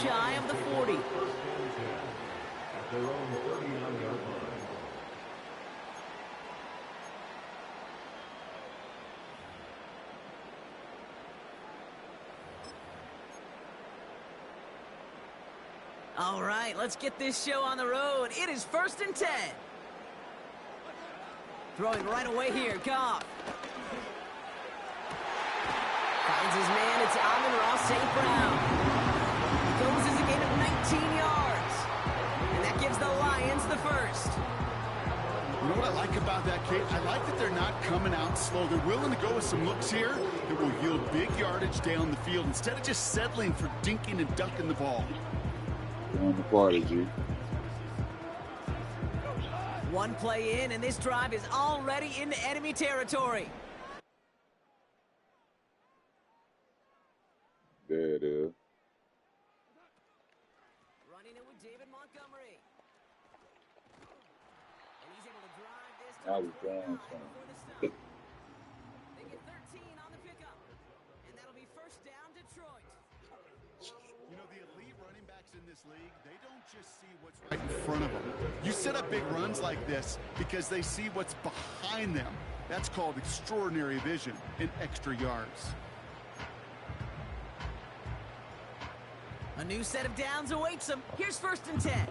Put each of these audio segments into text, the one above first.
shy of the 40. All right, let's get this show on the road. It is 1st and 10. Throwing right away here, Goff. Finds his man, it's Amon-Ra St. Brown. Goes as a gain of 19 yards. And that gives the Lions the first. You know what I like about that, Kate? I like that they're not coming out slow. They're willing to go with some looks here that will yield big yardage down the field instead of just settling for dinking and ducking the ball. On the party, G. One play in, and this drive is already into enemy territory. There it is. Running it with David Montgomery. And he's able to drive this Now he's throwing some. They get 13 on the pickup. And that'll be first down, Detroit. You know, the elite running backs in this league, they don't just see what's right in front of them. You set up big runs like this because they see what's behind them. That's called extraordinary vision and extra yards. A new set of downs awaits them. Here's 1st and 10.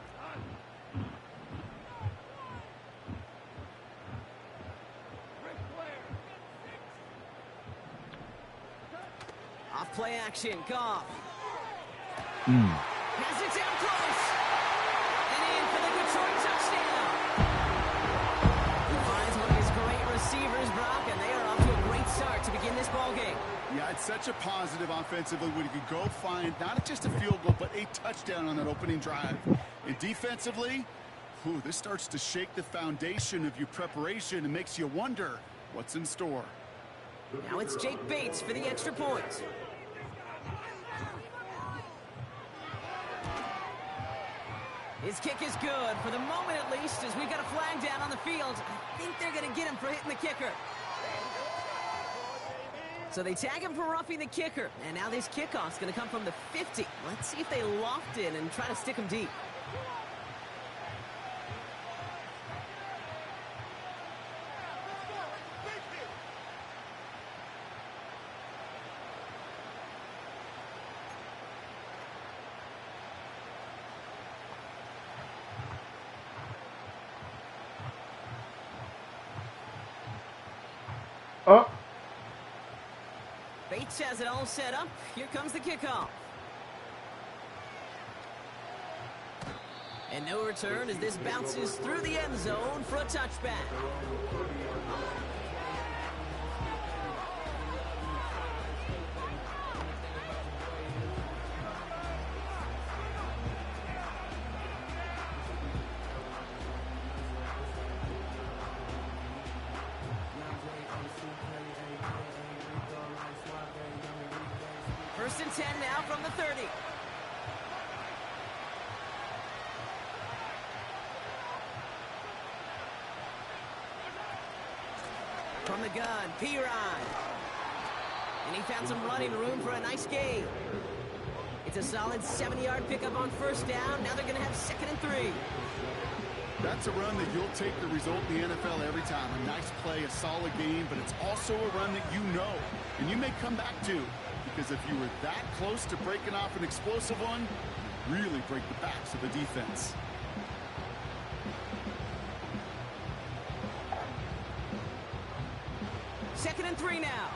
Off play action, Goff. Has it down close. And in for the Detroit touchdown. He finds one of his great receivers, Brock, and they are off to a great start to begin this ballgame. Yeah, it's such a positive offensively when you can go find not just a field goal, but a touchdown on that opening drive. And defensively, this starts to shake the foundation of your preparation and makes you wonder what's in store. Now it's Jake Bates for the extra point. His kick is good, for the moment at least, as we've got a flag down on the field. I think they're going to get him for hitting the kicker. So they tag him for roughing the kicker, and now this kickoff's going to come from the 50. Let's see if they loft in and try to stick him deep. Oh. Bates has it all set up. Here comes the kickoff. And no return as this bounces through the end zone for a touchback. First and 10 now from the 30. From the gun, P-Rod. And he found some running room for a nice gain. It's a solid 70-yard pickup on first down. Now they're going to have 2nd and 3. That's a run that you'll take the result in the NFL every time. A nice play, a solid game, but it's also a run that you know and you may come back to. Because if you were that close to breaking off an explosive one, really break the backs of the defense. Second and 3 now.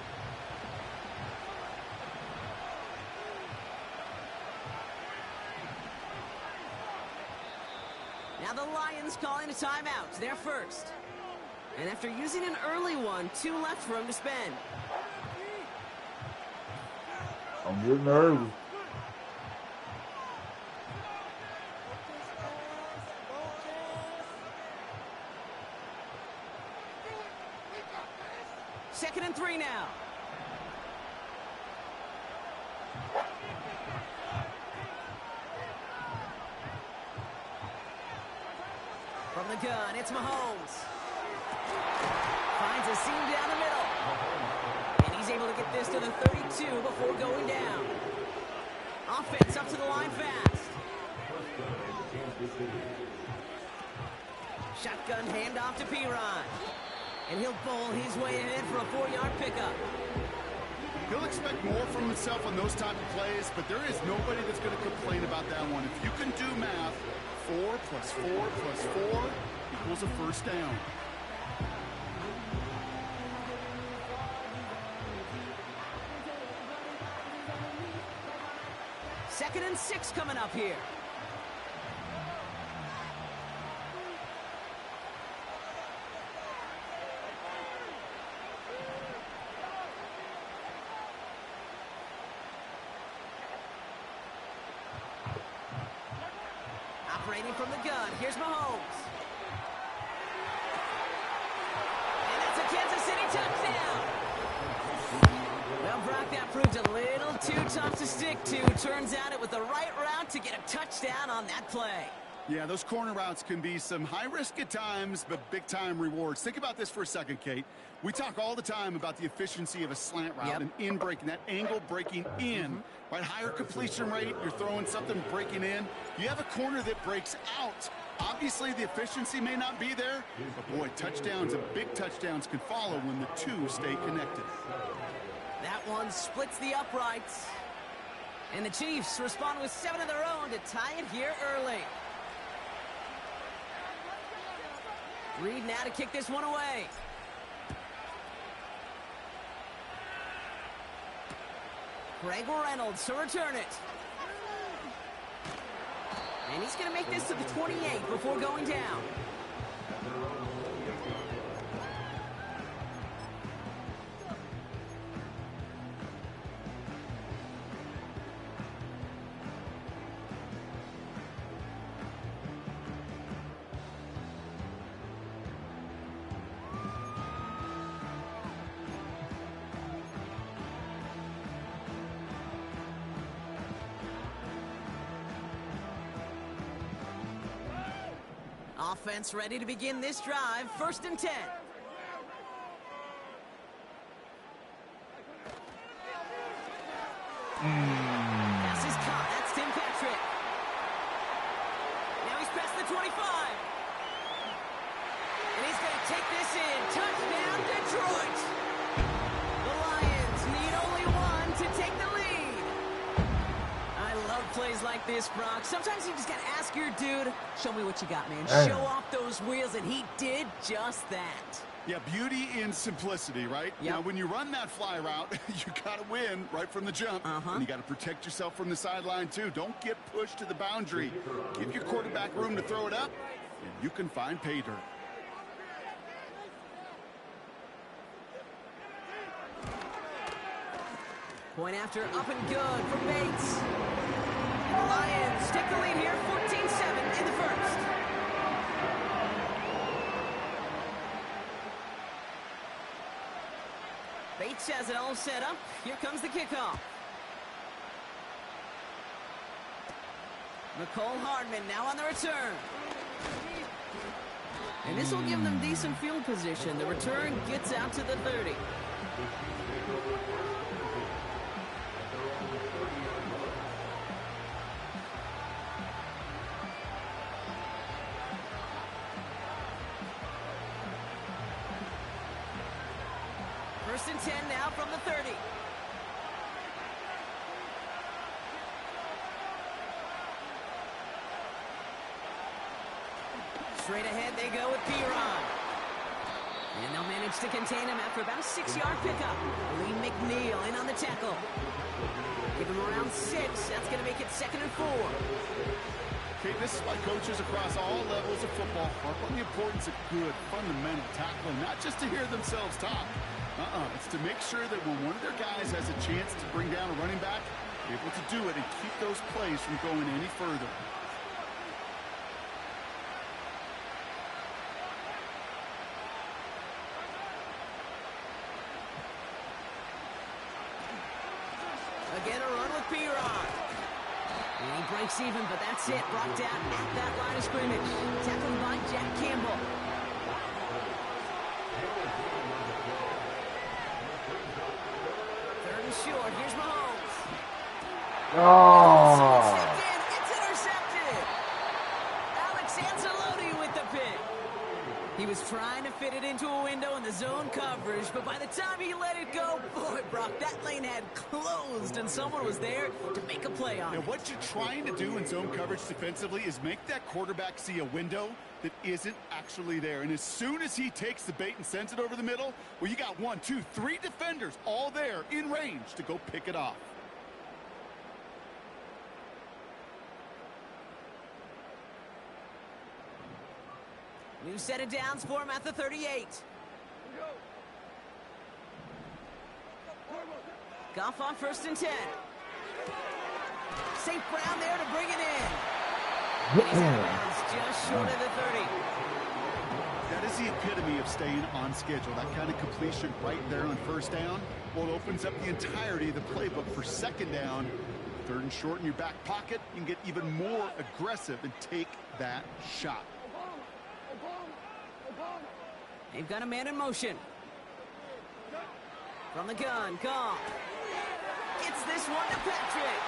Now the Lions calling a timeout. They're first. And after using an early one, 2 left for him to spend. I'm getting nervous. Second and 3 now. From the gun, it's Mahomes. Finds a seam down the middle. And he's able to get this to the 32 before going down. Offense up to the line fast. Shotgun handoff to Piron. And he'll bowl his way ahead for a 4-yard pickup. He'll expect more from himself on those type of plays, but there is nobody that's going to complain about that one. If you can do math, 4 plus 4 plus 4 equals a first down. Second and 6 coming up here. Operating from the gun, here's Mahomes. And that's a Kansas City touchdown. Well, Brock, that proved a little too tough to stick to. Turns out it was the right route to get a touchdown on that play. Yeah, those corner routes can be some high risk at times, but big time rewards. Think about this for a second, Kate. We talk all the time about the efficiency of a slant route and in breaking, that angle breaking in, right? Higher completion rate, you're throwing something breaking in. You have a corner that breaks out. Obviously, the efficiency may not be there, but boy, touchdowns and big touchdowns can follow when the two stay connected. That one splits the uprights. And the Chiefs respond with 7 of their own to tie it here early. Reed now to kick this one away. Greg Reynolds to return it. And he's going to make this to the 28 before going down. Offense ready to begin this drive. 1st and 10. Pass is caught. That's Tim Patrick. Now he's past the 25. And he's going to take this in. Touchdown, Detroit. The Lions need only one to take the lead. I love plays like this, Brock. Sometimes you just got to ask your dude, show me what you got, man. Show off those wheels, and he did just that. Yeah, beauty in simplicity, right? Yep. Now, when you run that fly route, you got to win right from the jump. And you got to protect yourself from the sideline, too. Don't get pushed to the boundary. Give your quarterback room to throw it up, and you can find pay dirt. Point after, up and good for Bates. And the Lions take the lead here, 14-7 in the first. Bates has it all set up. Here comes the kickoff. Nicole Hardman now on the return. And this will give them decent field position. The return gets out to the 30. First and 10 now from the 30. Straight ahead they go with Piron. And they'll manage to contain him after about a 6-yard pickup. Lee McNeil in on the tackle. Give him around 6. That's going to make it 2nd and 4. Okay, this is why coaches across all levels of football harp on the importance of good, fundamental tackling, not just to hear themselves talk. It's to make sure that when one of their guys has a chance to bring down a running back, they're able to do it and keep those plays from going any further. Again, a run with Piron. And he breaks even, but that's it. Brought down at that line of scrimmage. Tackled by Jack Campbell. Short. Here's Mahomes. Oh. It's intercepted. Alex Ancelotti with the pick. trying to fit it into a window in the zone coverage, but by the time he let it go, boy, Brock, that lane had closed, and someone was there to make a play on it. And what you're trying to do in zone coverage defensively is make that quarterback see a window that isn't actually there. And as soon as he takes the bait and sends it over the middle, well, you got 1, 2, 3 defenders all there in range to go pick it off. New set of downs for him at the 38. Goff on 1st and 10. St. Brown there to bring it in. And he's out of bounds just short of the 30. That is the epitome of staying on schedule. That kind of completion right there on 1st down. Well, it opens up the entirety of the playbook for 2nd down. 3rd and short in your back pocket. You can get even more aggressive and take that shot. They've got a man in motion. From the gun, Goff. Gets this one to Patrick.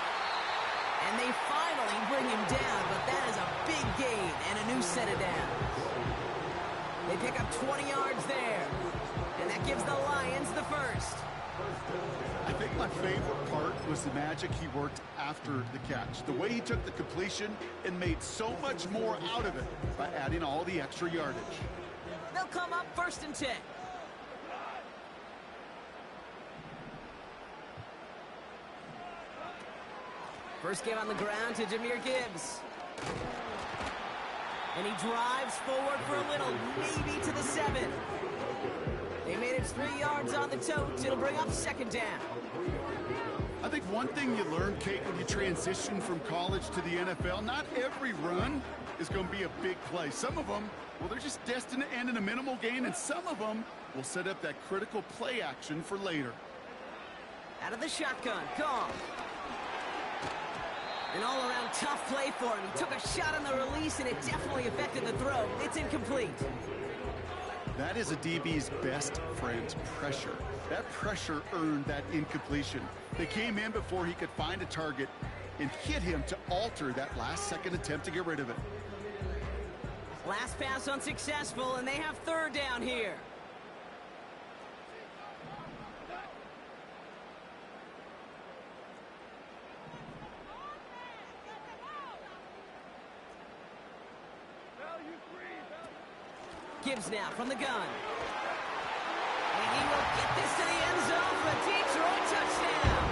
And they finally bring him down, but that is a big gain and a new set of downs. They pick up 20 yards there. And that gives the Lions the 1st. I think my favorite part was the magic he worked after the catch. The way he took the completion and made so much more out of it by adding all the extra yardage. They'll come up 1st and 10. First game on the ground to Jahmyr Gibbs. And he drives forward for a little, maybe to the 7. They made it 3 yards on the tote. It'll bring up 2nd down. I think one thing you learn, Kate, when you transition from college to the NFL, not every run is going to be a big play. Some of them, well, they're just destined to end in a minimal gain, and some of them will set up that critical play action for later. Out of the shotgun, Goff. An all-around tough play for him. He took a shot on the release, and it definitely affected the throw. It's incomplete. That is a DB's best friend, pressure. That pressure earned that incompletion. They came in before he could find a target and hit him to alter that last-second attempt to get rid of it. Last pass unsuccessful, and they have 3rd down here. Gibbs now from the gun. And he will get this to the end zone for a Detroit touchdown.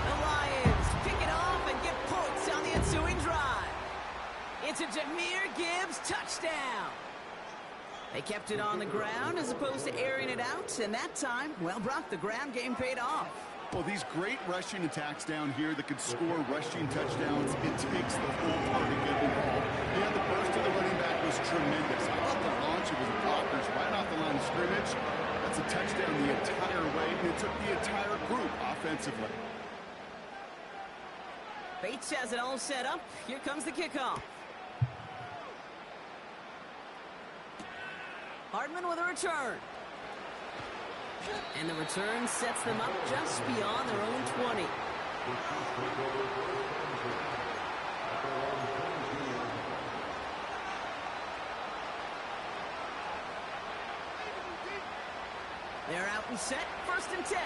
The Lions pick it off and get points on the ensuing drive. It's a Jahmyr Gibbs touchdown. They kept it on the ground as opposed to airing it out, and that time, well, Brock, the ground game paid off. Well, these great rushing attacks down here that could score rushing touchdowns, it takes the whole party to get involved. Yeah, the burst of the running back was tremendous. I thought the launch, it was blockers right off the line of scrimmage. That's a touchdown the entire way, and it took the entire group offensively. Bates has it all set up. Here comes the kickoff. Hardman with a return. And the return sets them up just beyond their own 20. They're out and set, 1st and 10.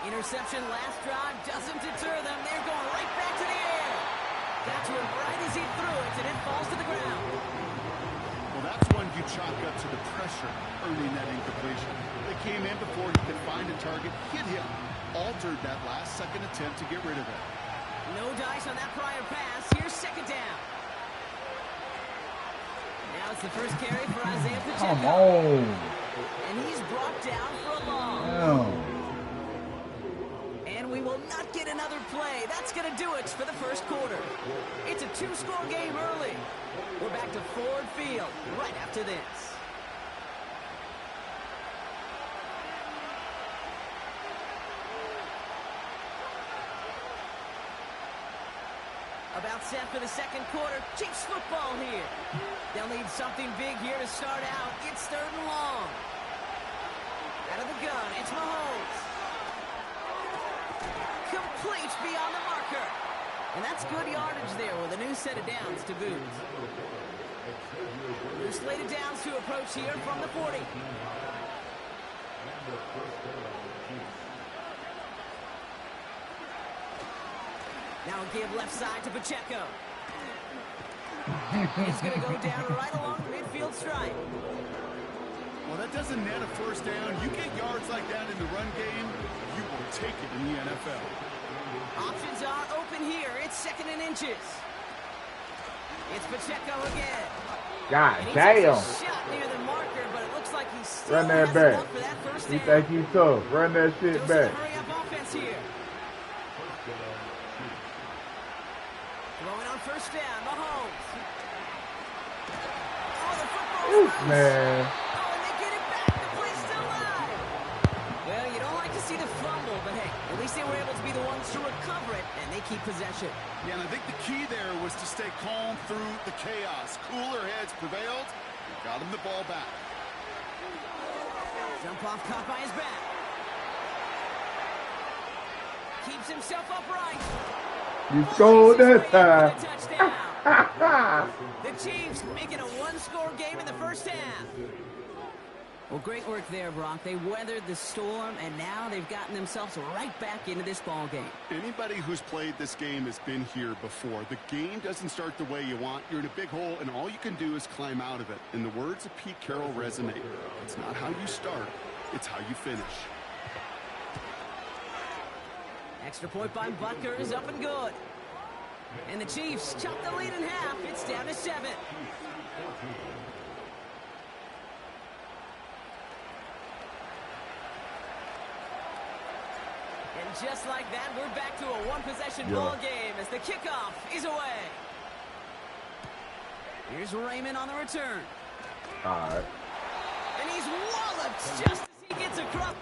Interception last drive doesn't deter them. They're going right back to the air. Got to him right as he threw it, and it falls to the ground. Well, that's one you chalk up to the pressure earning that incompletion. They came in before he could find a target, hit him, altered that last-second attempt to get rid of it. No dice on that prior pass. Here's 2nd down. Now it's the first carry for Isaiah Pacheco. Come on. And he's brought down for a loss. Damn. And we will not get another play. That's going to do it for the 1st quarter. It's a 2-score game early. We're back to Ford Field right after this. About set for the 2nd quarter. Chiefs football here. They'll need something big here to start out. It's 3rd and long. Out of the gun, it's Mahomes. Complete beyond the marker. And that's good yardage there with a new set of downs to boot. New slated downs to approach here from the 40. Now a give left side to Pacheco. He's going to go down right along the midfield stripe. Well, that doesn't net a first down. You get yards like that in the run game, you will take it in the NFL. Options are open here. It's 2nd and inches. It's Pacheco again. God And he damn. takes a shot near the marker, but it looks like he still Run that has back. enough for that first You down. think you tough. Run that shit Goes to back. the hurry-up offense here. Throwing on first down, Mahomes. Oh, the football's loose. Man. Oh, and they get it back. The play's still alive. Well, you don't like to see the fumble, but hey, at least they were able to be the ones to recover it, and they keep possession. Yeah, and I think the key there was to stay calm through the chaos. Cooler heads prevailed. Got him the ball back. Jump off caught by his back. Keeps himself upright. You scored that time. Touchdown. The Chiefs making a one-score game in the first half. Well, great work there, Brock. They weathered the storm, and now they've gotten themselves right back into this ball game. Anybody who's played this game has been here before. The game doesn't start the way you want. You're in a big hole, and all you can do is climb out of it. And the words of Pete Carroll resonate. It's not how you start, it's how you finish. Extra point by Butker is up and good. And the Chiefs chop the lead in half. It's down to 7. And just like that, we're back to a one-possession ball game as the kickoff is away. Here's Raymond on the return. All right. And he's walloped just as he gets across.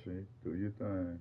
She do your thing.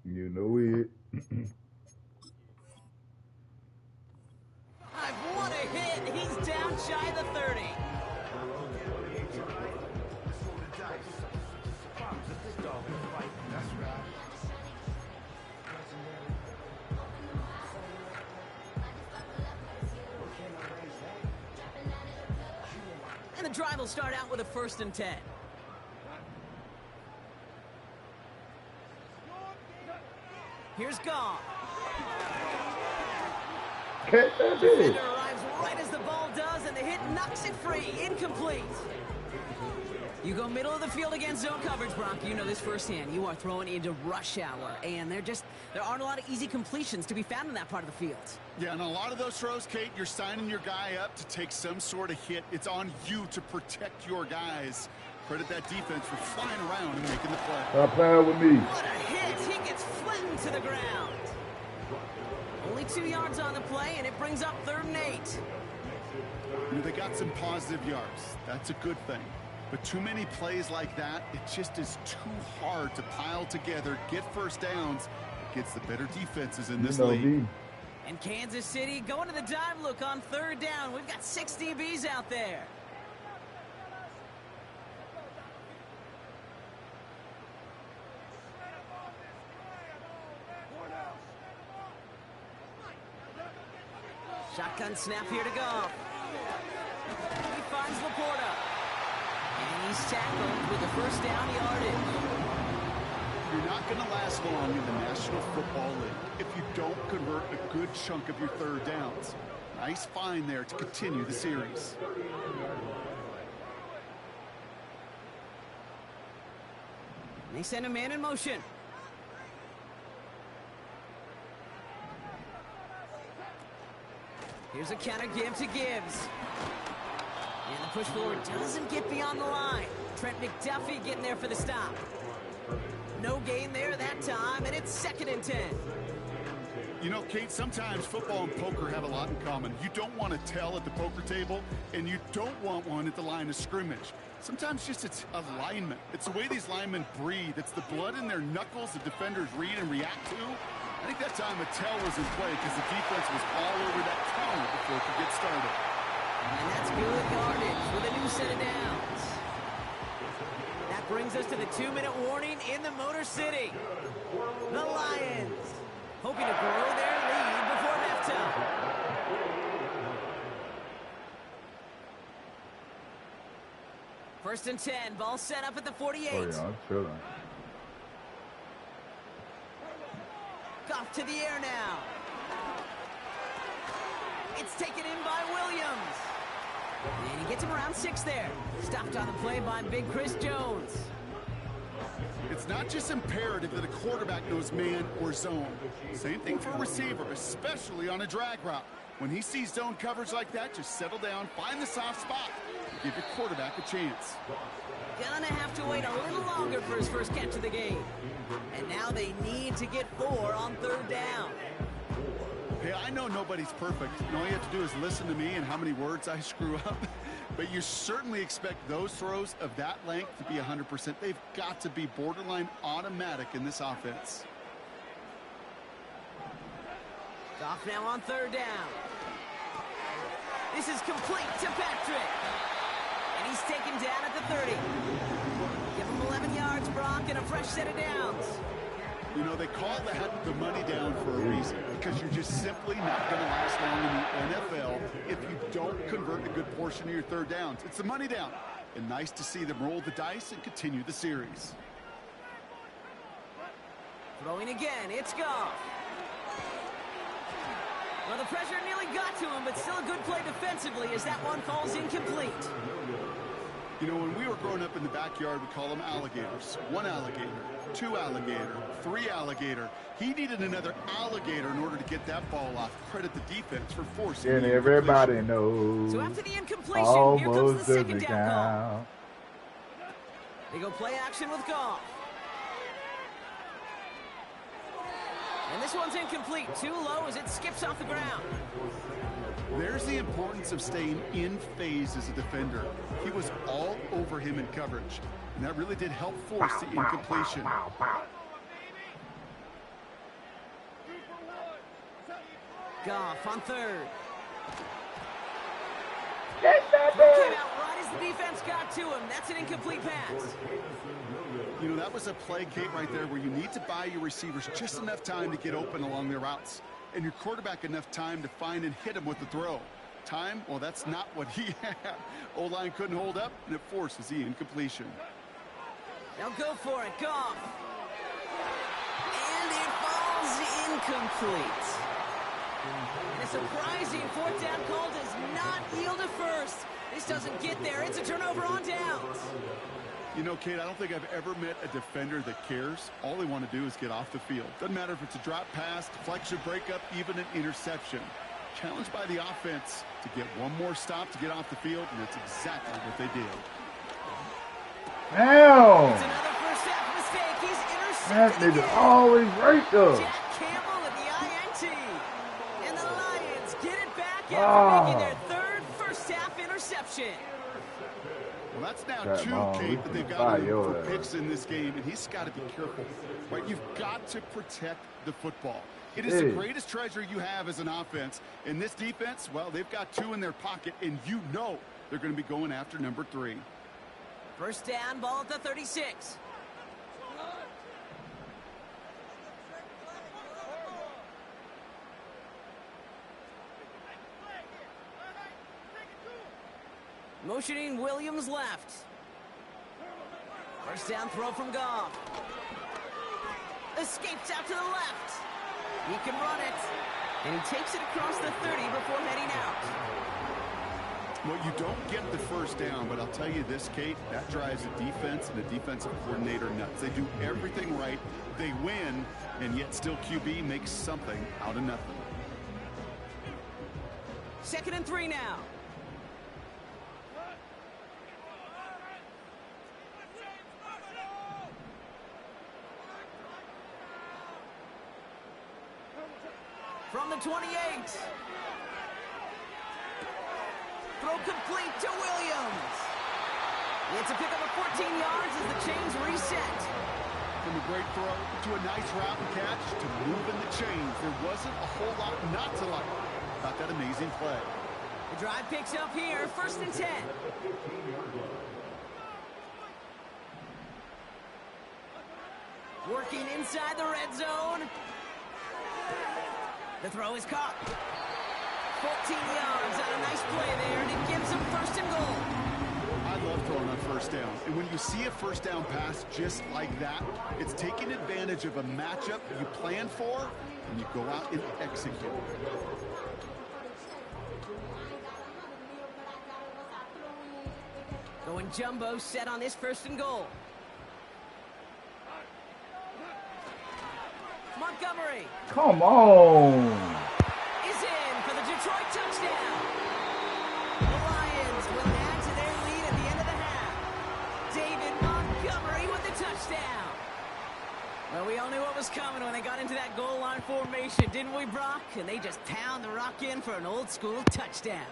You know it. What a hit! He's down shy of the 30. And the drive will start out with a 1st and 10. Here's Goff. Catch that Defender bitch. arrives right as the ball does, and the hit knocks it free. Incomplete. You go middle of the field against zone coverage, Brock. You know this firsthand. You are throwing into rush hour, and there aren't a lot of easy completions to be found in that part of the field. Yeah, and a lot of those throws, Kate, you're signing your guy up to take some sort of hit. It's on you to protect your guys. Credit that defense for flying around and making the play. Stop playing with me. What a hit! He gets flattened to the ground. Only 2 yards on the play, and it brings up 3rd and 8. You know, they got some positive yards. That's a good thing. But too many plays like that, it just is too hard to pile together, get first downs against the better defenses in this league. Me. And Kansas City going to the dive look on 3rd down. We've got 6 DBs out there. Shotgun snap here to go. He finds Laporta. And he's tackled with the 1st down yardage. You're not going to last long in the National Football League if you don't convert a good chunk of your 3rd downs. Nice find there to continue the series. They send a man in motion. Here's a counter give to Gibbs. And the push forward doesn't get beyond the line. Trent McDuffie getting there for the stop. No gain there that time, and it's 2nd and 10. You know, Kate, sometimes football and poker have a lot in common. You don't want to tell at the poker table, and you don't want one at the line of scrimmage. Sometimes just it's alignment. It's the way these linemen breathe. It's the blood in their knuckles the defenders read and react to. I think that time a tell was in play because the defense was all over that corner before it could get started. And that's good yardage with a new set of downs. That brings us to the 2-minute warning in the Motor City. The Lions hoping to grow their lead before halftime. First and 10, ball set up at the 48. Oh, yeah, I'm chilling. Goff to the air now. It's taken in by Williams. And he gets him around 6 there. Stopped on the play by big Chris Jones. It's not just imperative that a quarterback knows man or zone. Same thing for a receiver, especially on a drag route. When he sees zone coverage like that, just settle down, find the soft spot, and give your quarterback a chance. Gonna have to wait a little longer for his first catch of the game. And now they need to get 4 on 3rd down. Hey, I know nobody's perfect, and all you have to do is listen to me and how many words I screw up. But you certainly expect those throws of that length to be 100%. They've got to be borderline automatic in this offense. Goff now on 3rd down. This is complete to Patrick. And he's taken down at the 30. Give him 11 yards, Brock, and a fresh set of downs. You know, they call that the money down for a reason, because you're just simply not going to last long in the NFL if you don't convert a good portion of your 3rd downs. It's the money down. And nice to see them roll the dice and continue the series. Throwing again, it's Goff. Well, the pressure nearly got to him, but still a good play defensively as that one falls incomplete. You know, when we were growing up in the backyard, we call them alligators. 1 alligator, 2 alligator, 3 alligator. He needed another alligator in order to get that ball off. Credit the defense for forcing And the everybody knows. So after the incompletion, here comes the 2nd down call. They go play action with Goff. And this one's incomplete. Too low as it skips off the ground. There's the importance of staying in phase as a defender. He was all over him in coverage, and that really did help force the incompletion. Goff on 3rd. Get that Came out right as the defense got to him. That's an incomplete pass. You know, that was a play, Kate, right there where you need to buy your receivers just enough time to get open along their routes, and your quarterback enough time to find and hit him with the throw. Time, well, that's not what he had. O-line couldn't hold up, and it forces the incompletion. Now go for it, Goff. And it falls incomplete. And a surprising 4th down call does not yield a first. This doesn't get there. It's a turnover on downs. You know, Kate, I don't think I've ever met a defender that cares. All they want to do is get off the field. Doesn't matter if it's a drop pass, deflection, breakup, even an interception. Challenged by the offense to get one more stop to get off the field, and that's exactly what they did. Damn! It's another first half mistake. He's That intercepted nigga again. always right there. Jack Campbell with the INT. And the Lions get it back after making their 3rd first half interception. Well, that's now That 2, ball, Kate, we that can they've got buy to your for ass. picks in this game, and he's got to be careful. Right? You've got to protect the football. It is the greatest treasure you have as an offense. In this defense, well, they've got 2 in their pocket, and you know they're going to be going after number 3. First down, ball at the 36. Motioning Williams left. First down throw from Goff. Escapes out to the left. He can run it. And he takes it across the 30 before heading out. Well, you don't get the first down, but I'll tell you this, Kate, that drives a defense and a defensive coordinator nuts. They do everything right. They win, and yet still QB makes something out of nothing. 2nd and 3 now. From the 28. Throw complete to Williams. It's a pickup of 14 yards as the chains reset. From a great throw to a nice route and catch to moving the chains. There wasn't a whole lot not to like about that amazing play. The drive picks up here, 1st and 10. Working inside the red zone. The throw is caught. 14 yards on a nice play there, and it gives them 1st and goal. I love throwing on 1st down. And when you see a 1st down pass just like that, it's taking advantage of a matchup you plan for, and you go out and execute. Going jumbo set on this 1st and goal. Montgomery Come on. is in for the Detroit touchdown. The Lions will add to their lead at the end of the half. David Montgomery with the touchdown. Well, we all knew what was coming when they got into that goal line formation, didn't we, Brock? And they just pound the rock in for an old school touchdown.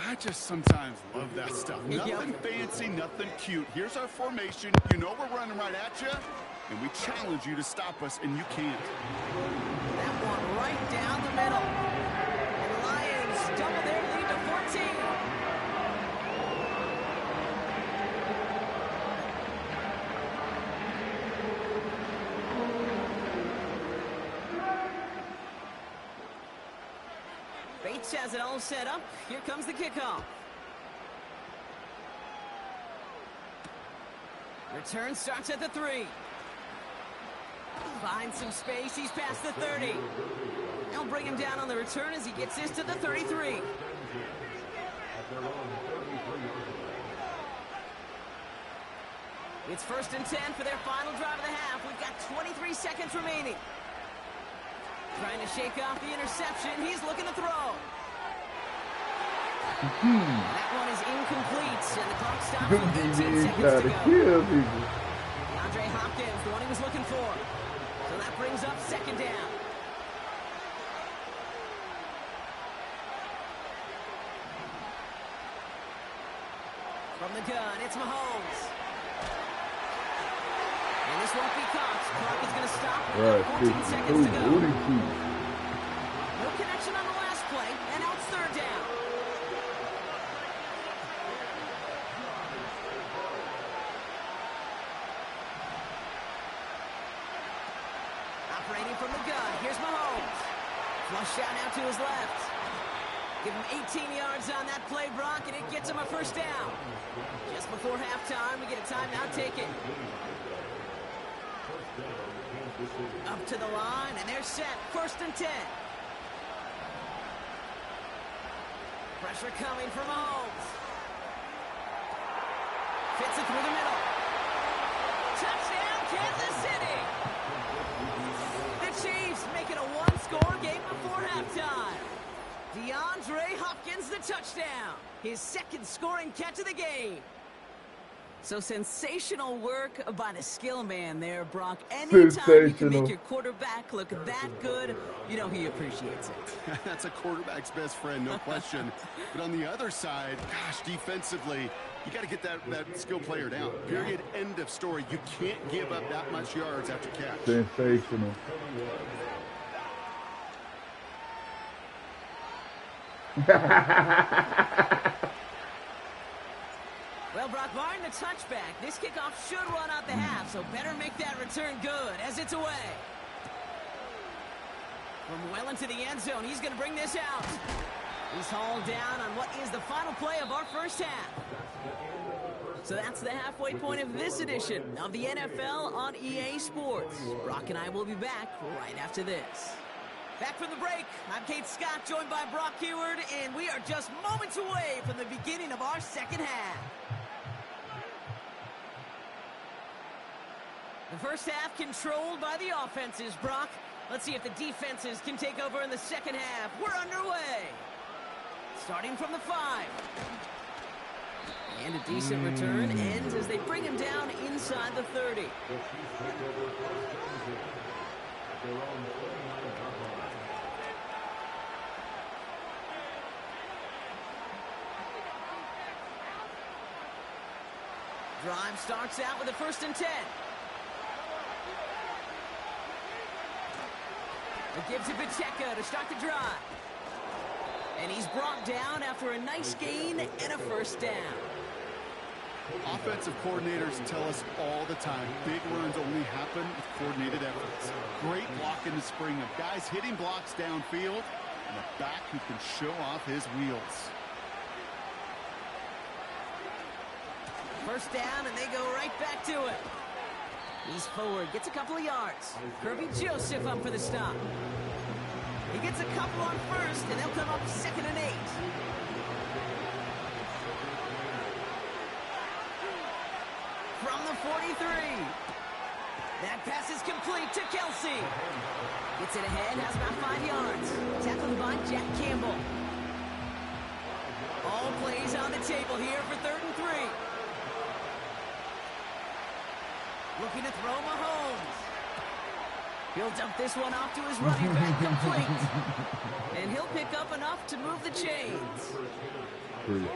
I just sometimes love that stuff. Nothing fancy, nothing cute. Here's our formation. You know we're running right at you, and we challenge you to stop us, and you can't. That one right down the middle. And the Lions double their lead to 14. Bates has it all set up. Here comes the kickoff. Return starts at the 3. Finds some space. He's past the 30. They'll bring him down on the return as he gets this to the 33. It's 1st and 10 for their final drive of the half. We've got 23 seconds remaining. Trying to shake off the interception. He's looking to throw. That one is incomplete, and the clock stops with 15 seconds to go. DeAndre Hopkins, the one he was looking for. So that brings up 2nd down. From the gun, it's Mahomes. And this won't be caught. Clock is going to stop with 14 seconds to go. No connection on the last play, and now it's 3rd down. Operating from the gun, here's Mahomes. Flush out now to his left. Give him 18 yards on that play, Brock, and it gets him a 1st down. Just before halftime, we get a timeout taken. Up to the line, and they're set. 1st and 10. Pressure coming from Mahomes. Fits it through the middle. Touchdown, Kansas City! The Chiefs make it a one-score game before halftime. DeAndre Hopkins, the touchdown. His 2nd scoring catch of the game. So sensational work by the skill man there, Brock. Anytime you can make your quarterback look that good, you know he appreciates it. That's a quarterback's best friend, no question. But on the other side, gosh, defensively, you got to get that skill player down. Period. End of story. You can't give up that much yards after catch. Sensational. Well, Brock, barring the touchback, this kickoff should run out the half, so better make that return good as it's away. From well into the end zone, he's going to bring this out. He's hauled down on what is the final play of our 1st half. So that's the halfway point of this edition of the NFL on EA Sports. Brock and I will be back right after this. Back from the break, I'm Kate Scott, joined by Brock Heward, and we are just moments away from the beginning of our 2nd half. The 1st half controlled by the offenses, Brock. Let's see if the defenses can take over in the 2nd half. We're underway. Starting from the 5. And a decent return ends as they bring him down inside the 30. Drive starts out with a 1st and 10. It gives it Pacheco to start the drive. And he's brought down after a nice gain and a first down. Offensive coordinators tell us all the time, big runs only happen with coordinated efforts. Great block in the spring of guys hitting blocks downfield and a back who can show off his wheels. First down, and they go right back to it. He's forward, gets a couple of yards. Kirby Joseph up for the stop. He gets a couple on first, and they'll come up 2nd and 8. From the 43. That pass is complete to Kelsey. Gets it ahead, has about 5 yards. Tackled by Jack Campbell. All plays on the table here for 3rd and 3. Looking to throw Mahomes. He'll dump this one off to his running back, complete. And he'll pick up enough to move the chains.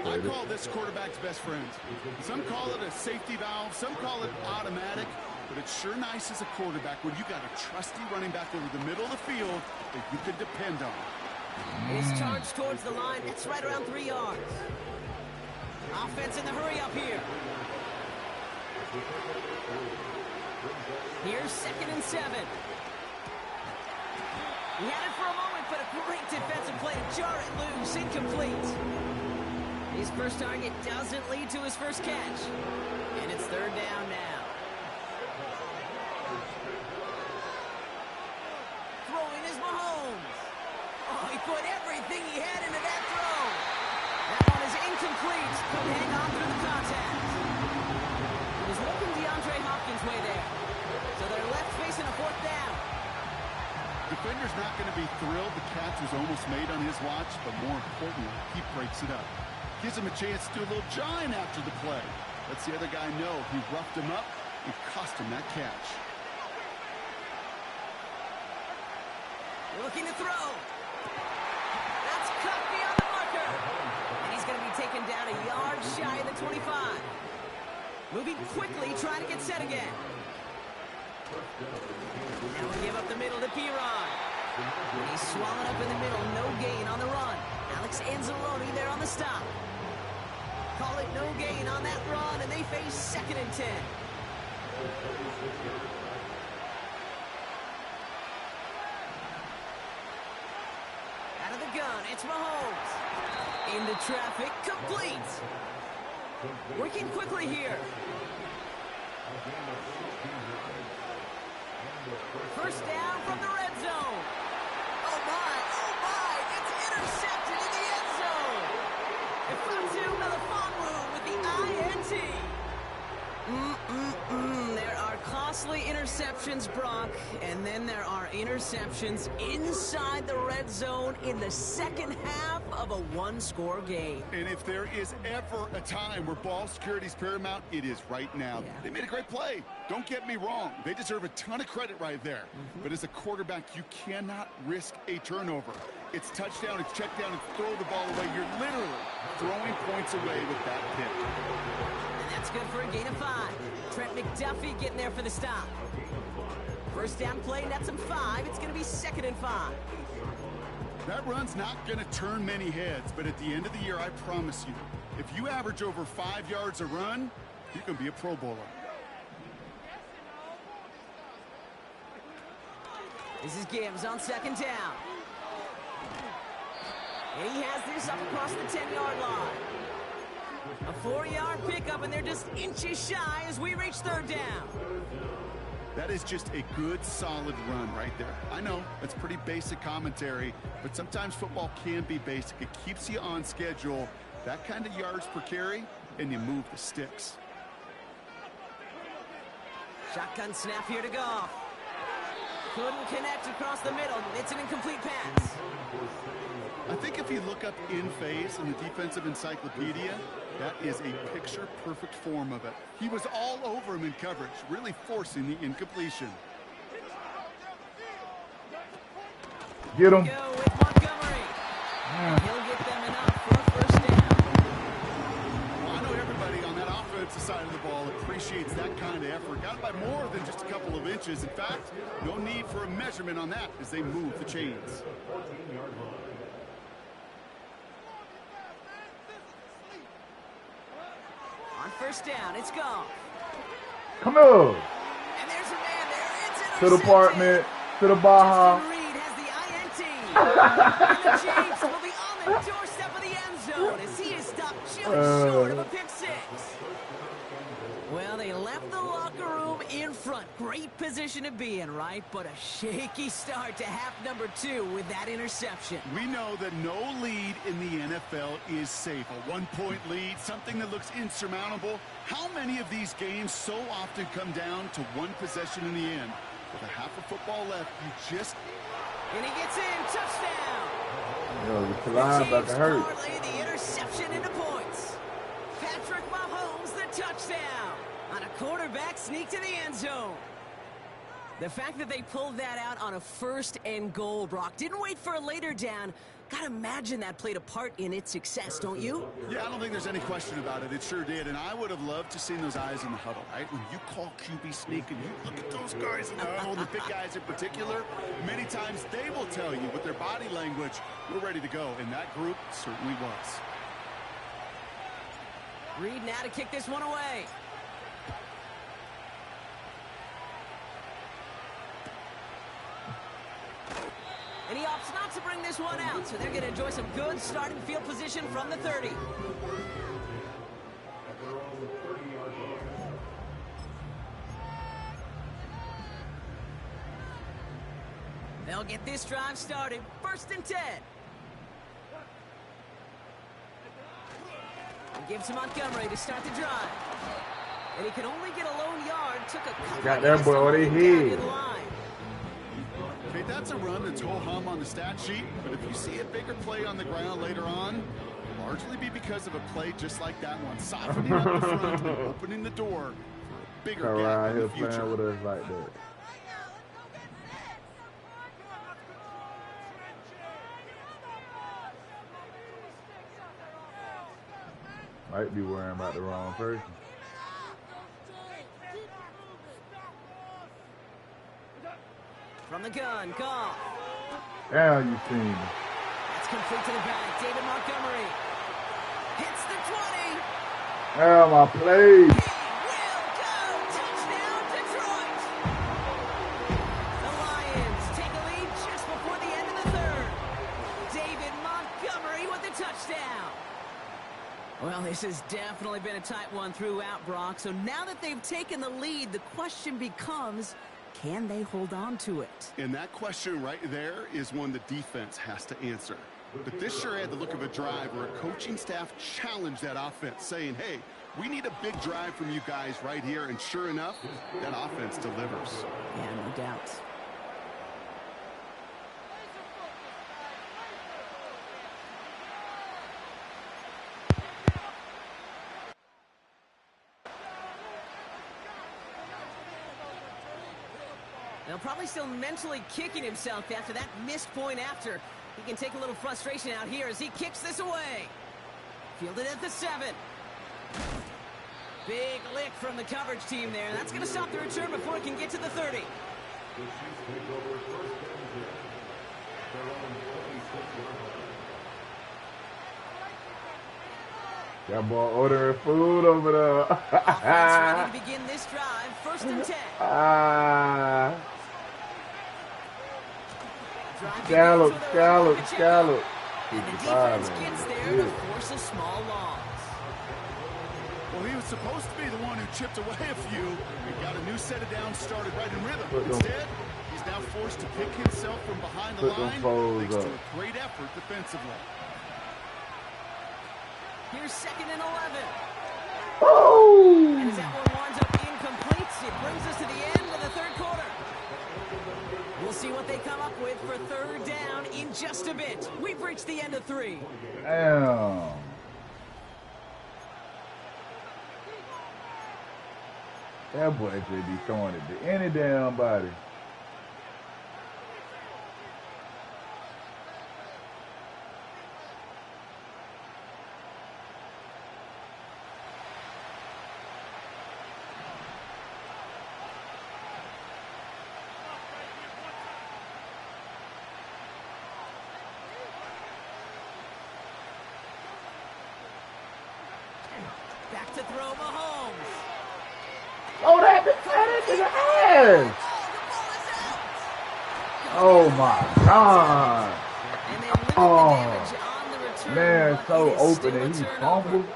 I call this quarterback's best friend. Some call it a safety valve, some call it automatic, but it's sure nice as a quarterback when you got a trusty running back over the middle of the field that you can depend on. His charge towards the line, that's right around 3 yards. Offense in the hurry up here. Here's 2nd and 7. He had it for a moment, but a great defensive play to jar it loose, incomplete. His first target doesn't lead to his first catch. And it's 3rd down now. Throwing is Mahomes. Oh, he put everything he had into that throw. That one is incomplete. Could hang on through the contact. He was looking DeAndre Hopkins' way there. So they're left facing a 4th down. Defender's not going to be thrilled the catch was almost made on his watch, but more importantly, he breaks it up. Gives him a chance to do a little jawing after the play. Lets the other guy know he roughed him up and cost him that catch. Looking to throw. That's cut beyond the marker. And he's going to be taken down a yard shy of the 25. Moving quickly, trying to get set again. Now we give up the middle to Piron. He's swallowed up in the middle, no gain on the run. Alex Anzalone there on the stop. Call it no gain on that run, and they face 2nd and 10. Out of the gun, it's Mahomes. Into traffic, complete. Working quickly here. First down from the red zone. Oh my, it's intercepted in the end zone. Ifatu Melifonwu with the INT. There are costly interceptions, Brock, and then there are interceptions inside the red zone in the second half of a one-score game. And if there is ever a time where ball security is paramount, it is right now. Yeah. They made a great play. Don't get me wrong. They deserve a ton of credit right there. But as a quarterback, you cannot risk a turnover. It's touchdown, it's check down, and throw the ball away. You're literally throwing points away with that pick. And that's good for a gain of 5. Trent McDuffie getting there for the stop. First down play, nets him 5. It's going to be 2nd and 5. That run's not going to turn many heads, but at the end of the year, I promise you, if you average over 5 yards a run, you can be a Pro Bowler. This is Gibbs on 2nd down. And he has this up across the 10-yard line. A 4-yard pickup, and they're just inches shy as we reach 3rd down. That is just a good, solid run right there. I know, that's pretty basic commentary, but sometimes football can be basic. It keeps you on schedule, that kind of yards per carry, and you move the sticks. Shotgun snap here to Goff. Couldn't connect across the middle. It's an incomplete pass. I think if you look up in phase in the defensive encyclopedia, that is a picture-perfect form of it. He was all over him in coverage, really forcing the incompletion. Get him. Go with Montgomery. He'll get them enough for a first down. Well, I know everybody on that offense is side of the ball appreciates that kind of effort. Got it by more than just a couple of inches. In fact, no need for a measurement on that as they move the chains. On first down, it's gone. Come on. And there's a man there. It's To the apartment. To the Baja. Justin Reed has the INT. And the Chiefs will be on the doorstep of the end zone as he is stopped just short of a pick six. Well, they left the locker room in front. Great position to be in, right? But a shaky start to half number 2 with that interception. We know that no lead in the NFL is safe. A one-point lead, something that looks insurmountable. How many of these games so often come down to one possession in the end? With a half of football left, you just... And he gets in. Touchdown. Yo, the linebacker hurt. Parlay the interception into points. Patrick Mahomes, the touchdown. On a quarterback sneak to the end zone. The fact that they pulled that out on a 1st and goal, Brock, didn't wait for a later down. Gotta imagine that played a part in its success, don't you? Yeah, I don't think there's any question about it. It sure did. And I would have loved to seen those eyes in the huddle, right? When you call QB sneak and you look at those guys in the huddle, the big guys in particular, many times they will tell you with their body language, we're ready to go. And that group certainly was. Reed now to kick this one away. And he opts not to bring this one out, so they're going to enjoy some good starting field position from the 30. They'll get this drive started. 1st and 10. And gives to Montgomery to start the drive. And he can only get a lone yard. Took a couple Got that boy what he hit. Okay, that's a run that's ho-hum on the stat sheet, but if you see a bigger play on the ground later on, largely be because of a play just like that one, softening up the front and opening the door for a bigger gap in the future. Playing with us like that. Might be worrying about the wrong person. From the gun, Goff. Now you seen me. That's complete to the back. David Montgomery hits the 20. Now my play. He will go. Touchdown, Detroit. The Lions take a lead just before the end of the 3rd. David Montgomery with the touchdown. Well, this has definitely been a tight one throughout, Brock. So now that they've taken the lead, the question becomes, can they hold on to it? And that question right there is one the defense has to answer. But this sure had the look of a drive where a coaching staff challenged that offense, saying, hey, we need a big drive from you guys right here. And sure enough, that offense delivers. Yeah, no doubt. Now, probably still mentally kicking himself after that missed point after. He can take a little frustration out here as he kicks this away. Fielded at the 7. Big lick from the coverage team there. That's going to stop the return before it can get to the 30. That boy ordering food over there. Offense ready to begin this drive. 1st and 10. Scallop. And the defense gets there to force a small loss. Well, he was supposed to be the one who chipped away a few and got a new set of downs started right in rhythm. Instead, he's now forced to pick himself from behind the line thanks to a great effort defensively. Here's 2nd and 11. Oh! And as that one winds up incomplete, it brings us to the end of the 3rd quarter. We'll see what they come up with for 3rd down in just a bit. We've reached the end of 3. Damn. That boy should be throwing it to any damn body. to throw. Mahomes. Oh, that bitch right into the ass. Oh my God. And they limit the Oh, damage on the return, man, but so it is open still a and he turnover. fumbled.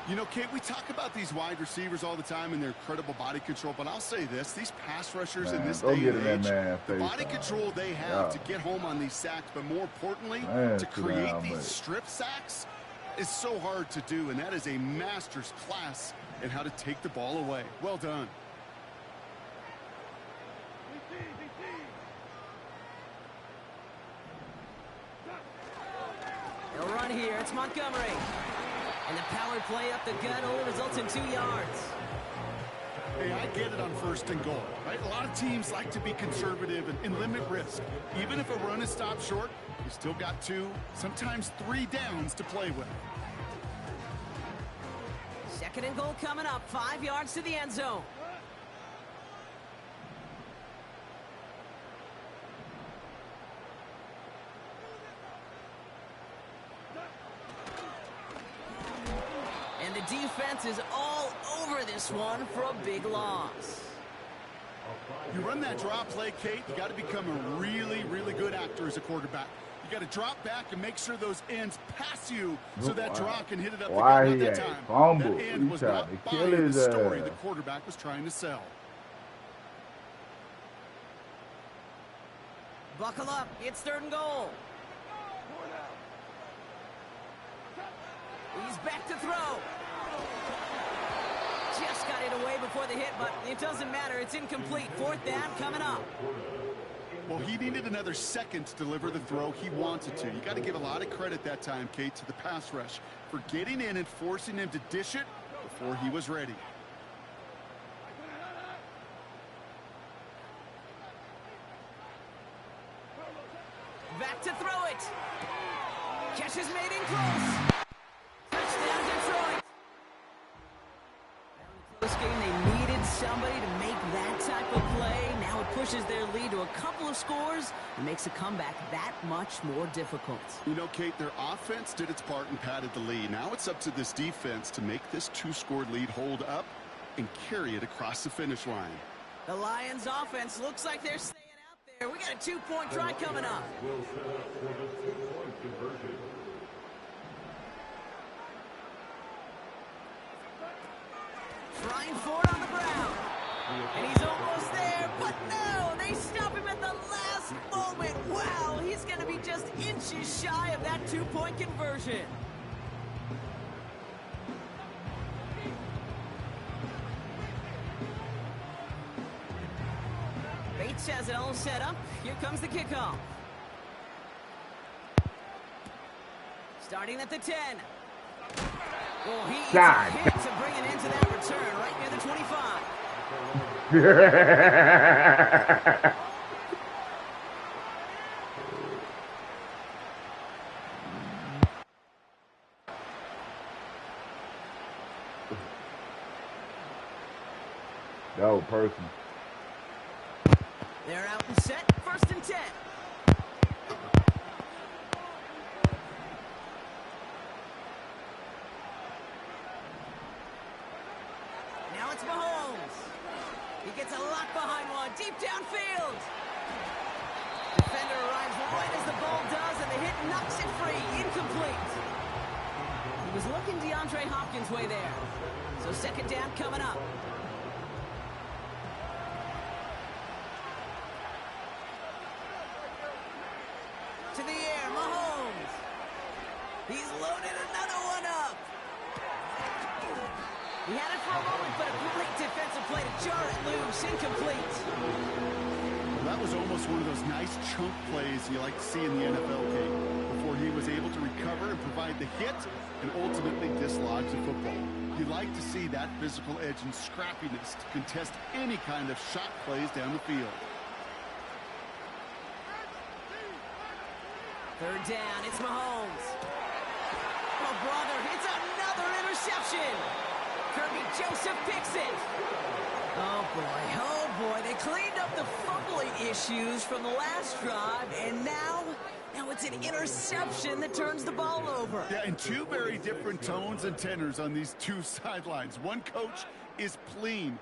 You know, Kate, we talk about these wide receivers all the time and their incredible body control, but I'll say this, these pass rushers in this day and age, the body control they have to get home on these sacks, but more importantly, to create these strip sacks is so hard to do, and that is a master's class in how to take the ball away. Well done. They'll run here. It's Montgomery. And the power play up the gut only results in 2 yards. Hey, I get it on 1st and goal, right? A lot of teams like to be conservative and limit risk. Even if a run is stopped short, you still got 2, sometimes 3 downs to play with. 2nd and goal coming up. 5 yards to the end zone. And the defense is all over this one for a big loss. You run that draw play, Kate, you got to become a really, really good actor as a quarterback. You got to drop back and make sure those ends pass you so that draw can hit it up the gut at that time. That end was not buying the story the quarterback was trying to sell. Buckle up. It's 3rd and goal. He's back to throw. Just got it away before the hit, but it doesn't matter. It's incomplete. 4th down coming up. Well, he needed another second to deliver the throw he wanted to. You got to give a lot of credit that time, Kate, to the pass rush for getting in and forcing him to dish it before he was ready. Back to throw it. Catch is made in close. Touchdown, Detroit. Close game, they needed somebody to make that type of play. Now it pushes their lead to a couple of scores and makes a comeback that much more difficult. You know, Kate, their offense did its part and padded the lead. Now it's up to this defense to make this 2-score lead hold up and carry it across the finish line. The Lions offense looks like they're staying out there. We got a 2-point try coming up. Trying for it on the ground. And he's almost there, but no, they stop him at the last moment. Wow, he's going to be just inches shy of that 2-point conversion. Bates has it all set up. Here comes the kickoff. Starting at the 10. Well, he hit to bring it into that return right near the 25. Yo, person. They're out and set. 1st and 10. Now it's Mahomes. He gets a lot behind one. Deep downfield. Defender arrives right as the ball does, and the hit knocks it free. Incomplete. He was looking DeAndre Hopkins' way there. So 2nd down coming up. To the air, Mahomes. He's loaded another one up. He had it for a moment, but a great defensive play to jar it loose. Incomplete. Well, that was almost one of those nice chunk plays you like to see in the NFL, Kate, before he was able to recover and provide the hit and ultimately dislodge the football. You like to see that physical edge and scrappiness to contest any kind of shot plays down the field. 3rd down, it's Mahomes. Oh, brother, it's another interception. Kirby Joseph picks it. Oh, boy, they cleaned up the fumbling issues from the last drive, and now Now it's an interception that turns the ball over. Yeah, and two very different tones and tenors on these two sidelines. One coach is pleading,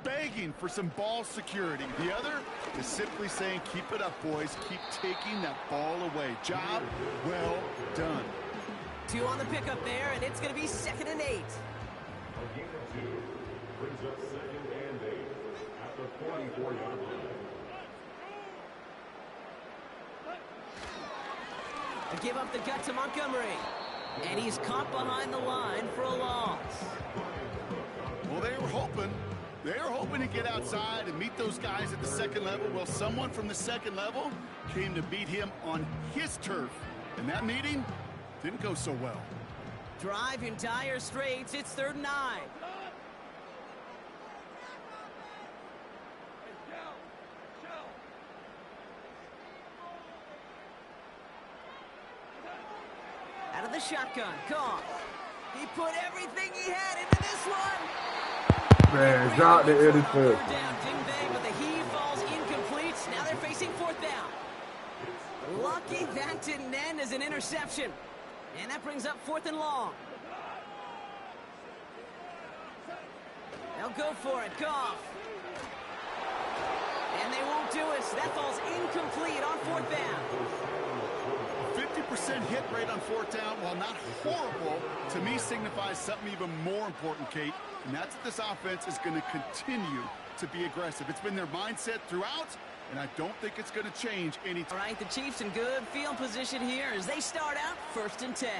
begging for some ball security. The other is simply saying, keep it up, boys. Keep taking that ball away. Job well done. 2 on the pickup there, and it's going to be 2nd and 8. A gain of 2 brings up 2nd and 8 at the 44-yard line. A give up the gut to Montgomery. And he's caught behind the line for a loss. Well, they were hoping to get outside and meet those guys at the second level. Well, someone from the second level came to beat him on his turf. And that meeting didn't go so well. Drive in dire straits. It's 3rd and 9. Out of the shotgun, Goff. He put everything he had into this one. Man, drop the interception. 3rd down, Dingby, but the heave falls incomplete. Now they're facing 4th down. Lucky that didn't end as an interception. And that brings up 4th and long. They'll go for it, Goff. And they won't do it. So that falls incomplete on 4th down. 50% hit rate on 4th down, while not horrible, to me signifies something even more important, Kate. And that's that this offense is going to continue to be aggressive. It's been their mindset throughout, and I don't think it's going to change anytime. All right, the Chiefs in good field position here as they start out 1st and 10.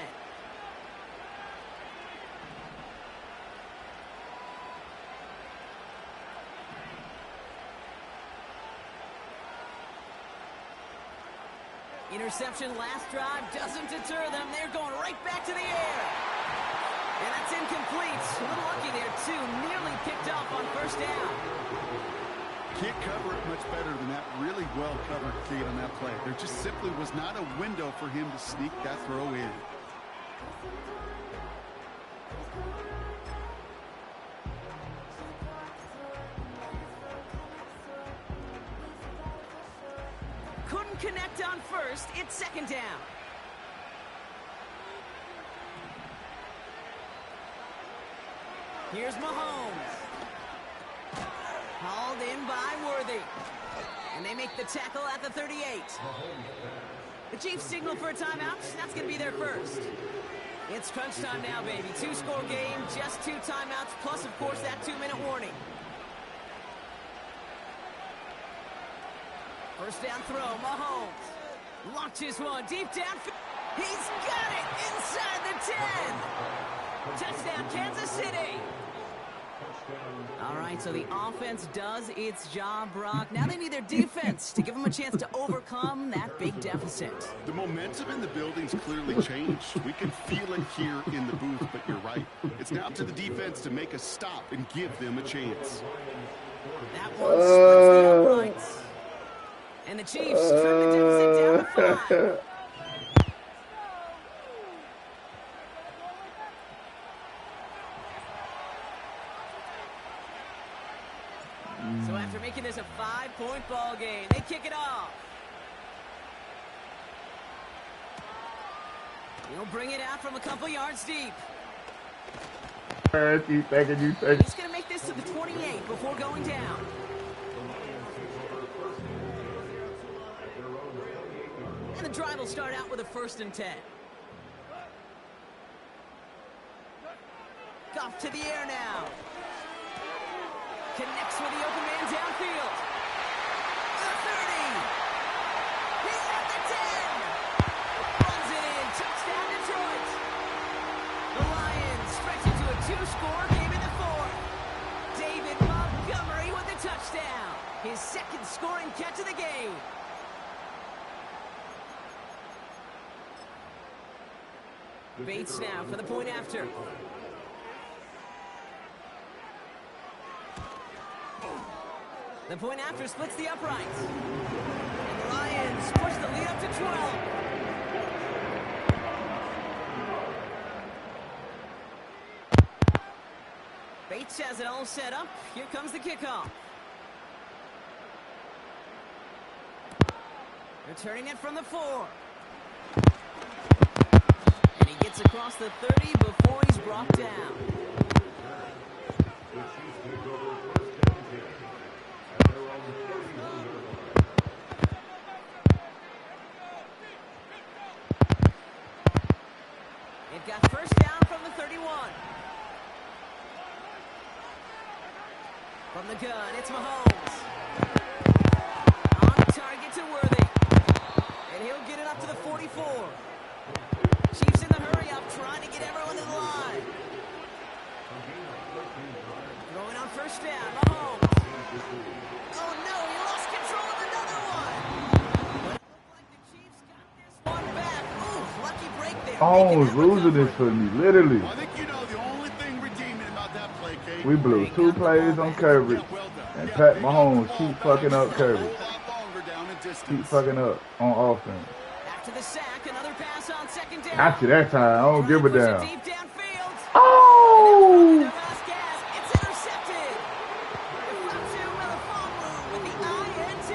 Interception last drive doesn't deter them. They're going right back to the air. And that's incomplete. A little lucky there, too. Nearly picked off on 1st down. Can't cover it much better than that. Really well covered, Kate, on that play. There just simply was not a window for him to sneak that throw in. Couldn't connect on 1st. It's 2nd down. Here's Mahomes. Hauled in by Worthy. And they make the tackle at the 38. The Chiefs signal for a timeout. That's going to be their first. It's crunch time now, baby. 2-score game, just 2 timeouts, plus, of course, that 2-minute warning. 1st down throw, Mahomes. Launches one deep down. He's got it inside the 10. Touchdown, Kansas City. All right, so the offense does its job, Brock. Now they need their defense to give them a chance to overcome that big deficit. The momentum in the building's clearly changed. We can feel it here in the booth, but you're right. It's now to the defense to make a stop and give them a chance. That one splits the uprights. And the Chiefs trim the deficit down to 5. So after making this a 5-point ball game, they kick it off. He'll bring it out from a couple yards deep. He's going to make this to the 28 before going down. And the drive will start out with a 1st and 10. Goff to the air now. Connects with the open man downfield. The 30. He's at the 10. Runs it in. Touchdown, Detroit. The Lions stretch into a 2-score game in the 4th. David Montgomery with the touchdown. His 2nd scoring catch of the game. Bates now for the point after. The point after splits the uprights. And the Lions push the lead up to 12. Bates has it all set up. Here comes the kickoff. Returning it from the 4. And he gets across the 30 before he's brought down. The Chiefs take over first and 10 at their own 31-yard line. They've got first down from the 31. From the gun, it's Mahomes. On target to Worthy. And he'll get it up to the 44. Chiefs in the hurry up, trying to get everyone in line. Throwing on first down, Mahomes. Oh no, he lost control of another one. But it looked like the Chiefs got this one back. Ooh, lucky break there. Oh, Making was that losing recovery. this for me, literally. I think you know the only thing redeeming about that play, Kate. We blew 2 plays on coverage, and Pat Mahomes keep fucking up coverage. Keep fucking up on offense. After the sack, another pass on second down. Got you that time. I don't give a Push it damn. deep downfield. Oh! Their last gas. It's intercepted. Round2 with a fumble with the INT.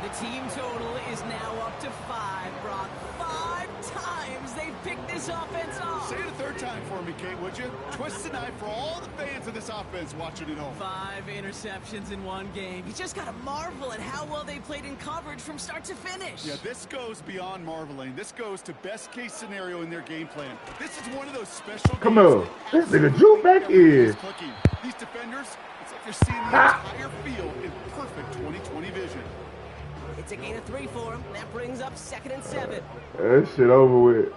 The team total is now up to 5, Brock. 5 times they've picked this offense off. Say it a third time for me, Kate, would you? Twist the knife for all the fans of this offense watching at home. 5 interceptions in one game. You just got to marvel at how well they played in coverage from start to finish. Yeah, this goes beyond marveling. This goes to best case scenario in their game plan. This is one of those special Come games on. that This nigga juke back in. clicking. These defenders, it's like they're seeing the entire field in perfect 20/20 vision. It's a gain of 3 for him. That brings up 2nd and 7. That shit over with.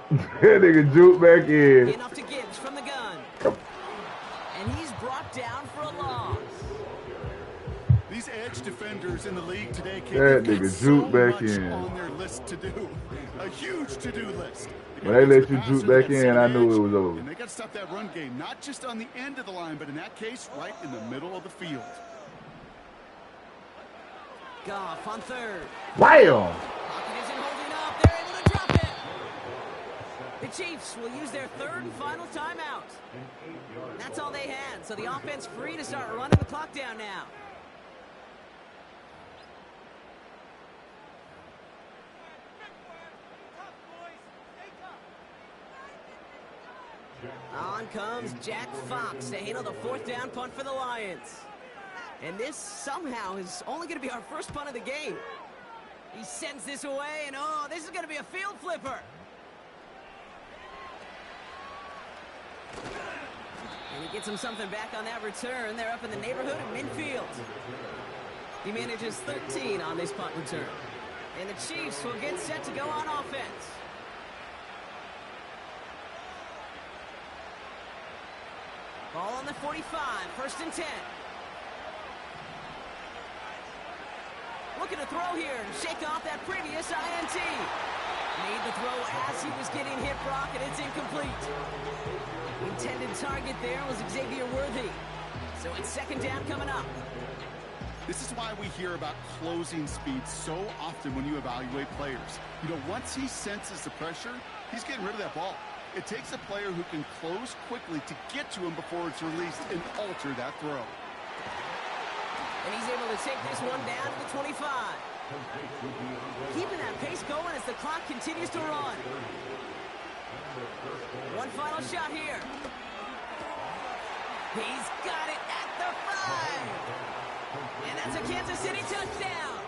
That nigga juke back in. Enough to Gibbs from the gun. And he's brought down for a loss. These edge defenders in the league today, Kate, That they've got nigga so juke back much in. on their list to do. A huge to-do list. When they let you juke back in, I knew it was over. And they got to stop that run game, not just on the end of the line, but in that case, right in the middle of the field. Goff on 3rd. Wham! Pocket isn't holding up. They're able to drop it. The Chiefs will use their 3rd and final timeout. That's all they had, so the offense free to start running the clock down now. On comes Jack Fox to handle the 4th down punt for the Lions. And this somehow is only going to be our first punt of the game. He sends this away, and oh, this is going to be a field flipper. And he gets him something back on that return. They're up in the neighborhood of midfield. He manages 13 on this punt return. And the Chiefs will get set to go on offense. Ball on the 45, 1st and 10. Looking to throw here and shake off that previous INT. Made the throw as he was getting hit, Brock, and it's incomplete. Intended target there was Xavier Worthy. So it's 2nd down coming up. This is why we hear about closing speed so often when you evaluate players. You know, once he senses the pressure, he's getting rid of that ball. It takes a player who can close quickly to get to him before it's released and alter that throw. And he's able to take this one down to the 25. Keeping that pace going as the clock continues to run. One final shot here. He's got it at the 5. And that's a Kansas City touchdown.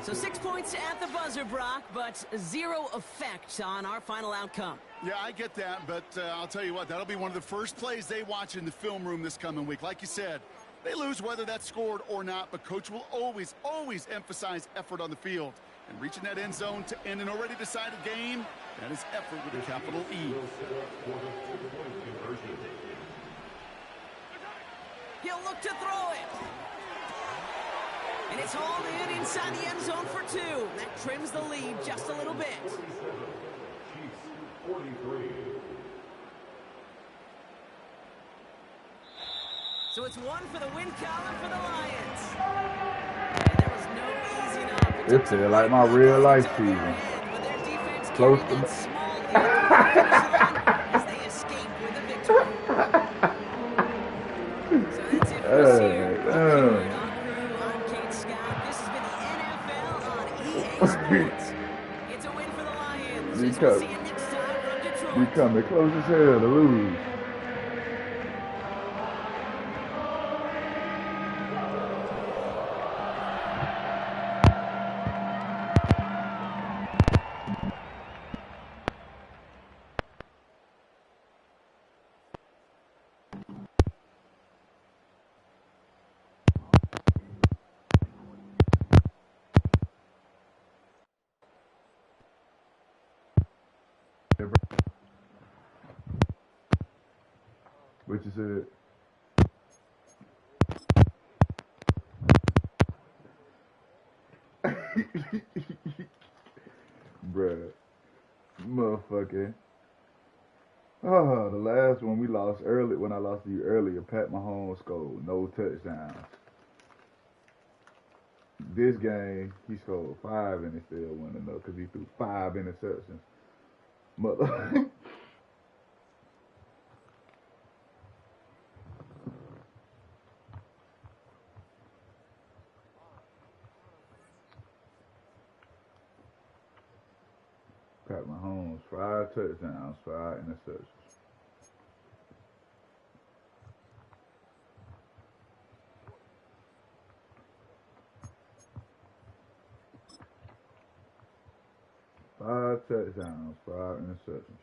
So 6 points at the buzzer, Brock, but 0 effect on our final outcome. Yeah, I get that, but I'll tell you what, that'll be one of the first plays they watch in the film room this coming week. Like you said, they lose whether that's scored or not, but coach will always, always emphasize effort on the field. And reaching that end zone to end an already decided game, that is effort with a capital E. He'll look to throw it. And it's hauled in inside the end zone for 2. That trims the lead just a little bit. Chiefs 43. So it's 1 for the win column for the Lions. And there was no easing up. It feel like my real life season. Close to that small lead as they escape with a victory. So that's it for us here. I'm Kate Scott. This has been the sports. It's a win for the Lions. We As we'll see you next time from we Detroit. coming close as hell to lose. What you said? Bruh. Motherfucker. Oh, the last one we lost early, when I lost to you earlier, Pat Mahomes scored no touchdowns. This game, he scored 5 and he still won enough because he threw 5 interceptions. Mother. Pat Mahomes, 5 touchdowns, 5 interceptions. Five touchdowns, 5 interceptions.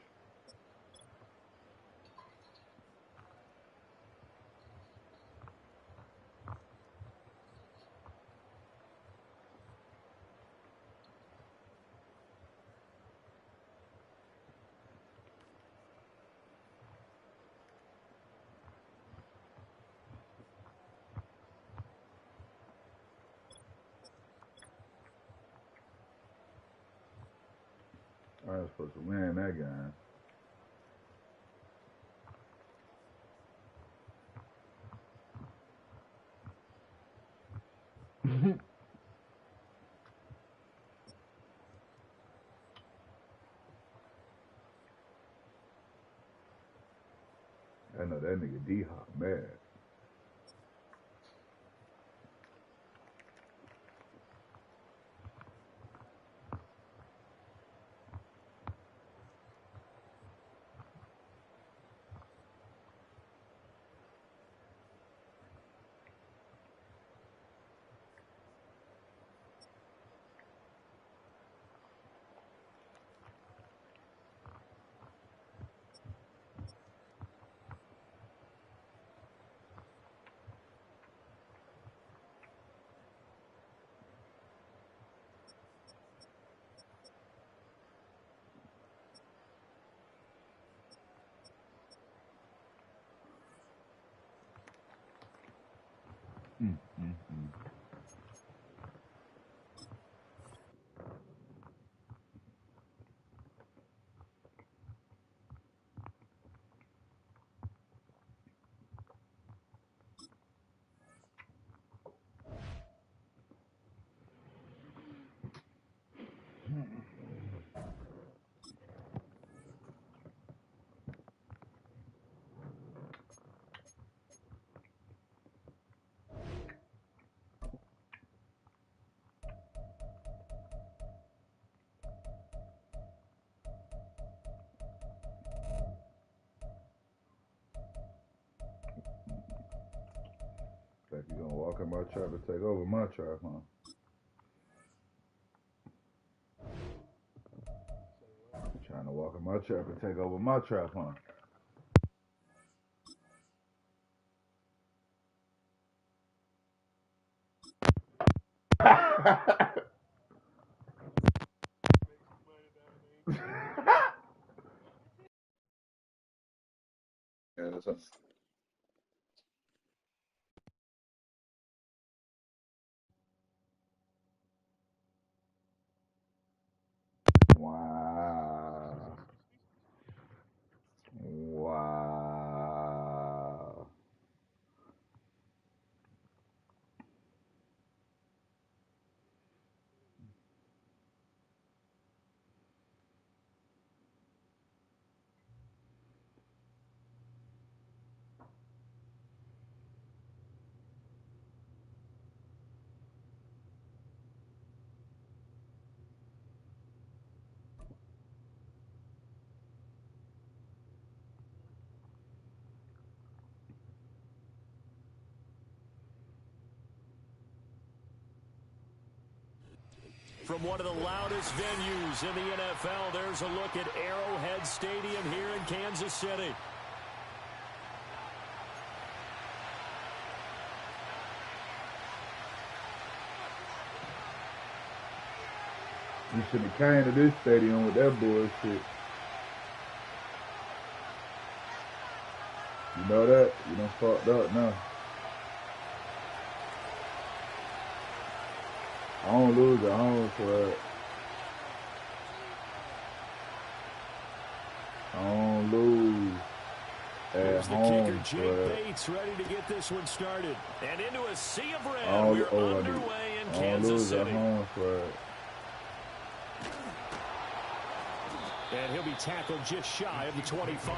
I was supposed to win that game. I know that nigga D-Hop mad. Mm, mm, mm. Think you gonna walk in my trap and take over my trap, huh? Trying to walk in my trap and take over my trap, huh? Yeah, that's a, Wow. Wow. From one of the loudest venues in the NFL, there's a look at Arrowhead Stadium here in Kansas City. You should have came to this stadium with that bullshit. You know that? You done fucked up now. I don't lose at home, Swagg. I don't lose at home, Kicker Jake Swagg. Bates ready to get this one started. And into a sea of red. I We're don't underway in lose Kansas at City. home, Swagg. And he'll be tackled just shy of the 25.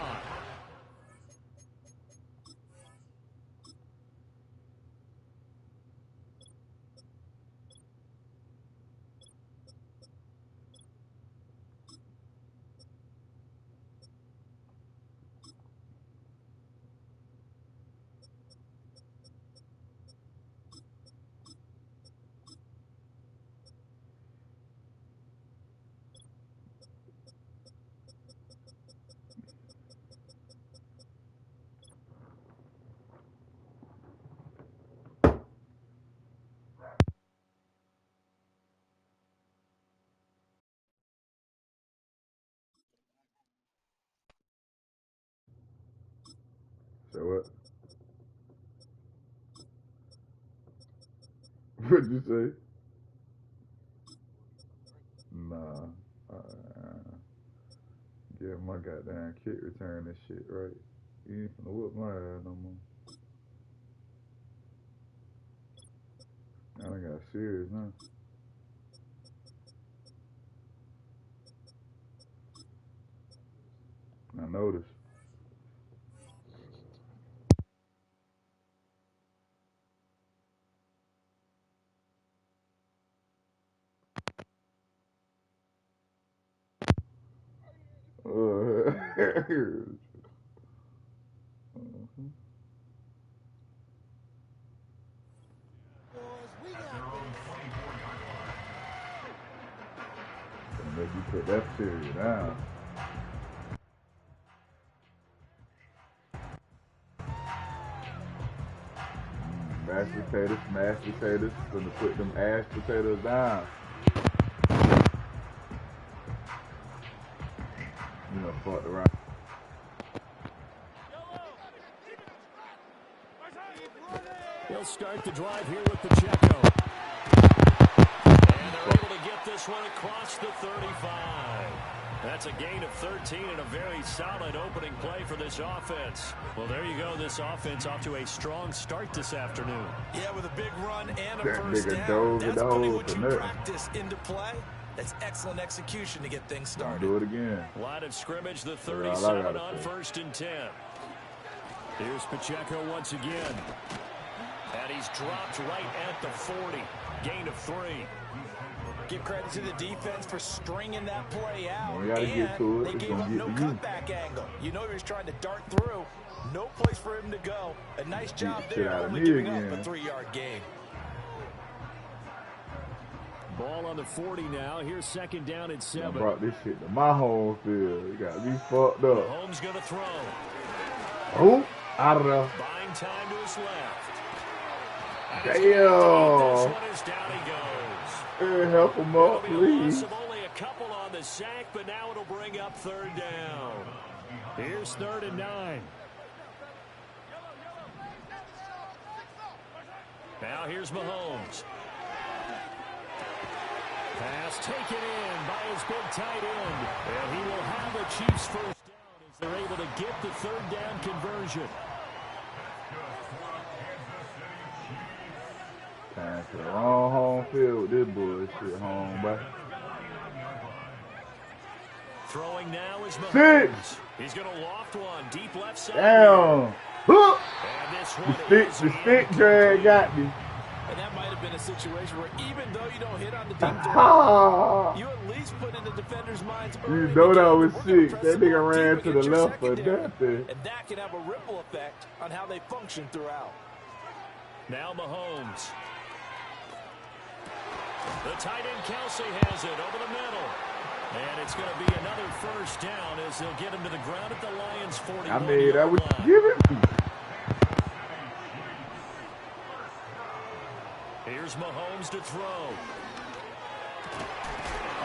So what? What'd you say? Nah. Get my goddamn kick return this shit right. You ain't finna whoop my ass no more. I done got serious now. I noticed. Gonna make you put that serious down. Mashed potatoes, gonna put them ash potatoes down. You know, fucked around. He'll start the drive here with Pacheco. And they're able to get this one across the 35. That's a gain of 13 and a very solid opening play for this offense. Well, there you go. This offense off to a strong start this afternoon. Yeah, with a big run and a That first nigga down. dove That's it putting over what you nothing. practice into play. That's excellent execution to get things started. Do it again. Line of scrimmage, the all I 37 gotta on say. 1st and 10. Here's Pacheco once again. And he's dropped right at the 40. Gain of 3. Give credit to the defense for stringing that play out. We gotta get to it. They It's gave gonna up get no to you. cutback angle. You know he was trying to dart through. No place for him to go. A nice job the shit there, out of only me giving again. up a 3-yard gain. Ball on the 40 now. Here's 2nd down and I 7. brought this shit to my home field. You got me fucked up. Holmes going to throw. Oh, out of there. Buying time to his left. Damn. This one is down he goes. Hey, help him up, It'll be a loss please. of only a couple on the sack, but now it'll bring up 3rd down. Here's 3rd and 9. Now here's Mahomes. Pass taken in by his big tight end. And he will have a Chiefs first down as they're able to get the 3rd down conversion. Time to the wrong home field with this bullshit, homeboy. Throwing now is Mahomes. 6. He's going to loft one deep left side. Damn. Hook. And this The one stick drag got me. And that might have been a situation where even though you don't hit on the deep throw, you at least put in the defender's minds You early know that because was we're gonna sick. press That the nigga ball ran deep to the against your left for secondary. nothing. And that can have a ripple effect on how they function throughout. Now Mahomes. The tight end Kelsey has it over the middle. And it's going to be another first down as they'll get him to the ground at the Lions' 41-yard line. I mean, that was giving me. Here's Mahomes to throw.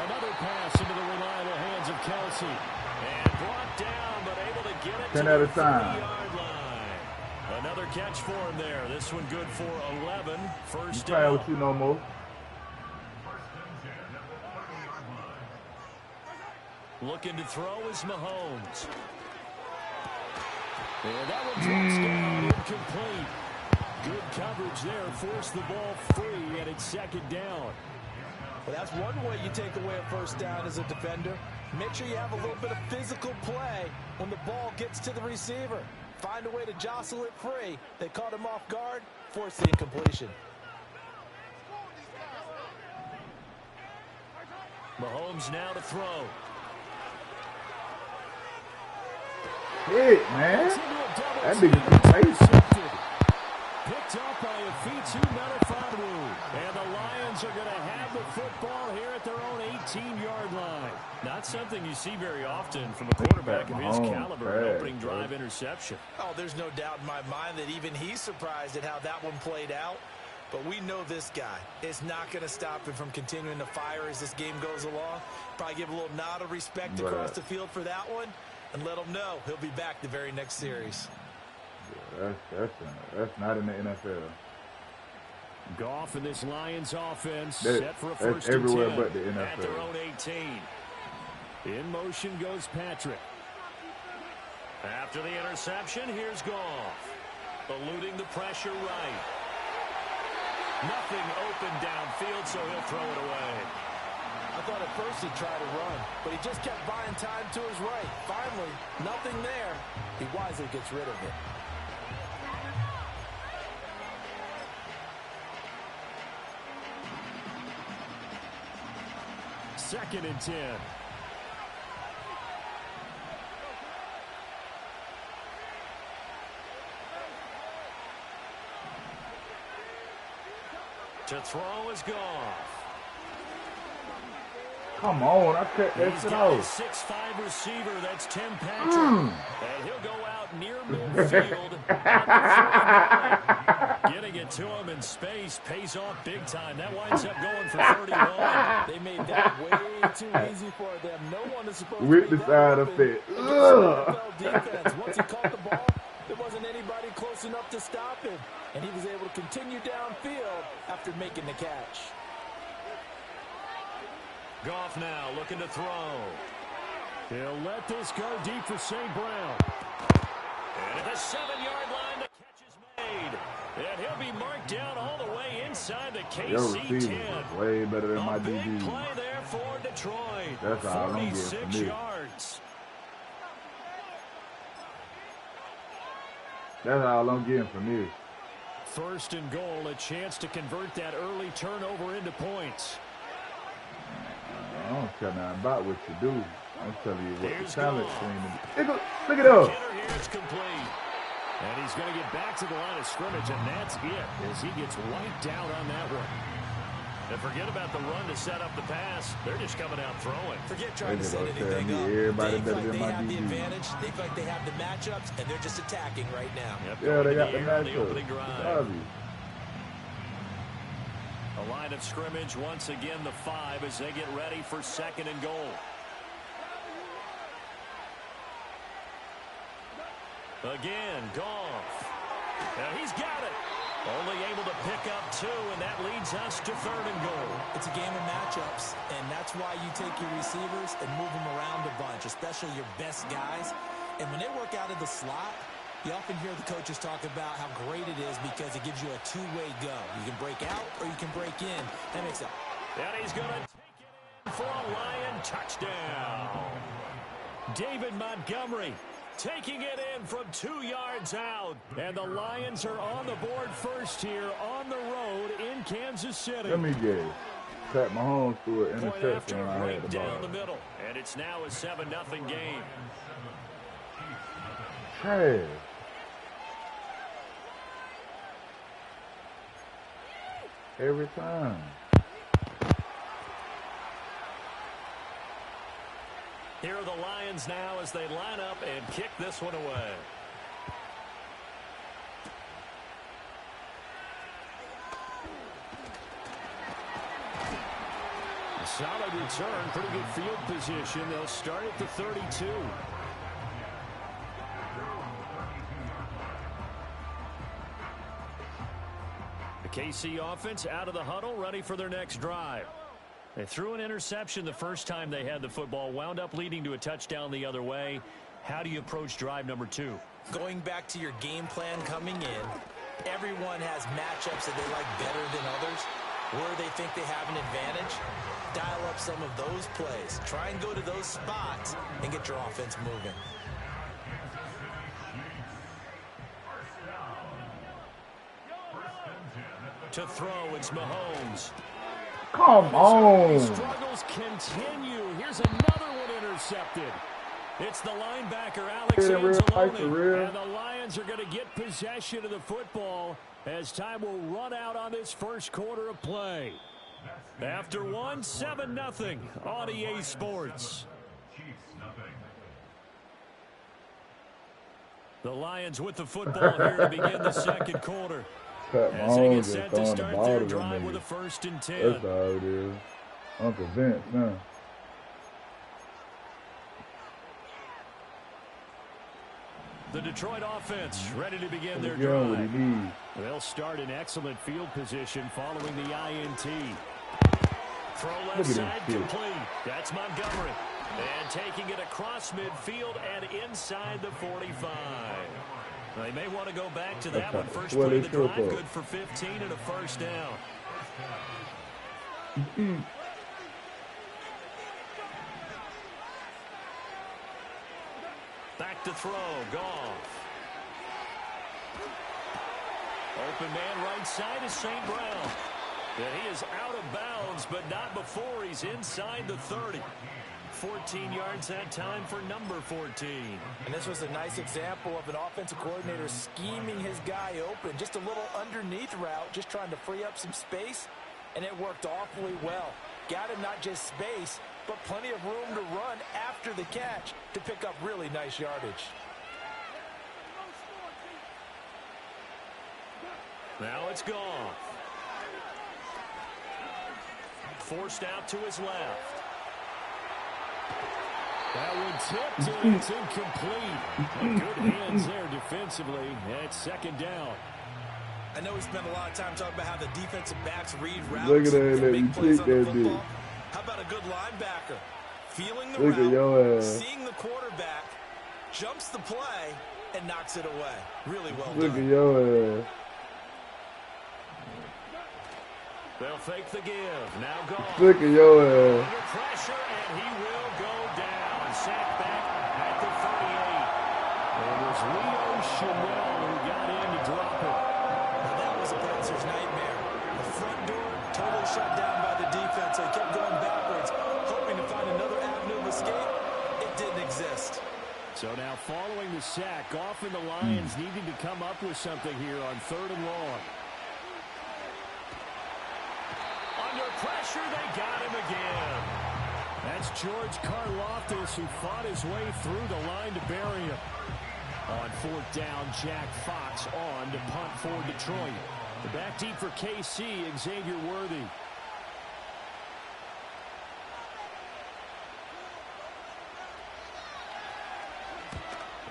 Another pass into the reliable hands of Kelsey. And brought down, but able to get it 10 to at the a time. 30-yard line. Another catch for him there. This one good for 11. First I'm playing down. with you no more. Looking to throw is Mahomes. And that one drops down, incomplete. Good coverage there, forced the ball free, and it's second down. Well, that's one way you take away a first down as a defender. Make sure you have a little bit of physical play when the ball gets to the receiver. Find a way to jostle it free. They caught him off guard, forced the incompletion. Mahomes now to throw. Hit, man. That nigga crazy. Picked up by a Fitu Melifonwu. And the Lions are going to have the football here at their own 18-yard line. Not something you see very often from a quarterback of his caliber, an opening drive interception. Oh, there's no doubt in my mind that even he's surprised at how that one played out. But we know this guy is not going to stop him from continuing to fire as this game goes along. Probably give a little nod of respect across the field for that one. And let him know he'll be back the very next series. Yeah, that's not in the NFL. Goff and this Lions offense That, set for a that's first and everywhere 10 but the at their NFL. own 18. In motion goes Patrick. After the interception, here's Goff. Eluding the pressure right. Nothing open downfield, so he'll throw it away. I thought at first he'd try to run, but he just kept buying time to his right. Finally, nothing there. He wisely gets rid of it. Second and 10. To throw is Goff. Come on, I cut that He's shit got off. his 6'5" receiver. That's Tim Patrick. And he'll go out near midfield. Getting it to him in space pays off big time. That winds up going for 31. They made that way too easy for them. No one is supposed With to the be side that of open. it. Against the NFL defense. Once he caught the ball, there wasn't anybody close enough to stop him. And he was able to continue downfield after making the catch. Goff now looking to throw. He'll let this go deep for St. Brown. And at the 7-yard line, the catch is made. And he'll be marked down all the way inside the Your KC receiver 10. is way better than my A big DB. play there for Detroit. That's all I'm getting 46 from this. yards. That's all I'm getting from this. First and goal, a chance to convert that early turnover into points. I don't care nothing about what you do. I'm telling you what Here's the talent Goff. stream is. Look it up. Hitter here, it's complete. And he's going to get back to the line of scrimmage, and that's it as he gets wiped out on that one. And forget about the run to set up the pass. They're just coming out throwing. Forget trying to They set just gonna anything tell up. me everybody They feel better like than they my have the DB. advantage. They feel like they have the matchups, and they're just attacking right now. Yep, Yeah, going they to got the air on the opening matchup. drive. Obvious. A line of scrimmage once again, the 5 as they get ready for second and goal. Again, Goff. Now he's got it. Only able to pick up 2, and that leads us to third and goal. It's a game of matchups, and that's why you take your receivers and move them around a bunch, especially your best guys. And when they work out of the slot, you often hear the coaches talk about how great it is because it gives you a two-way go. You can break out or you can break in. That makes it. And he's going to take it in for a Lion touchdown. David Montgomery taking it in from 2 yards out. And the Lions are on the board first here on the road in Kansas City. Let me guess. Pat Mahomes threw an Point interception after, when I had right the down the ball. middle. And it's now a 7-0 game. Trash. Every time. Here are the Lions now as they line up and kick this one away. A solid return, pretty good field position. They'll start at the 32. The KC offense out of the huddle, ready for their next drive. They threw an interception the first time they had the football, wound up leading to a touchdown the other way. How do you approach drive number 2? Going back to your game plan coming in, everyone has matchups that they like better than others, where they think they have an advantage. Dial up some of those plays. Try and go to those spots and get your offense moving. To throw, it's Mahomes. Come on. Struggles continue. Here's another one intercepted. It's the linebacker, Alex Anzalone. And the Lions are going to get possession of the football as time will run out on this first quarter of play. After 7-0 on EA Sports. The Lions with the football here to begin the second quarter. As they get set to start their drive with a 1st and 10. That's how it is. I'm convinced now. The Detroit offense ready to begin their drive. They'll start in excellent field position following the INT. Throw left side complete. That's Montgomery. And taking it across midfield and inside the 45. They may want to go back to that one. First play of the drive, good for 15 and a 1st down. Back to throw, Goff. Open man right side is St. Brown. And he is out of bounds, but not before he's inside the 30. 14 yards that time for number 14. And this was a nice example of an offensive coordinator scheming his guy open. Just a little underneath route, just trying to free up some space, and it worked awfully well. Got him not just space, but plenty of room to run after the catch to pick up really nice yardage. Now it's gone. Forced out to his left. That one tipped, and it's incomplete. Good hands there defensively. It's 2nd down. I know we spent a lot of time talking about how the defensive backs read routes. Look at that, and make plays on the that football. dude. How about a good linebacker? Feeling the Look at your route, ass. seeing the quarterback, jumps the play, and knocks it away. Really well Look done. at your ass. They'll fake the give. Now Goff. Look at your ass. Under pressure, and he will go down. Sacked back at the 38. It was Leo Chanel who got in to drop it. Now that was a blitzer's nightmare. The front door totally shut down by the defense. They kept going backwards, hoping to find another avenue of escape. It didn't exist. So now following the sack, Goff and the Lions needing to come up with something here on 3rd and long. Under pressure, they got him again. That's George Karlaftis who fought his way through the line to bury him. On 4th down, Jack Fox on to punt for Detroit. The back deep for KC, Xavier Worthy.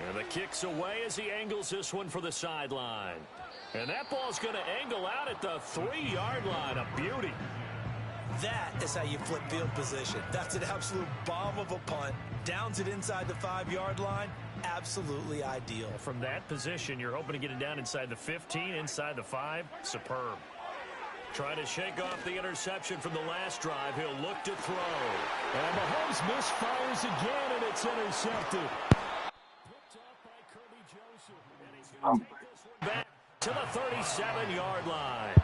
And the kick's away as he angles this one for the sideline. And that ball's going to angle out at the 3-yard line. A beauty. That is how you flip field position. That's an absolute bomb of a punt. Downs it inside the 5-yard line. Absolutely ideal. From that position, you're hoping to get it down inside the 15, inside the 5. Superb. Trying to shake off the interception from the last drive. He'll look to throw. And Mahomes misfires again, and it's intercepted. Picked off by Kirby Joseph. And he's going to take this one back to the 37-yard line.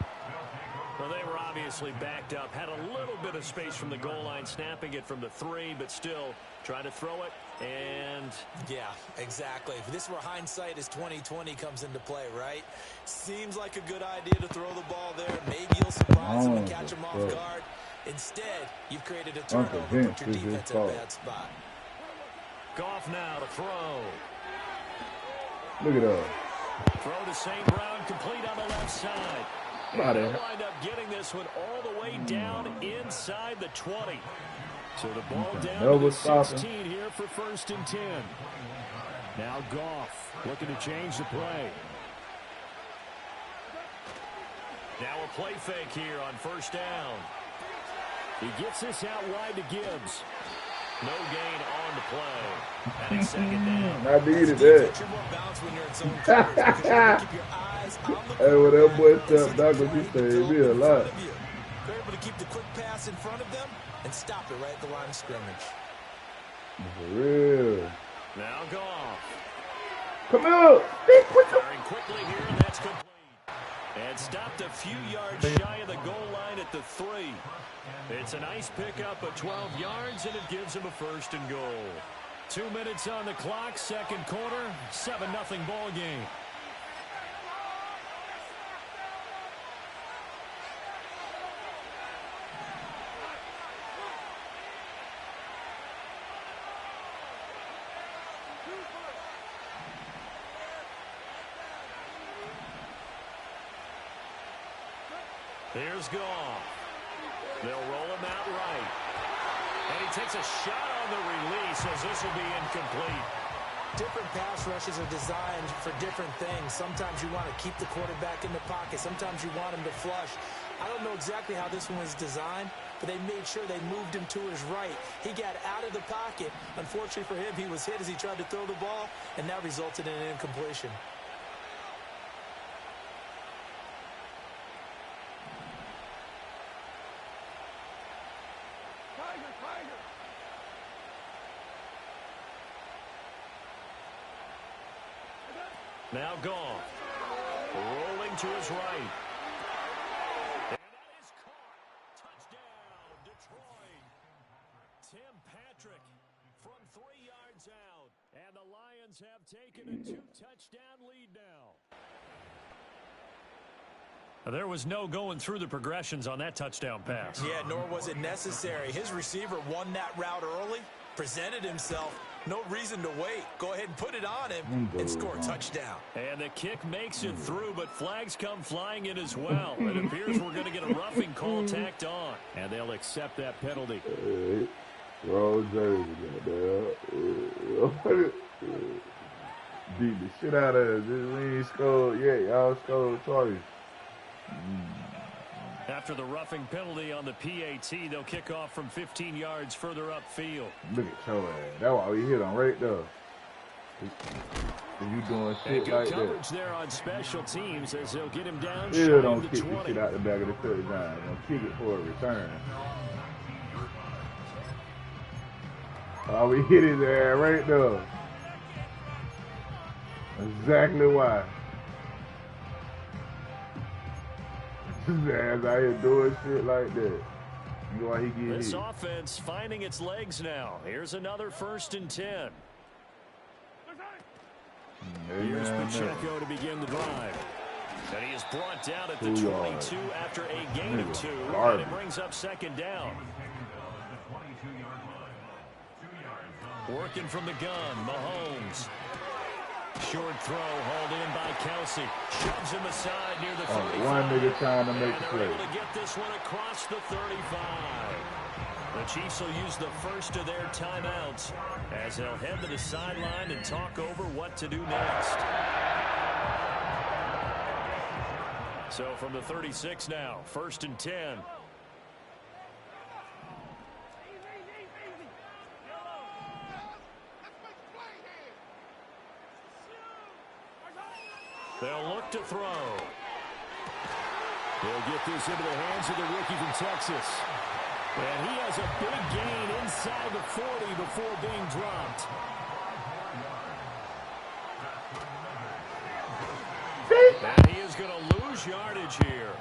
Well, they were obviously backed up, had a little bit of space from the goal line, snapping it from the 3, but still trying to throw it, and... Yeah, exactly. This is where hindsight is 20/20 comes into play, right? Seems like a good idea to throw the ball there. Maybe you'll surprise them and catch them off guard. Instead, you've created a turnover and put your defense in a bad spot. Goff now to throw. Look at that. Throw to St. Brown, complete on the left side. And they'll wind up getting this one all the way down inside the 20. So the ball down to the 16 here for 1st and 10. Now Goff looking to change the play. Now a play fake here on 1st down. He gets this out wide to Gibbs. No gain on the play. And it's 2nd down. I needed that. Hey, when that boy stepped backwards, he saved me a lot. They're able to keep the quick pass in front of them and stop it right at the line of scrimmage. For real. Now Goff. Come out. Firing quickly here, and that's complete. And stopped a few yards shy of the goal line at the 3. It's a nice pickup of 12 yards, and it gives him a 1st and goal. 2 minutes on the clock, 2nd quarter, 7-0 ball game. Here's Goff. They'll roll him out right. And he takes a shot on the release as this will be incomplete. Different pass rushes are designed for different things. Sometimes you want to keep the quarterback in the pocket. Sometimes you want him to flush. I don't know exactly how this one was designed, but they made sure they moved him to his right. He got out of the pocket. Unfortunately for him, he was hit as he tried to throw the ball, and that resulted in an incompletion. Now Goff, rolling to his right. And that is caught. Touchdown, Detroit. Tim Patrick from 3 yards out. And the Lions have taken a 2-touchdown lead now. There was no going through the progressions on that touchdown pass. Yeah, nor was it necessary. His receiver won that route early, presented himself. No reason to wait. Go ahead and put it on him and score a touchdown. And the kick makes it through, but flags come flying in as well. It appears we're going to get a roughing call tacked on, and they'll accept that penalty. Wrong jersey, goddamn. Beat the shit out of us. We ain't scored yet. Y'all scored twice. After the roughing penalty on the PAT, they'll kick off from 15 yards further upfield. Look at your ass. That's why we hit him right there. You doing shit good like coverage that. there on special teams as they'll get him down. Still don't kick the 20. shit out the back of the touchdown. Gonna kick it for a return. Oh, we hit his ass right there. Exactly why. His ass out here doing shit like that. You know why he get This hit. offense finding its legs now. Here's another 1st and 10. Here's Pacheco to begin the drive. And he is brought down at the 22 after a gain of 2. And it brings up 2nd down. Working from the gun, Mahomes. Short throw hauled in by Kelsey. Shoves him aside near the 35. One nigga trying to make the they're play. able to get this one across the 35. The Chiefs will use the first of their timeouts as they'll head to the sideline and talk over what to do next. So from the 36 now, 1st and 10. They'll look to throw. They'll get this into the hands of the rookie from Texas. And he has a big gain inside the 40 before being dropped. And he is going to lose yardage here.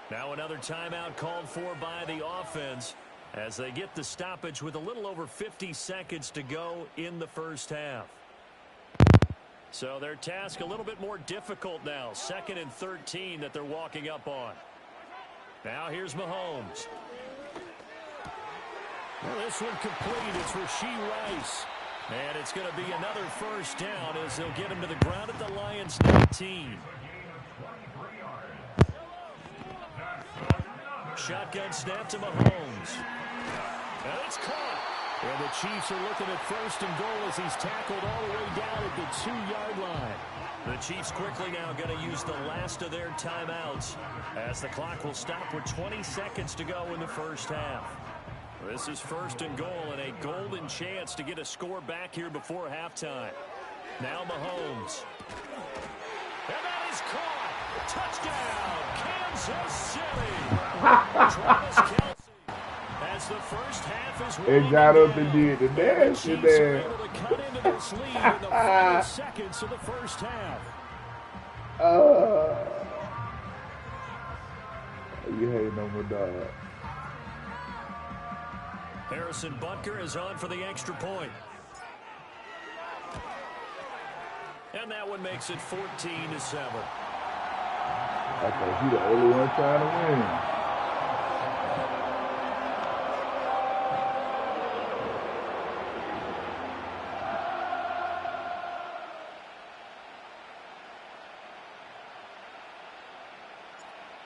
Now another timeout called for by the offense as they get the stoppage with a little over 50 seconds to go in the first half. So their task a little bit more difficult now. 2nd and 13 that they're walking up on. Now here's Mahomes. Well, this one complete. It's Rashee Rice. And it's going to be another first down as they'll get him to the ground at the Lions' 19. Shotgun snap to Mahomes. And it's caught. And the Chiefs are looking at first and goal as he's tackled all the way down at the 2-yard line. The Chiefs quickly now going to use the last of their timeouts as the clock will stop with 20 seconds to go in the first half. This is first and goal and a golden chance to get a score back here before halftime. Now Mahomes. And that is caught. Touchdown, Kansas City. Travis Kelce, as the first half is They got up and did the dance in there. able to cut into this lead in the final seconds of the first half. You hate no more dog. Harrison Butker is on for the extra point. And that one makes it 14-7. I thought he the only one trying to win.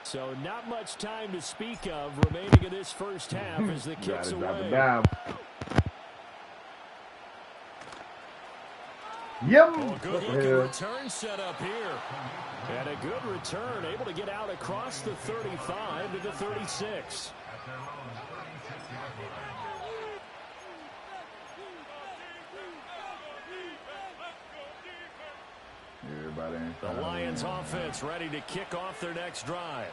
So not much time to speak of remaining in this first half as the kicks away. Yep. Oh, good looking return set up here. And a good return, able to get out across the 35 to the 36. The Lions offense ready to kick off their next drive.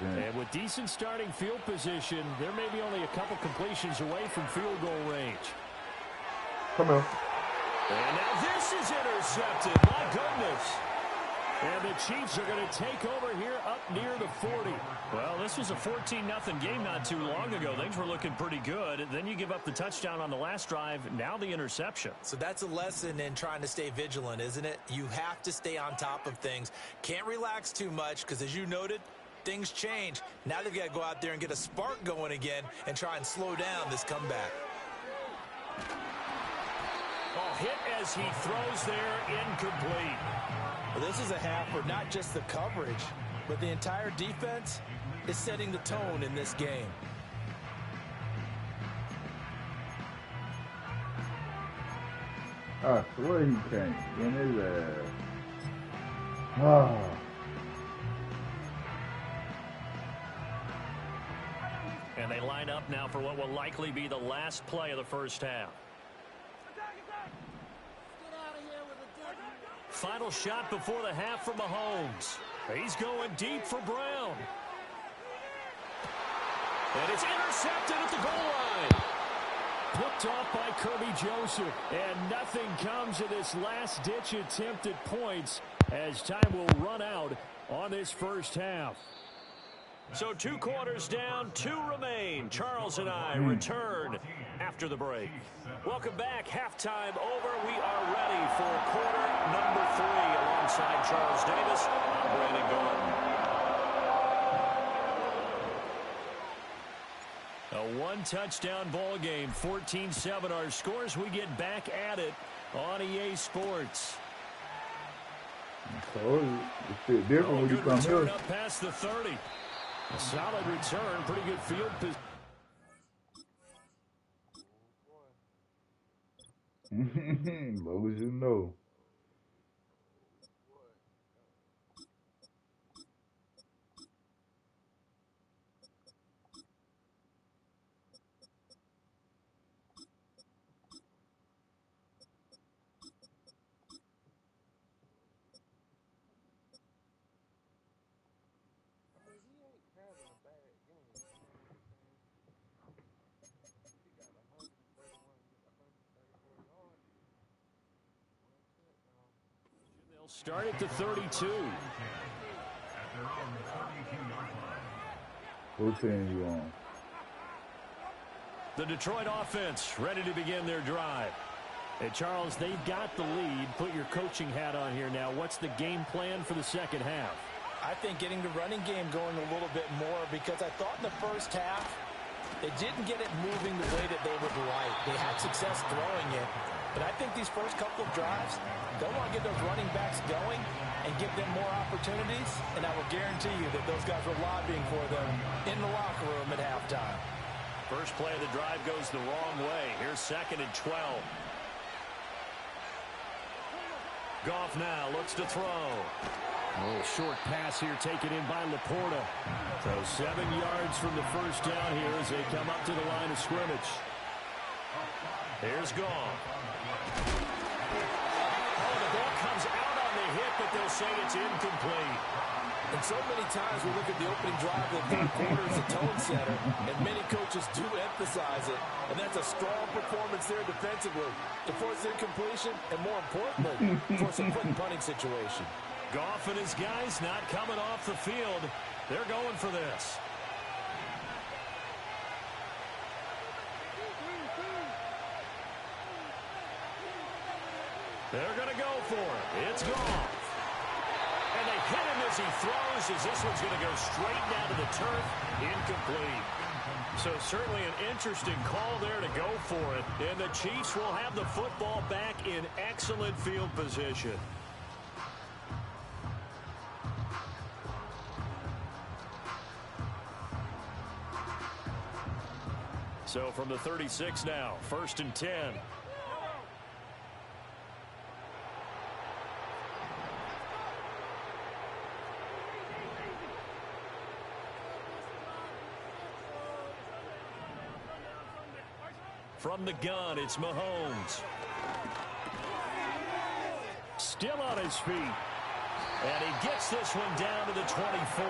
And with decent starting field position, they're maybe only a couple completions away from field goal range. Come on. And now this is intercepted. My goodness. And the Chiefs are going to take over here up near the 40. Well, this was a 14-0 game not too long ago. Things were looking pretty good. Then you give up the touchdown on the last drive. Now the interception. So that's a lesson in trying to stay vigilant, isn't it? You have to stay on top of things. Can't relax too much because, as you noted, things change. Now they've got to go out there and get a spark going again and try and slow down this comeback. Oh, hit as he throws there, incomplete. Well, this is a half where not just the coverage, but the entire defense is setting the tone in this game. I swear he can't. In his ass. Ah. And they line up now for what will likely be the last play of the first half. Final shot before the half for Mahomes. He's going deep for Brown. And it's intercepted at the goal line. Picked off by Kirby Joseph. And nothing comes of this last-ditch attempt at points as time will run out on this first half. So 2 quarters down, 2 remain. Charles and I return after the break. Welcome back. Halftime over. We are ready for quarter number 3 alongside Charles Davis. I'm Brandon Gordon. A 1-touchdown ball game. 14-7 our scores. We get back at it on EA Sports. So it's different when you come here. Up past the 30. A solid return, pretty good field position. Low as you know. Start at the 32. What team you on? The Detroit offense ready to begin their drive. Hey, Charles, they've got the lead. Put your coaching hat on here now. What's the game plan for the second half? I think getting the running game going a little bit more, because I thought in the first half they didn't get it moving the way that they would like. They had success throwing it, And I think these first couple of drives, they'll want to get those running backs going and give them more opportunities. And I will guarantee you that those guys were lobbying for them in the locker room at halftime. First play of the drive goes the wrong way. Here's 2nd and 12. Goff now looks to throw. A little short pass here taken in by Laporta. So 7 yards from the first down here as they come up to the line of scrimmage. Here's Goff. Oh, the ball comes out on the hit, but they'll say it's incomplete. And so many times we look at the opening drive of the third quarter as a tone setter, and many coaches do emphasize it. And that's a strong performance there defensively to force incompletion and, more importantly, force a quick punting situation. Goff and his guys not coming off the field. They're going for this. They're going to go for it. It's Goff. And they hit him as he throws, as this one's going to go straight down to the turf. Incomplete. So certainly an interesting call there to go for it. And the Chiefs will have the football back in excellent field position. So from the 36 now, 1st and 10. From the gun, it's Mahomes. Still on his feet. And he gets this one down to the 24.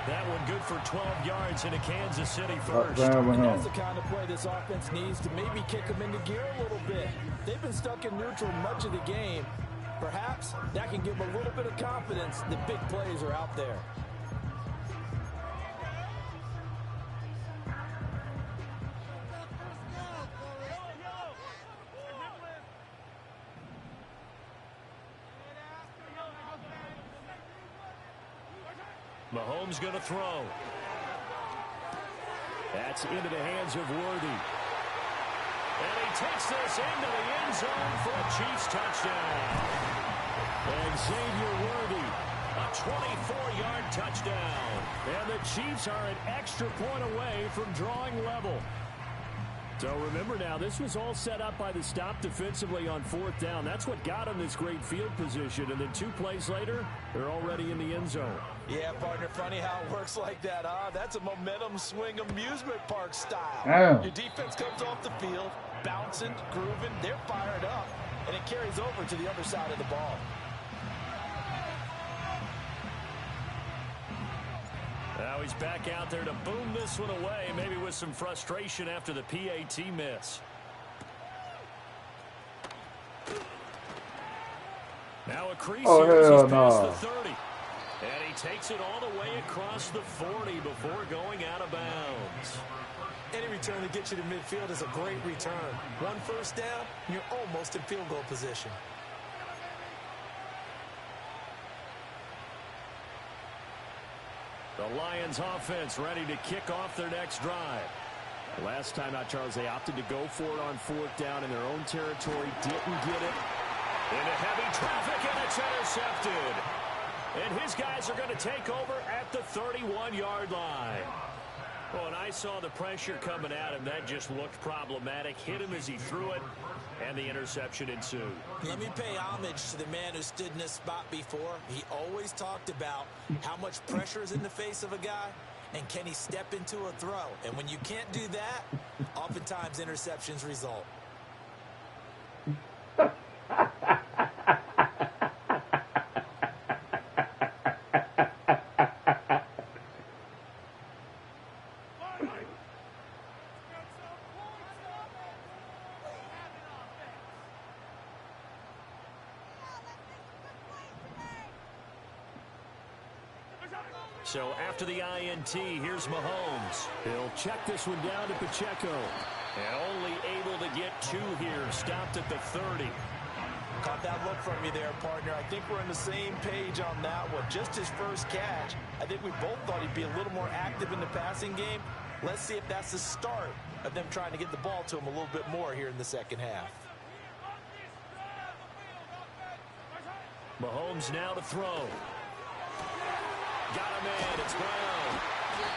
That one good for 12 yards into Kansas City first. And that's the kind of play this offense needs to maybe kick them into gear a little bit. They've been stuck in neutral much of the game. Perhaps that can give them a little bit of confidence that big plays are out there. Mahomes going to throw. That's into the hands of Worthy. And he takes this into the end zone for a Chiefs touchdown. And Xavier Worthy, a 24-yard touchdown. And the Chiefs are an extra point away from drawing level. So remember now, this was all set up by the stop defensively on 4th down. That's what got them this great field position. And then 2 plays later, they're already in the end zone. Yeah, partner, funny how it works like that, huh? That's a momentum swing amusement park style. Damn. Your defense comes off the field, bouncing, grooving, they're fired up, and it carries over to the other side of the ball. Now he's back out there to boom this one away, maybe with some frustration after the PAT miss. Now a crease here as he's past the 30. And he takes it all the way across the 40 before going out of bounds. Any return that gets you to midfield is a great return. 1 first down, you're almost in field goal position. The Lions offense ready to kick off their next drive. Last time out, Charles, they opted to go for it on 4th down in their own territory. Didn't get it. Into heavy traffic, and it's intercepted. And his guys are going to take over at the 31-yard line. Well, and I saw the pressure coming at him. That just looked problematic. Hit him as he threw it, and the interception ensued. Let me pay homage to the man who stood in this spot before. He always talked about how much pressure is in the face of a guy, and can he step into a throw. And when you can't do that, oftentimes interceptions result. So after the INT, here's Mahomes. He'll check this one down to Pacheco. And only able to get 2 here. Stopped at the 30. Caught that look from you there, partner. I think we're on the same page on that one. Just his first catch. I think we both thought he'd be a little more active in the passing game. Let's see if that's the start of them trying to get the ball to him a little bit more here in the second half. Mahomes now to throw. Got him in. It's Brown.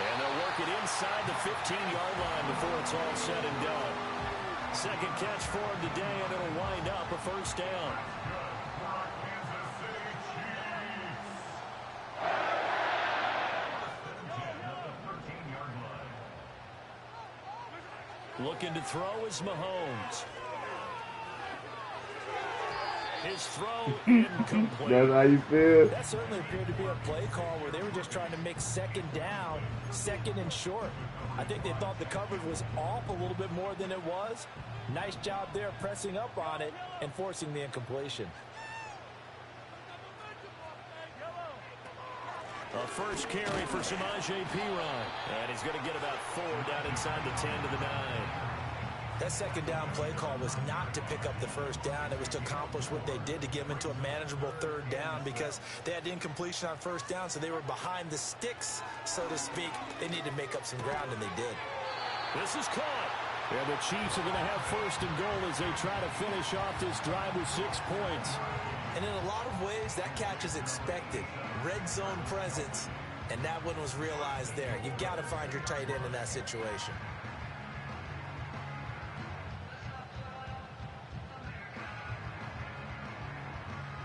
And they'll work it inside the 15-yard line before it's all said and done. Second catch for him today, and it'll wind up a first down. Looking to throw is Mahomes. His throw incomplete. That's how you feel? That certainly appeared to be a play call where they were just trying to make second down, second and short. I think they thought the coverage was off a little bit more than it was. Nice job there pressing up on it and forcing the incompletion. A first carry for Samaje Perine. And he's going to get about 4 down inside the 10 to the 9. That second down play call was not to pick up the first down. It was to accomplish what they did, to get them into a manageable third down, because they had incompletion on first down, so they were behind the sticks, so to speak. They needed to make up some ground, and they did. This is caught. And the Chiefs are going to have first and goal as they try to finish off this drive with 6 points. And in a lot of ways, that catch is expected. Red zone presence, and that one was realized there. You've got to find your tight end in that situation.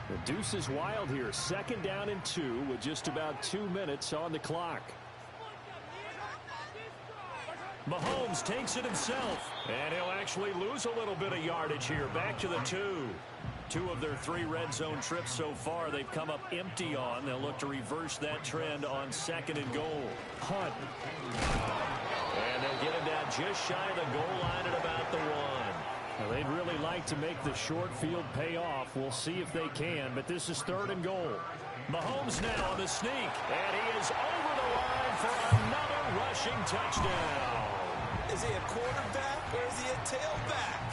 The deuce is wild here. Second down and 2 with just about 2 minutes on the clock. Mahomes takes it himself, and he'll actually lose a little bit of yardage here. Back to the 2. 2 of their 3 red zone trips so far they've come up empty on. They'll look to reverse that trend on second and goal. Punt. And they'll get him down just shy of the goal line at about the 1. Well, they'd really like to make the short field pay off. We'll see if they can, but this is third and goal. Mahomes now on the sneak, and he is over the line for another rushing touchdown. Is he a quarterback or is he a tailback?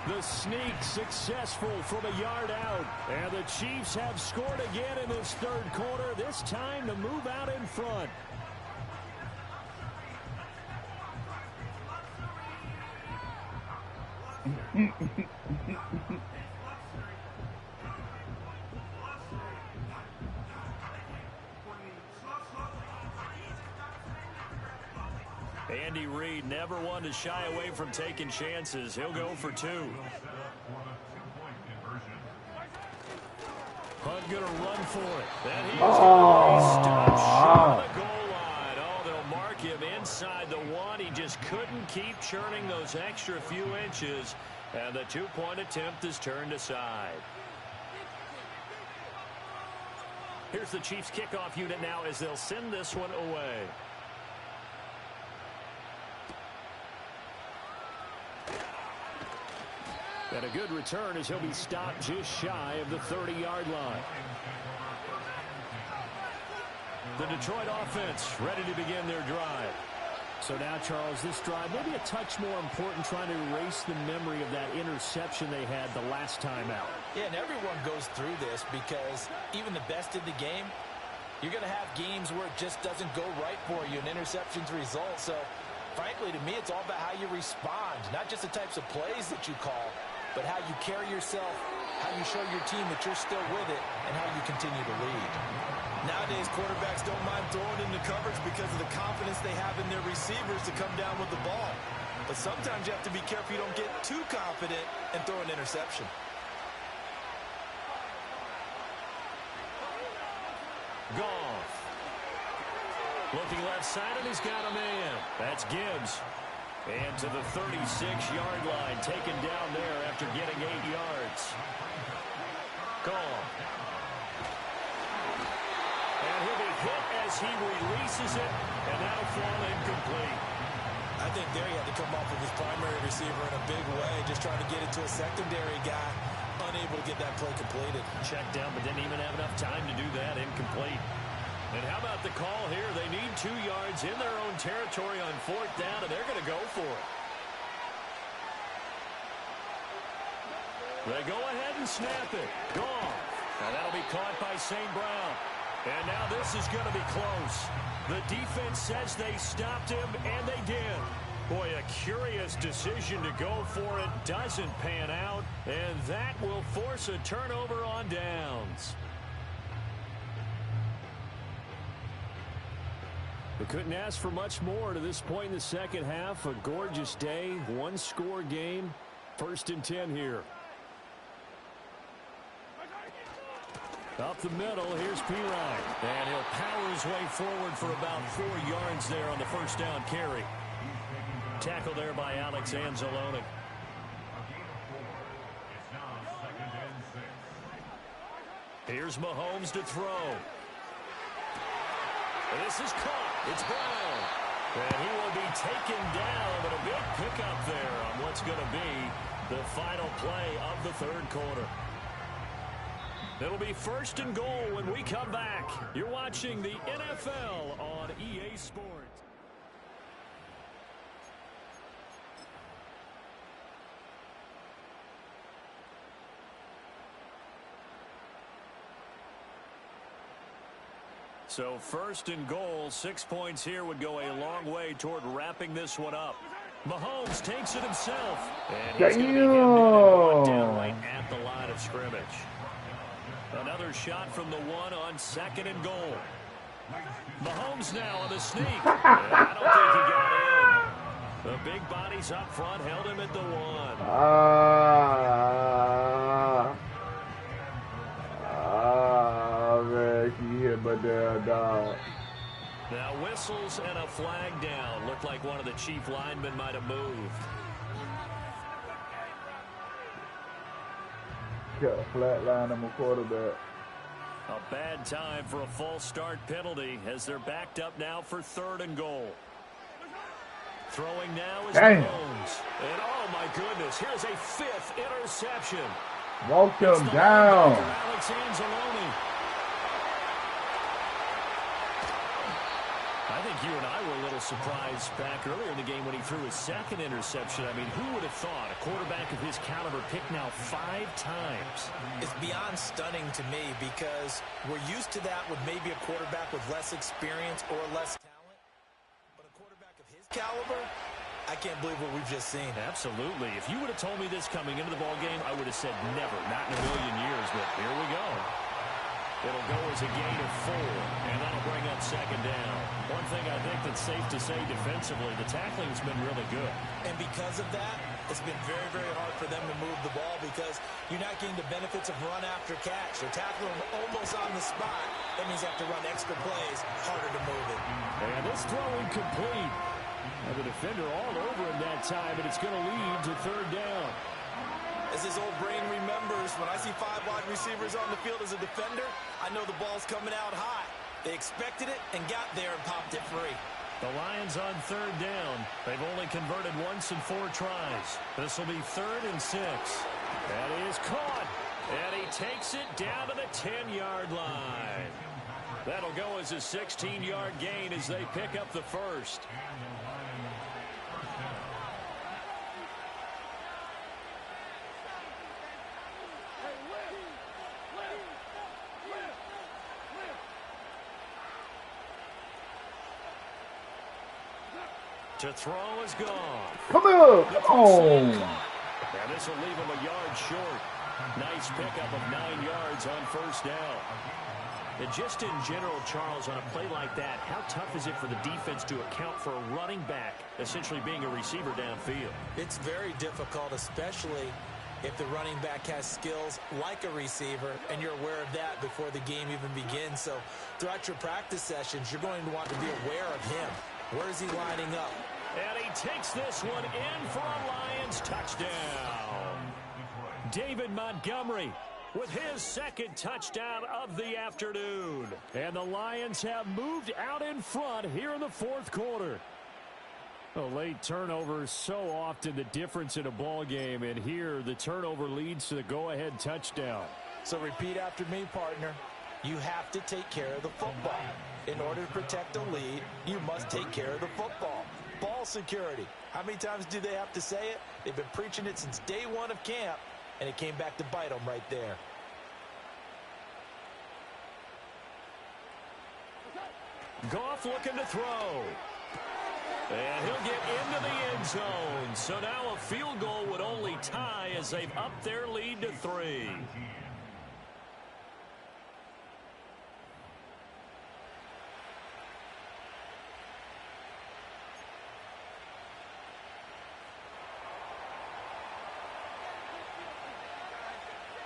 The sneak successful from a yard out. And the Chiefs have scored again in this third quarter, this time to move out in front. Andy Reid never one to shy away from taking chances. He'll go for 2. Hunt gonna run for it. And he stops short of the goal line. Oh, they'll mark him inside the 1. He just couldn't keep churning those extra few inches. And the 2-point attempt is turned aside. Here's the Chiefs kickoff unit now as they'll send this one away. And a good return as he'll be stopped just shy of the 30-yard line. The Detroit offense ready to begin their drive. So now, Charles, this drive maybe a touch more important, trying to erase the memory of that interception they had the last time out. Yeah, and everyone goes through this because even the best in the game, you're going to have games where it just doesn't go right for you, and interceptions result. So, frankly, to me, it's all about how you respond, not just the types of plays that you call, but how you carry yourself, how you show your team that you're still with it, and how you continue to lead. Nowadays, quarterbacks don't mind throwing into coverage because of the confidence they have in their receivers to come down with the ball. But sometimes you have to be careful you don't get too confident and throw an interception. Goff. Looking left side, and he's got a man. That's Gibbs. And to the 36-yard line, taken down there after getting 8 yards. Goff. And he'll be hit as he releases it, and that'll fall incomplete. I think there he had to come off of his primary receiver in a big way, just trying to get it to a secondary guy, unable to get that play completed. Checked down, but didn't even have enough time to do that. Incomplete. And how about the call here? They need 2 yards in their own territory on 4th down, and they're going to go for it. They go ahead and snap it. Gone. Now that'll be caught by St. Brown. And now this is going to be close. The defense says they stopped him, and they did. Boy, a curious decision to go for it. Doesn't pan out, and that will force a turnover on downs. We couldn't ask for much more to this point in the second half. A gorgeous day, one-score game. 1st and 10 here. Up the middle, here's Pirine. And he'll power his way forward for about 4 yards there on the first down carry. Tackle there by Alex Anzalone. Here's Mahomes to throw. This is caught. It's Brown. And he will be taken down, but a big pickup there on what's going to be the final play of the 3rd quarter. It'll be 1st and goal when we come back. You're watching the NFL on EA Sports. So 1st and goal, 6 points here would go a long way toward wrapping this one up. Mahomes takes it himself. And he's going to be brought down right at the line of scrimmage. Another shot from the 1 on 2nd and goal. Mahomes now on the sneak. I don't think he got in. The big bodies up front held him at the 1. Man, he hit my damn dog. Now whistles and a flag down. Looked like one of the chief linemen might have moved. Got a flat line on my quarterback. A bad time for a false start penalty as they're backed up now for 3rd and goal. Throwing now is Mahomes. And oh my goodness, here's a 5th interception. Walk him down. Alex Anzalone. I think you and I were a little surprised back earlier in the game when he threw his 2nd interception. I mean, who would have thought a quarterback of his caliber picked now 5 times? It's beyond stunning to me because we're used to that with maybe a quarterback with less experience or less talent. But a quarterback of his caliber, I can't believe what we've just seen. Absolutely. If you would have told me this coming into the ballgame, I would have said never, not in a million years. But here we go. It'll go as a gain of 4, and that'll bring up 2nd down. One thing I think that's safe to say defensively, the tackling's been really good. And because of that, it's been very, very hard for them to move the ball because you're not getting the benefits of run after catch. They're tackling them almost on the spot. That means they have to run extra plays, harder to move it. And this throw incomplete. And the defender all over him that time, and it's going to lead to 3rd down. As his old brain remembers, when I see 5 wide receivers on the field as a defender, I know the ball's coming out high. They expected it and got there and popped it free. The Lions on 3rd down. They've only converted once in 4 tries. This will be 3rd and 6. And he is caught. And he takes it down to the 10-yard line. That'll go as a 16-yard gain as they pick up the 1st. To throw is gone. Come on, come on. And this will leave him a yard short. Nice pickup of 9 yards on 1st down. And just in general, Charles, on a play like that, how tough is it for the defense to account for a running back essentially being a receiver downfield? It's very difficult, especially if the running back has skills like a receiver, and you're aware of that before the game even begins. So throughout your practice sessions, you're going to want to be aware of him. Where is he lining up? And he takes this one in for a Lions touchdown. David Montgomery with his 2nd touchdown of the afternoon. And the Lions have moved out in front here in the 4th quarter. A late turnover is so often the difference in a ball game, and here the turnover leads to the go-ahead touchdown. So repeat after me, partner. You have to take care of the football. In order to protect a lead, you must take care of the football. Ball security. How many times do they have to say it? They've been preaching it since day 1 of camp, and it came back to bite them right there. Goff looking to throw. And he'll get into the end zone. So now a field goal would only tie as they've upped their lead to 3.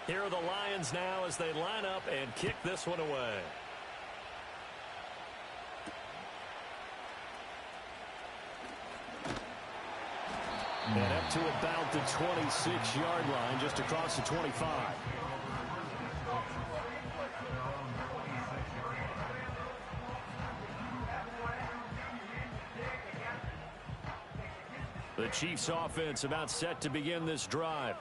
Here are the Lions now as they line up and kick this one away. And up to about the 26-yard line, just across the 25. The Chiefs offense about set to begin this drive.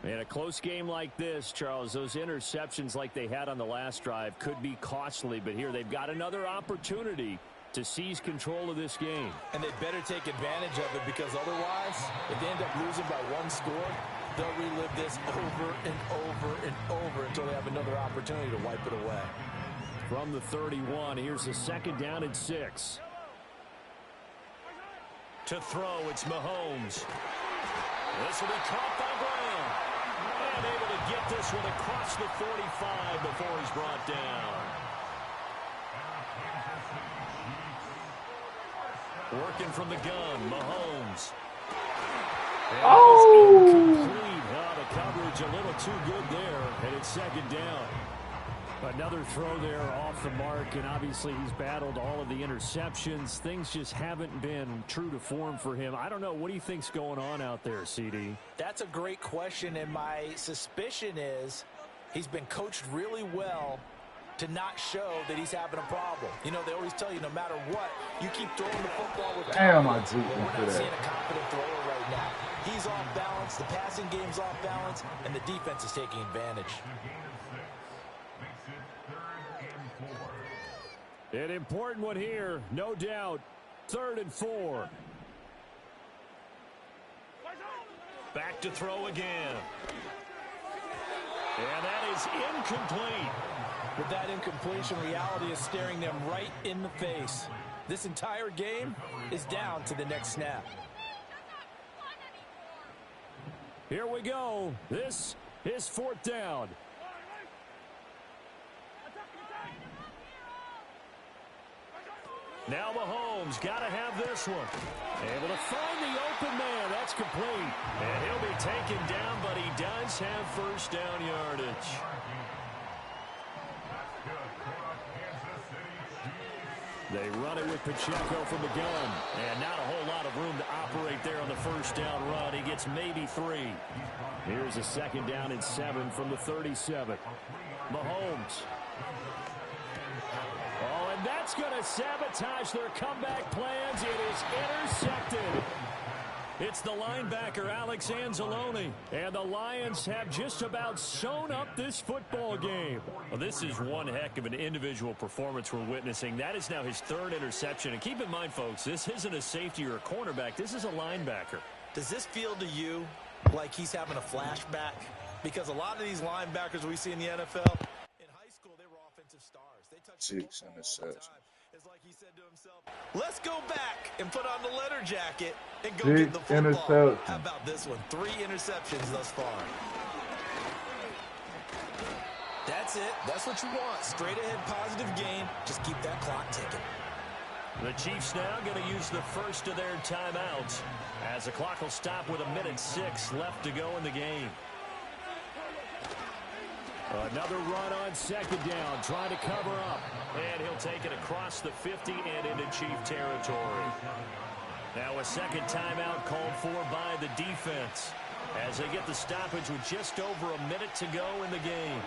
In a close game like this, Charles, those interceptions like they had on the last drive could be costly, but here they've got another opportunity to seize control of this game. And they better take advantage of it, because otherwise, if they end up losing by one score, they'll relive this over and over and over until they have another opportunity to wipe it away. From the 31, here's a second down and 6. To throw, it's Mahomes. This will be caught by Brown. And able to get this one across the 45 before he's brought down. Working from the gun, Mahomes. Oh! Incomplete. The coverage a little too good there, and it's second down. Another throw there off the mark, and obviously he's battled all of the interceptions. Things just haven't been true to form for him. I don't know. What do you think's going on out there, CD? That's a great question, and my suspicion is he's been coached really well to not show that he's having a problem. You know, they always tell you no matter what, you keep throwing the football with confidence. We're not seeing a confident thrower right now. He's off balance, the passing game's off balance, and the defense is taking advantage. An important one here, no doubt. 3rd and 4. Back to throw again. And that is incomplete. With that incompletion, reality is staring them right in the face. This entire game is down to the next snap. Here we go. This is 4th down. Now Mahomes got to have this one. Able to find the open man. That's complete. And he'll be taken down, but he does have first down yardage. They run it with Pacheco from the gun. And not a whole lot of room to operate there on the first down run. He gets maybe 3. Here's a second down and 7 from the 37. Mahomes. Oh, and that's going to sabotage their comeback plans. It is intercepted. It's the linebacker, Alex Anzalone. And the Lions have just about sewn up this football game. Well, this is one heck of an individual performance we're witnessing. That is now his 3rd interception. And keep in mind, folks, this isn't a safety or a cornerback. This is a linebacker. Does this feel to you like he's having a flashback? Because a lot of these linebackers we see in the NFL, in high school, they were offensive stars. They touched 6 interceptions. It's like he said to himself, let's go back and put on the letter jacket and go get the football. How about this one? 3 interceptions thus far. That's it. That's what you want. Straight ahead positive game. Just keep that clock ticking. The Chiefs now going to use the first of their timeouts as the clock will stop with 1:06 left to go in the game. Another run on second down, trying to cover up. And he'll take it across the 50 and into Chief territory. Now a second timeout called for by the defense as they get the stoppage with just over a minute to go in the game.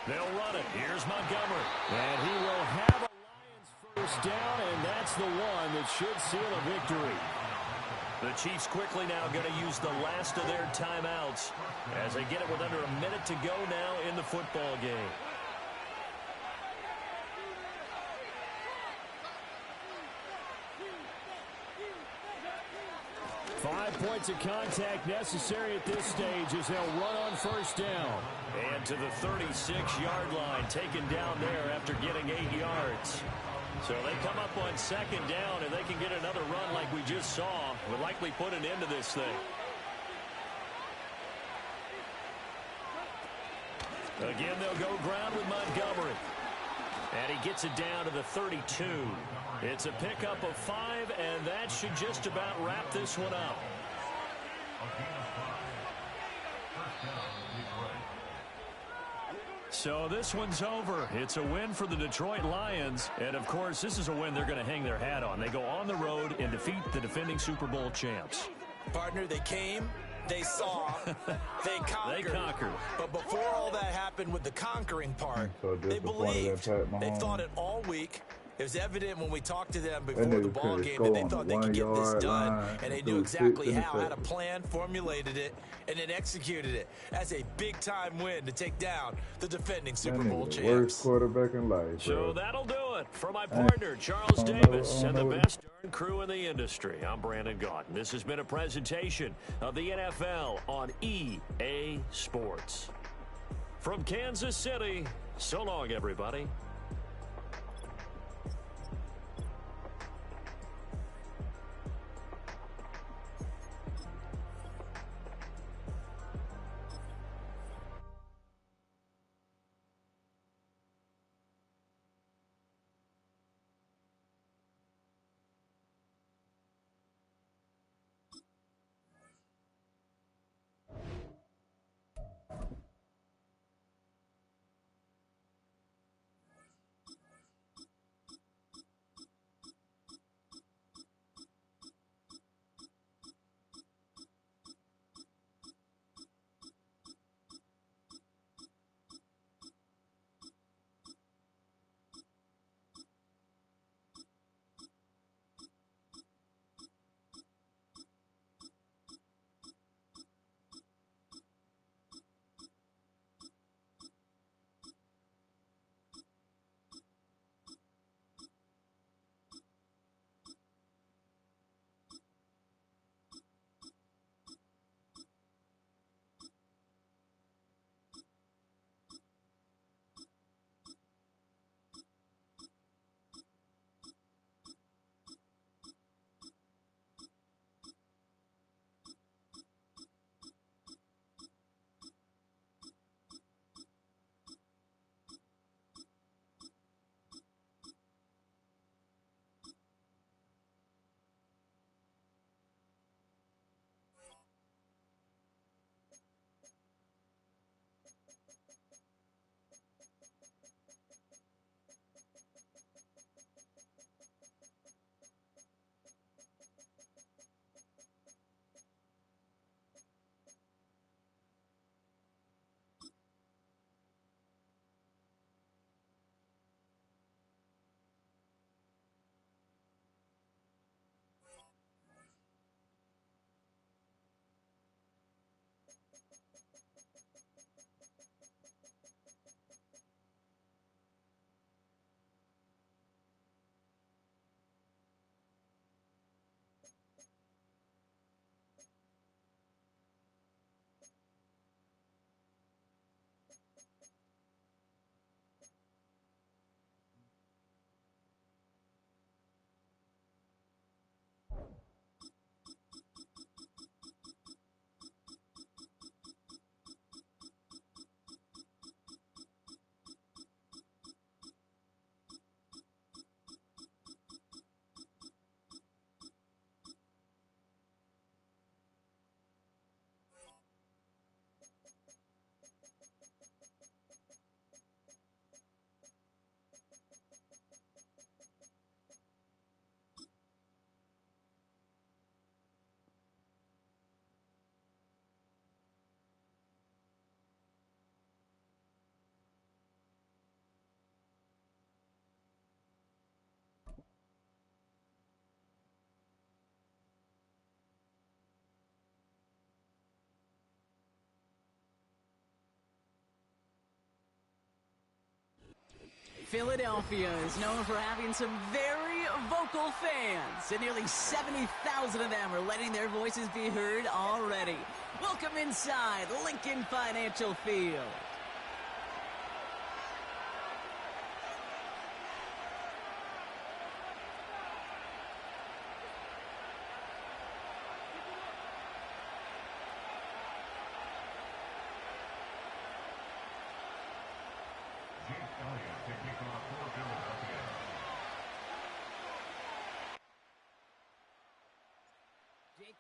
They'll run it. Here's Montgomery. And he will have a Lions first down, and that's the one that should seal a victory. The Chiefs quickly now going to use the last of their timeouts as they get it with under a minute to go now in the football game. Five points of contact necessary at this stage as they'll run on first down. And to the 36-yard line, taken down there after getting 8 yards. So they come up on second down, and they can get another run like we just saw. Will likely put an end to this thing. Again, they'll go ground with Montgomery. And he gets it down to the 32. It's a pickup of 5, and that should just about wrap this one up. So this one's over. It's a win for the Detroit Lions. And, of course, this is a win they're going to hang their hat on. They go on the road and defeat the defending Super Bowl champs. Partner, they came, they saw, they conquered. They conquered. But before all that happened with the conquering part, So they believed. They thought it all week. It was evident when we talked to them before the ball game that they thought they could get this done, and they knew exactly how, had a plan, formulated it, and then executed it. That's a big-time win to take down the defending Super Bowl champs. Worst quarterback in life, So that'll do it for my partner, Charles Davis, and the best darn crew in the industry. I'm Brandon Gaudin. This has been a presentation of the NFL on EA Sports. From Kansas City, so long, everybody. Philadelphia is known for having some very vocal fans, and nearly 70,000 of them are letting their voices be heard already. Welcome inside Lincoln Financial Field.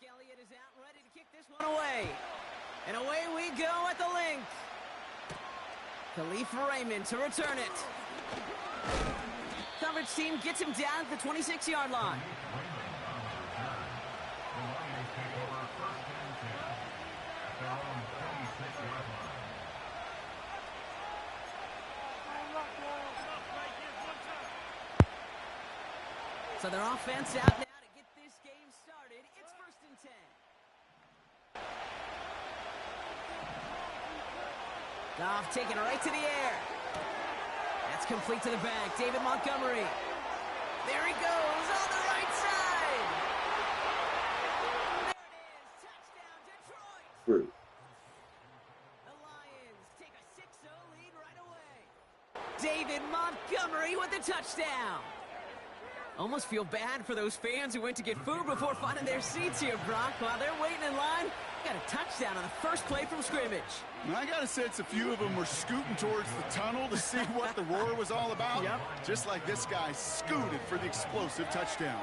Elliott is out, ready to kick this one away. And away we go at the link. Khalif Raymond to return it. Coverage team gets him down at the 26-yard line. So their offense out now to get this game started. It's 1st and 10. Goff taking it right to the air. That's complete to the back. David Montgomery. There he goes on the right side. There it is. Touchdown, Detroit. True. The Lions take a 6-0 lead right away. David Montgomery with the touchdown. Almost feel bad for those fans who went to get food before finding their seats here, Brock. While they're waiting in line, got a touchdown on the first play from scrimmage. And I got a sense a few of them were scooting towards the tunnel to see what the roar was all about. Yep. Just like this guy scooted for the explosive touchdown.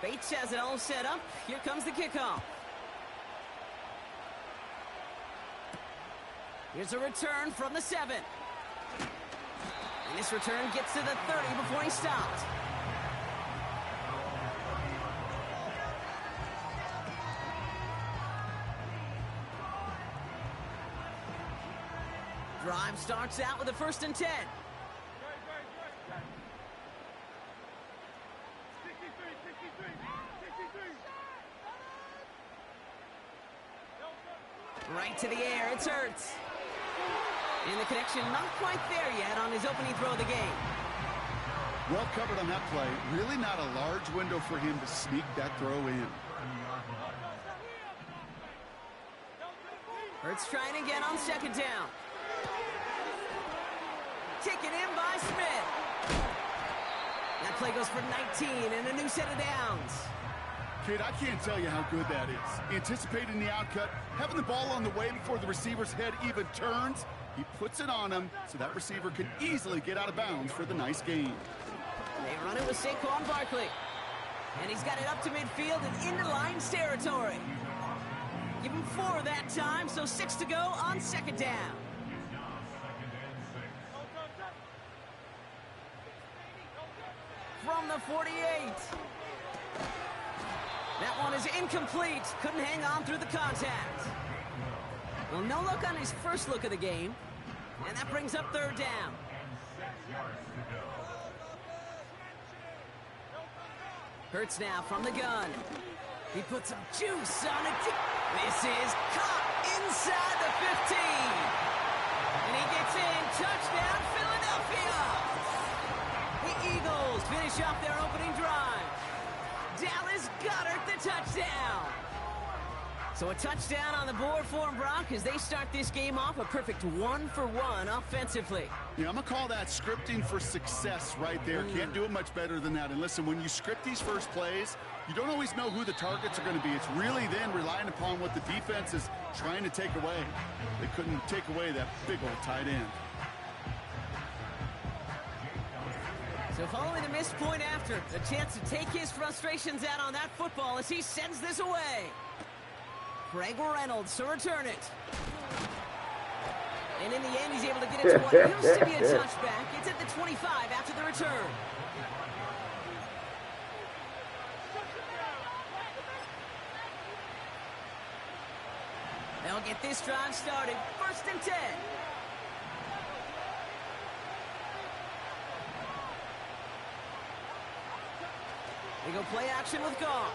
Bates has it all set up. Here comes the kickoff. Here's a return from the 7. And this return gets to the 30 before he stopped. Drive starts out with a 1st and 10. Right to the air, it's Hurts. And the connection not quite there yet on his opening throw of the game. Well covered on that play. Really not a large window for him to sneak that throw in. Hurts trying again on 2nd down. Taken in by Smith. That play goes for 19 and a new set of downs. Kid, I can't tell you how good that is. Anticipating the outcut, having the ball on the way before the receiver's head even turns. He puts it on him so that receiver can easily get out of bounds for the nice gain. They run it with Saquon Barkley. And he's got it up to midfield and into Lions territory. Give him 4 that time, so 6 to go on 2nd down. From the 48. That one is incomplete. Couldn't hang on through the contact. Well, no look on his first look of the game. And that brings up 3rd down. Hurts now from the gun. He puts some juice on it. This is caught inside the 15. And he gets in. Touchdown, Philadelphia. The Eagles finish off their opening drive. Dallas Goedert the touchdown. So a touchdown on the board for him, Brock, as they start this game off a perfect 1-for-1 offensively. Yeah, I'm going to call that scripting for success right there. Can't do it much better than that. And listen, when you script these first plays, you don't always know who the targets are going to be. It's really then relying upon what the defense is trying to take away. They couldn't take away that big old tight end. So following the missed point after, a chance to take his frustrations out on that football as he sends this away. Craig Reynolds to return it. And in the end, he's able to get it to what used to be a touchback. It's at the 25 after the return. They'll get this drive started. 1st and 10. They go play action with Goff.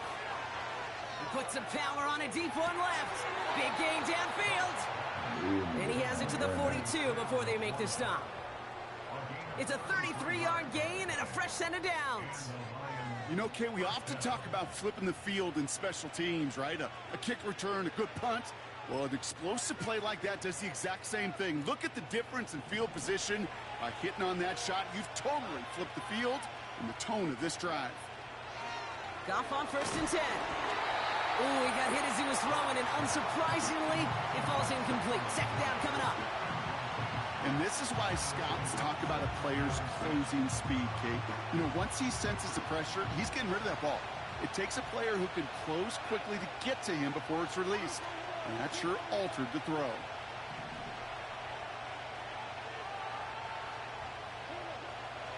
He puts some power on a deep one left. Big gain downfield. And he has it to the 42 before they make the stop. It's a 33-yard gain and a fresh set of downs. You know, Kay, we often talk about flipping the field in special teams, right? A kick return, a good punt. Well, an explosive play like that does the exact same thing. Look at the difference in field position. By hitting on that shot, you've totally flipped the field and the tone of this drive. Goff on 1st and 10. Oh, he got hit as he was throwing, and unsurprisingly, it falls incomplete. Second down coming up. And this is why scouts talk about a player's closing speed, Kate. You know, once he senses the pressure, he's getting rid of that ball. It takes a player who can close quickly to get to him before it's released. And that sure altered the throw.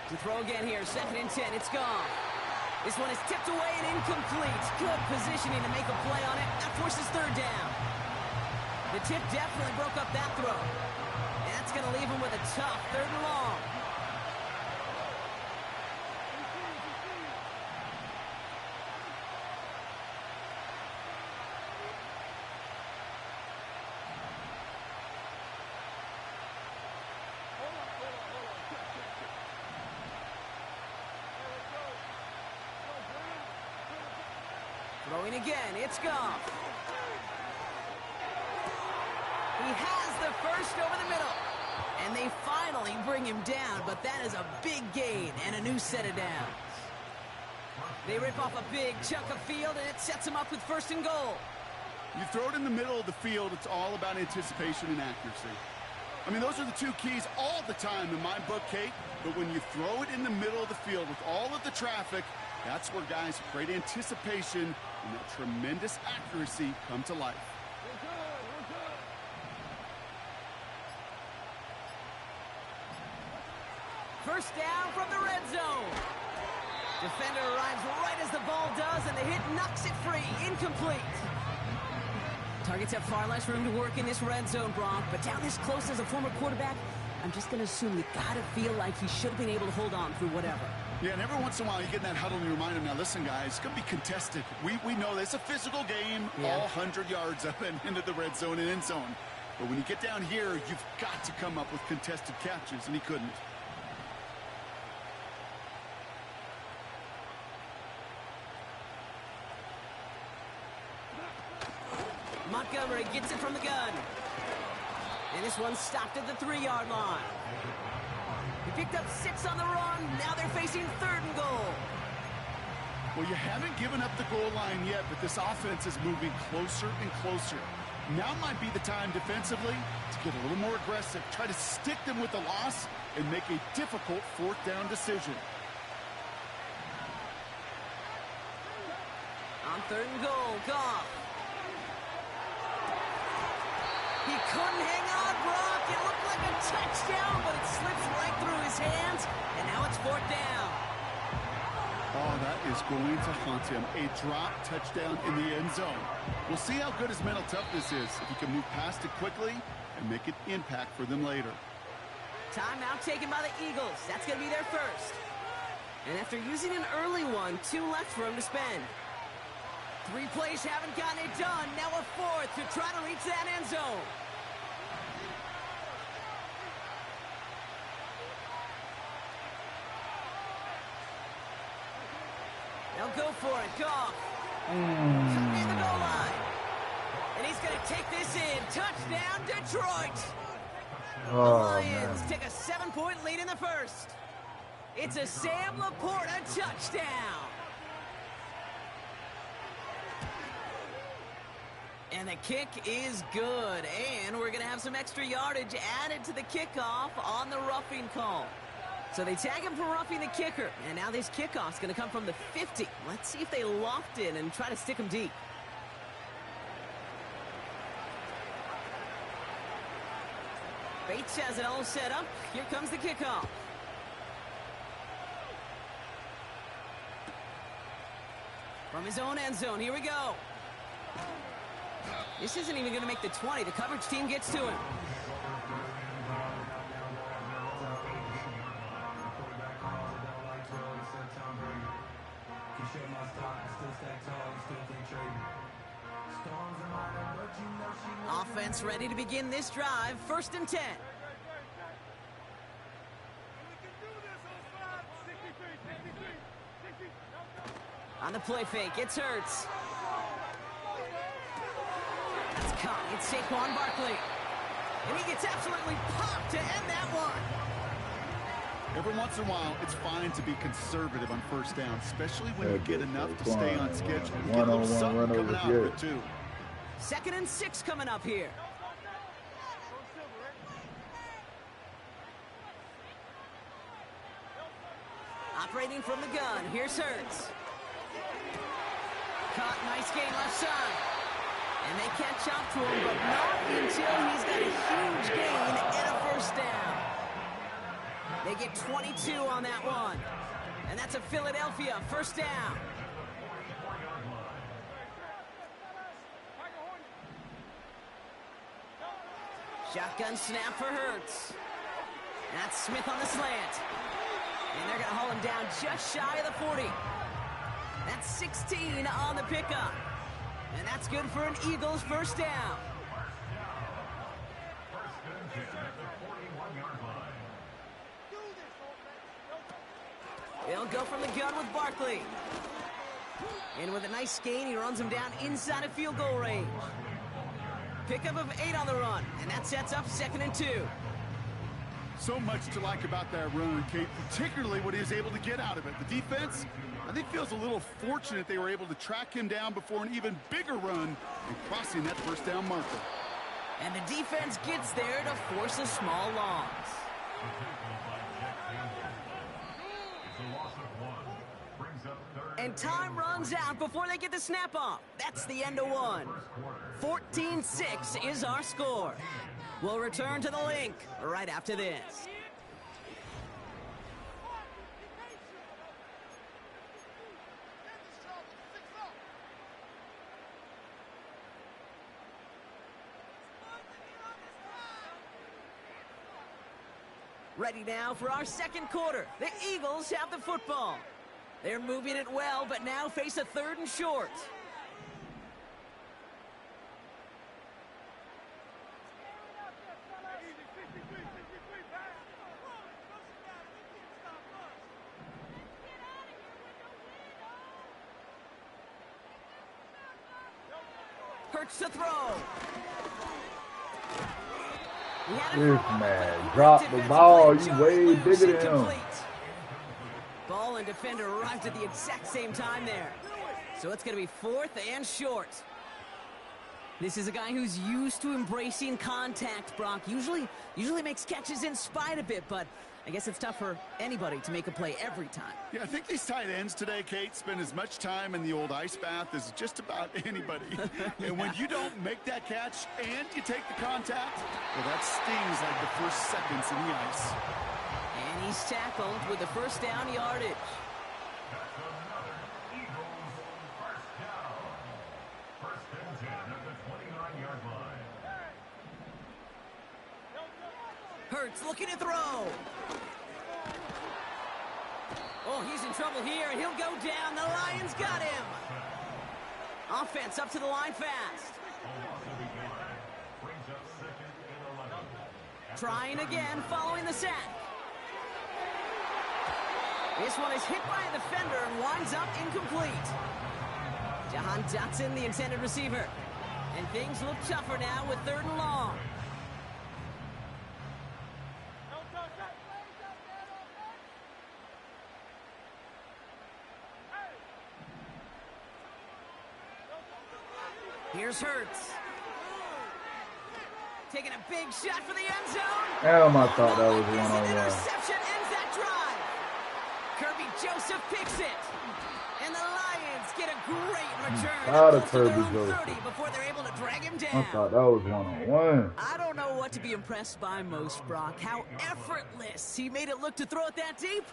To throw again here, 2nd and 10, it's gone. This one is tipped away and incomplete. Good positioning to make a play on it. That forces 3rd down. The tip definitely broke up that throw. And that's going to leave him with a tough 3rd and long. Throwing again, it's Goff. He has the first over the middle. And they finally bring him down, but that is a big gain and a new set of downs. They rip off a big chunk of field, and it sets them up with 1st and goal. You throw it in the middle of the field, it's all about anticipation and accuracy. I mean, those are the two keys all the time in my book, Kate. But when you throw it in the middle of the field with all of the traffic, that's where guys with great anticipation and that tremendous accuracy come to life. First down from the red zone. Defender arrives right as the ball does, and the hit knocks it free. Incomplete. Targets have far less room to work in this red zone, Brock, but down this close as a former quarterback, I'm just going to assume you got to feel like he should have been able to hold on through whatever. Yeah, and every once in a while you get in that huddle and you remind him, now listen, guys, it's going to be contested. We know this is a physical game, all 100 yards up and into the red zone and end zone. But when you get down here, you've got to come up with contested catches, and he couldn't. Montgomery gets it from the gun. And this one stopped at the 3-yard line. He picked up 6 on the run. Now they're facing 3rd and goal. Well, you haven't given up the goal line yet, but this offense is moving closer and closer. Now might be the time defensively to get a little more aggressive. Try to stick them with the loss and make a difficult 4th down decision. On 3rd and goal, Goff. He couldn't hang on, Brock. It looked like a touchdown, but it slips right through his hands, and now it's 4th down. Oh, that is going to haunt him. A drop touchdown in the end zone. We'll see how good his mental toughness is, if he can move past it quickly and make an impact for them later. Timeout taken by the Eagles. That's going to be their first. And after using an early one, 2 left for him to spend. 3 plays haven't gotten it done. Now a 4th to try to reach that end zone. They'll go for it. Goff. Near the goal line. And he's going to take this in. Touchdown, Detroit. The Lions take a 7-point lead in the first. It's a Sam Laporta touchdown. And the kick is good. And we're going to have some extra yardage added to the kickoff on the roughing call. So they tag him for roughing the kicker. And now this kickoff's going to come from the 50. Let's see if they loft in and try to stick him deep. Bates has it all set up. Here comes the kickoff. From his own end zone, here we go. This isn't even going to make the 20. The coverage team gets to him. Offense ready to begin this drive. 1st and 10. On the play fake, it's Hurts. That's caught. It's Saquon Barkley. And he gets absolutely popped to end that one. Every once in a while, it's fine to be conservative on first down, especially when you get enough to stay on schedule. You get a little something coming out of it, too. 2nd and 6 coming up here. Operating from the gun, here's Hurts. Caught, nice gain left side. And they catch up to him, but not until he's got a huge gain and a first down. They get 22 on that one. And that's a Philadelphia first down. Shotgun snap for Hurts. That's Smith on the slant. And they're going to haul him down just shy of the 40. That's 16 on the pickup. And that's good for an Eagles first down. They'll go from the gun with Barkley. And with a nice gain, he runs him down inside of field goal range. Pickup of 8 on the run, and that sets up 2nd and 2. So much to like about that run, Kate, particularly what he was able to get out of it. The defense, I think, feels a little fortunate they were able to track him down before an even bigger run and crossing that first down marker. And the defense gets there to force a small loss. And time runs out before they get the snap off. That's the end of one. 14-6 is our score. We'll return to the link right after this. Ready now for our second quarter. The Eagles have the football. They're moving it well, but now face a 3rd and short. Hurts to throw. This man dropped the ball. You way bigger than him. Ball and defender arrived at the exact same time there. So it's going to be 4th and short. This is a guy who's used to embracing contact, Brock. Usually makes catches in spite of it, but I guess it's tough for anybody to make a play every time. Yeah, I think these tight ends today, Kate, spend as much time in the old ice bath as just about anybody. Yeah. And when you don't make that catch and you take the contact, well, that stings like the first seconds in the ice. And he's tackled with the first down yardage. Hurts looking to throw. Oh, he's in trouble here. He'll go down. The Lions got him. Offense up to the line fast. Trying again following the sack. This one is hit by a defender and winds up incomplete. Jahan Dotson, the intended receiver. And things look tougher now with 3rd and long. Here's Hurts. Taking a big shot for the end zone. Damn, I thought that was one-on-one. Interception ends that drive. Kirby Joseph picks it. And the Lions get a great return. Out of Kirby Joseph. 30 before they're able to drag him down. I thought that was one-on-one. I don't know what to be impressed by most, Brock. How effortless he made it look to throw it that deep,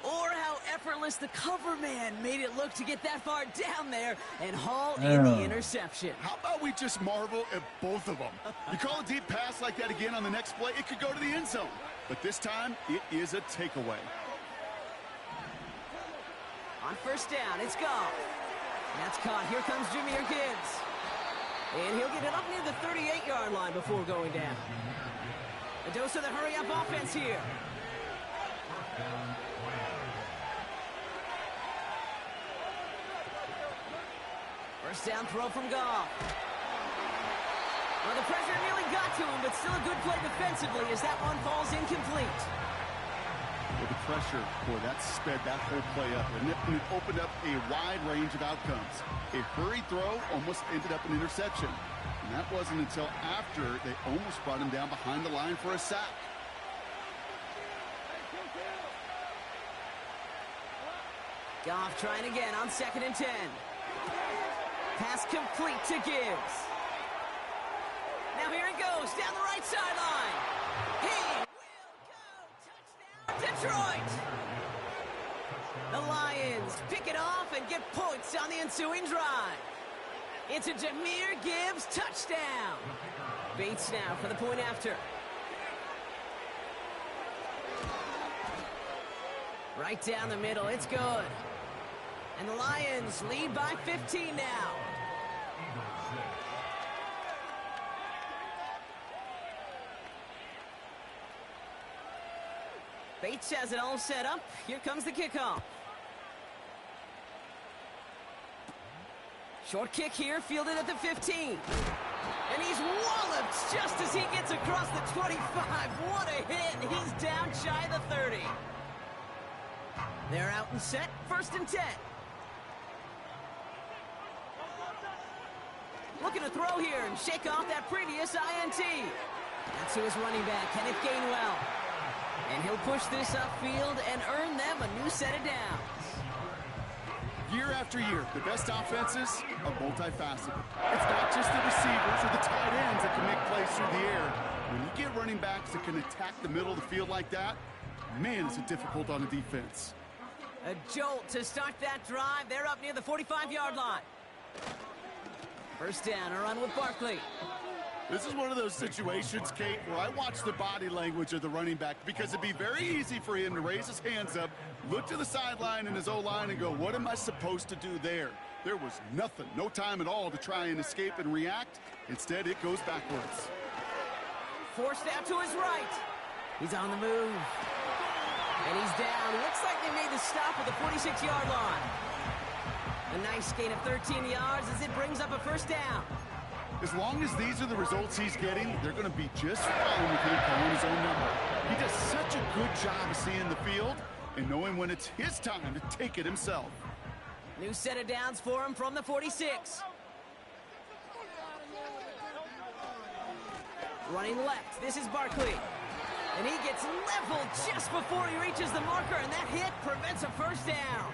or how effortless the cover man made it look to get that far down there and haul in the interception. How about we just marvel at both of them? You call a deep pass like that again on the next play, it could go to the end zone. But this time, it is a takeaway. On first down, it's Goff. That's caught. Here comes Jahmyr Gibbs. And he'll get it up near the 38-yard line before going down. A dose of the hurry-up offense here. First down throw from Goff. Well, the pressure nearly got to him, but still a good play defensively as that one falls incomplete. Well, the pressure, boy, that sped that whole play up, and it opened up a wide range of outcomes. A hurried throw almost ended up an interception. And that wasn't until after they almost brought him down behind the line for a sack. Goff trying again on 2nd and 10. Pass complete to Gibbs. Now here it goes down the right sideline. He will go. Touchdown, Detroit. The Lions pick it off and get points on the ensuing drive. It's a Jahmyr Gibbs touchdown. Bates now for the point after. Right down the middle, it's good. And the Lions lead by 15 now. Bates has it all set up. Here comes the kickoff. Short kick here, fielded at the 15. And he's walloped just as he gets across the 25. What a hit. He's down shy of the 30. They're out and set, 1st and 10. Looking to throw here and shake off that previous INT. That's to his running back, Kenneth Gainwell. And he'll push this upfield and earn them a new set of downs. Year after year, the best offenses are multifaceted. It's not just the receivers or the tight ends that can make plays through the air. When you get running backs that can attack the middle of the field like that, man, is it difficult on the defense. A jolt to start that drive. They're up near the 45-yard line. 1st down, a run with Barkley. This is one of those situations, Kate, where I watch the body language of the running back because it'd be very easy for him to raise his hands up, look to the sideline in his O-line and go, what am I supposed to do there? There was nothing, no time at all to try and escape and react. Instead, it goes backwards. Forced out to his right. He's on the move. And he's down. Looks like they made the stop at the 46-yard line. A nice gain of 13 yards as it brings up a 1st down. As long as these are the results he's getting, they're going to be just fine with him calling his own number. He does such a good job of seeing the field and knowing when it's his time to take it himself. New set of downs for him from the 46. Running left, this is Barkley. And he gets leveled just before he reaches the marker, and that hit prevents a 1st down.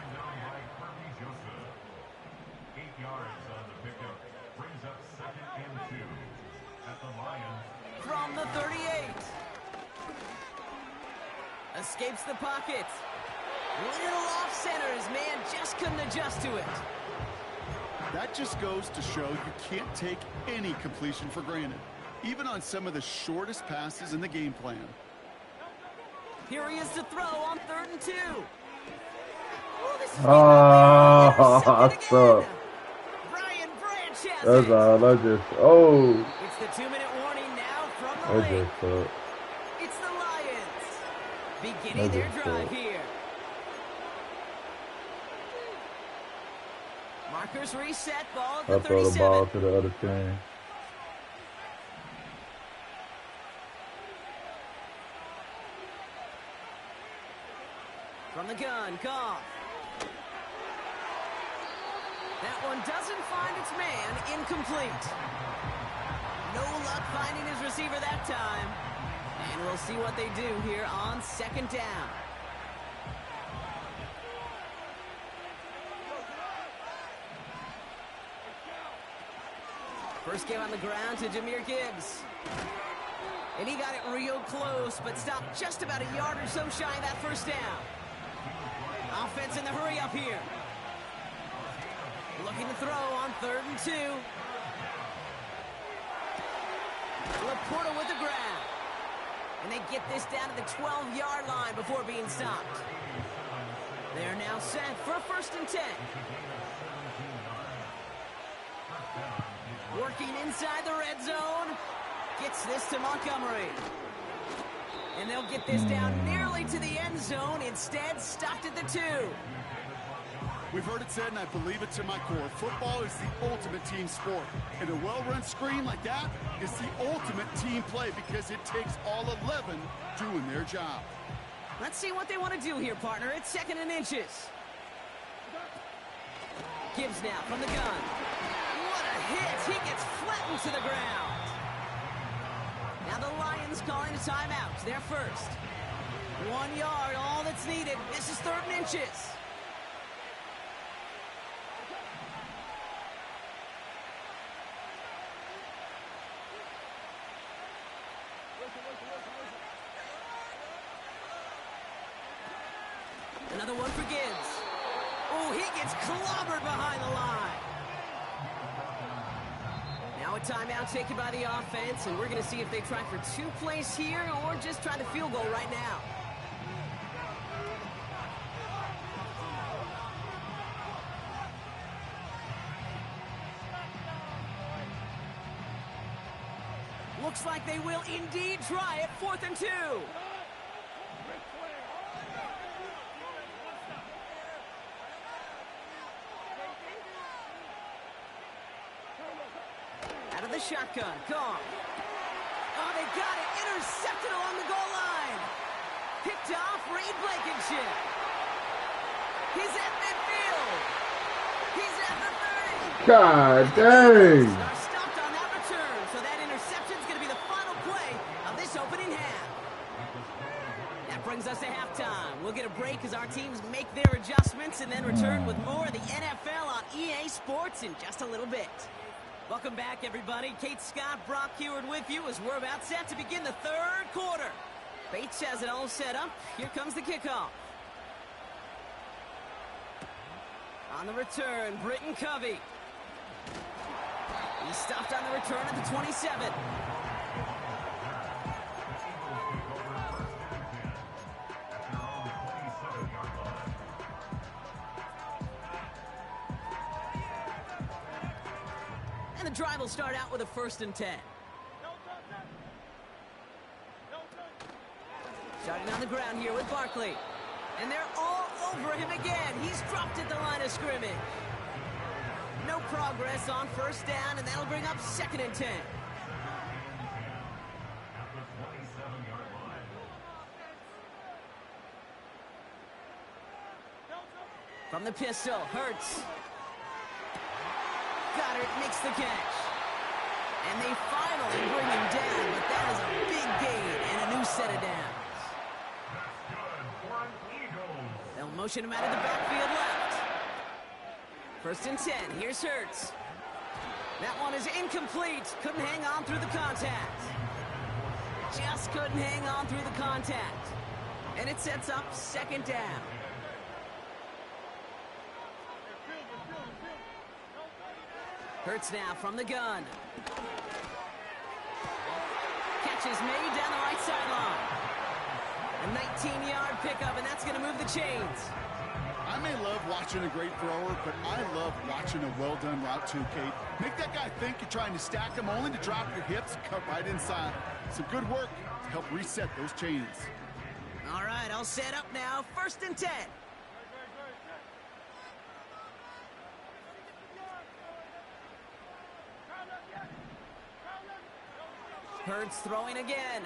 8 yards on the pickup. Brings up 2nd and 2 at the Lions. From the 38. Escapes the pocket. Little off center. His man just couldn't adjust to it. That just goes to show you can't take any completion for granted, even on some of the shortest passes in the game plan. Here he is to throw on 3rd and 2. Oh, this is What's up? Brian Branch has That's it. all. I just, oh. It's the 2-minute warning now from I the lake. just thought. It's the Lions beginning their drive here. Markers reset, ball at I the throw the 37. ball to the other team. From the gun, Goff. That one doesn't find its man, incomplete. No luck finding his receiver that time. And we'll see what they do here on 2nd down. First game on the ground to Jahmyr Gibbs. And he got it real close, but stopped just about a yard or so shy of that 1st down. Offense in the hurry up here. Looking to throw on 3rd and 2. Laporta with the grab. And they get this down to the 12-yard line before being stopped. They're now set for 1st and 10. Working inside the red zone. Gets this to Montgomery. And they'll get this down nearly to the end zone. Instead, stopped at the 2. We've heard it said, and I believe it to my core, football is the ultimate team sport. And a well-run screen like that is the ultimate team play because it takes all 11 doing their job. Let's see what they want to do here, partner. It's 2nd and inches. Gibbs now from the gun. What a hit. He gets flattened to the ground. Now the Lions calling a timeout. They're first. 1 yard, all that's needed. This is 3rd and inches. Another one for Gibbs. Oh, he gets clobbered behind the line. Now a timeout taken by the offense, and we're going to see if they try for 2 plays here or just try the field goal right now. Looks like they will indeed try it. 4th and 2. Out of the shotgun, gone. Oh, they got it. Intercepted along the goal line. Picked off Reed Blankenship. He's at midfield. He's at the 30. God dang. Are stopped on that return, so that interception's going to be the final play of this opening half. That brings us to halftime. We'll get a break as our teams make their adjustments and then return with more of the NFL on EA Sports in just a little bit. Welcome back, everybody. Kate Scott, Brock Heward with you as we're about set to begin the 3rd quarter. Bates has it all set up. Here comes the kickoff. On the return, Britton Covey. He stopped on the return at the 27. And the drive will start out with a 1st and 10. Starting on the ground here with Barkley. And they're all over him again. He's dropped at the line of scrimmage. No progress on 1st down, and that'll bring up 2nd and 10. From the pistol, Hurts. Goddard makes the catch. And they finally bring him down, but that is a big gain and a new set of downs. They'll motion him out of the backfield left. 1st and 10. Here's Hurts. That one is incomplete. Couldn't hang on through the contact. Just couldn't hang on through the contact. And it sets up 2nd down. Hurts now from the gun. Catch is made down the right sideline. A 19-yard pickup, and that's going to move the chains. I may love watching a great thrower, but I love watching a well-done route too, Kate. Make that guy think you're trying to stack him, only to drop your hips, cut right inside. Some good work to help reset those chains. All right, I'll set up now. 1st and 10. Hurts throwing again.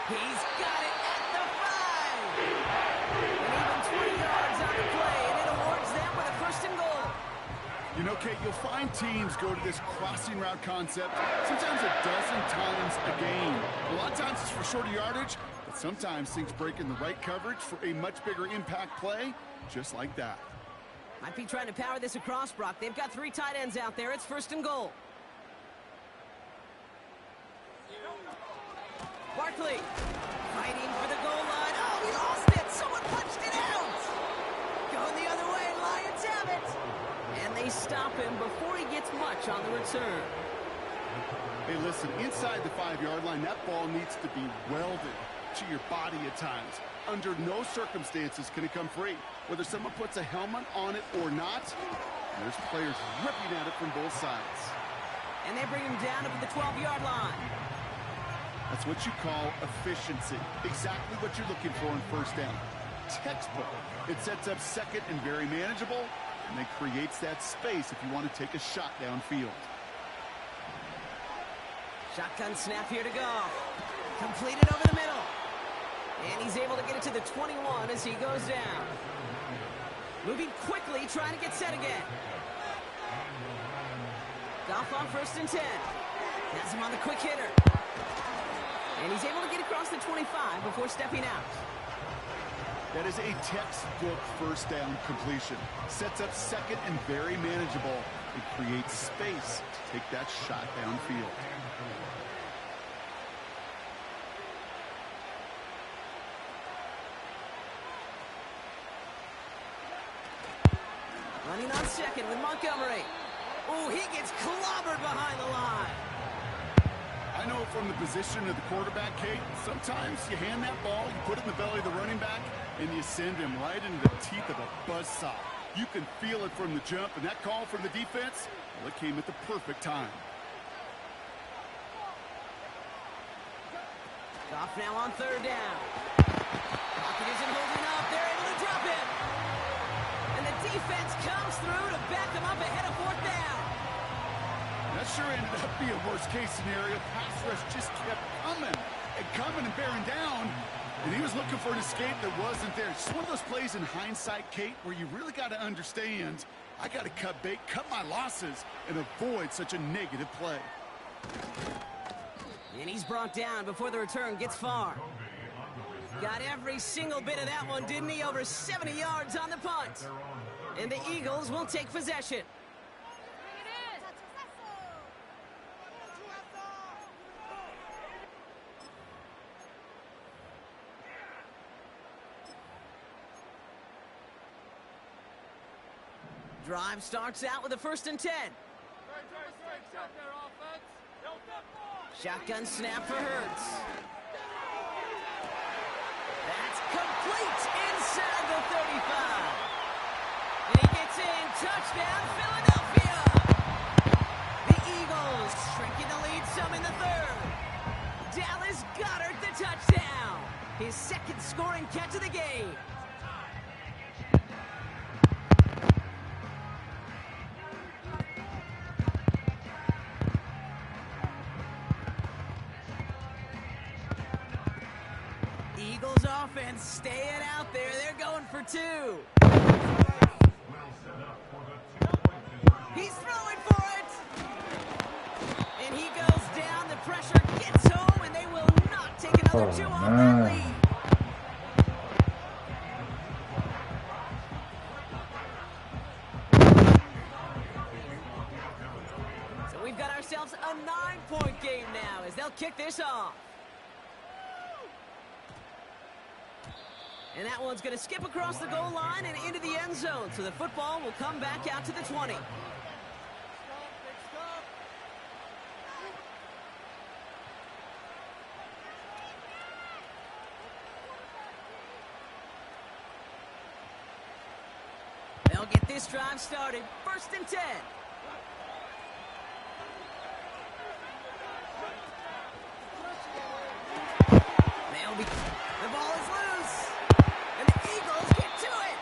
He's got it at the 5. And even 20 yards on the play, and it awards them with a 1st and goal. You know, Kate, you'll find teams go to this crossing route concept sometimes a dozen times a game. A lot of times it's for shorter yardage, but sometimes things break in the right coverage for a much bigger impact play, just like that. Might be trying to power this across, Brock. They've got 3 tight ends out there. It's 1st and goal. Barkley fighting for the goal line. Oh, he lost it. Someone punched it out. Going the other way. Lions have it. And they stop him before he gets much on the return. Hey, listen, inside the 5-yard line, that ball needs to be welded to your body at times. Under no circumstances can it come free. Whether someone puts a helmet on it or not, there's players ripping at it from both sides. And they bring him down to the 12-yard line. That's what you call efficiency. Exactly what you're looking for in 1st down. Textbook. It sets up 2nd and very manageable, and it creates that space if you want to take a shot downfield. Shotgun snap here to go. Completed over the middle. And he's able to get it to the 21 as he goes down. Moving quickly, trying to get set again. Goff on 1st and 10. Has him on the quick hitter. And he's able to get across the 25 before stepping out. That is a textbook first down completion. Sets up second and very manageable. It creates space to take that shot downfield. Running on second with Montgomery. Oh, he gets clobbered behind the line. I know from the position of the quarterback, Kate, sometimes you hand that ball, you put it in the belly of the running back, and you send him right into the teeth of a buzzsaw. You can feel it from the jump, and that call from the defense, well, it came at the perfect time. Goff now on 3rd down. Pocket isn't holding up. They're able to drop it. And the defense comes through to back them up ahead of 4th down. That sure ended up being a worst-case scenario. Pass rush just kept coming and bearing down. And he was looking for an escape that wasn't there. It's one of those plays in hindsight, Kate, where you really got to understand, I got to cut bait, cut my losses, and avoid such a negative play. And he's brought down before the return gets far. Got every single bit of that one, didn't he? Over 70 yards on the punt. And the Eagles will take possession. Drive starts out with a 1st and 10. Shotgun snap for Hurts. That's complete inside the 35. And he gets in. Touchdown, Philadelphia. The Eagles shrinking the lead some in the 3rd. Dallas Goedert the touchdown. His 2nd scoring catch of the game. Eagles offense staying out there. They're going for 2. He's throwing for it. And he goes down. The pressure gets home, and they will not take another 2 off that lead. So we've got ourselves a 9-point game now as they'll kick this off. And that one's going to skip across the goal line and into the end zone. So the football will come back out to the 20. They'll get this drive started. 1st and 10. The ball is loose. And the Eagles get to it.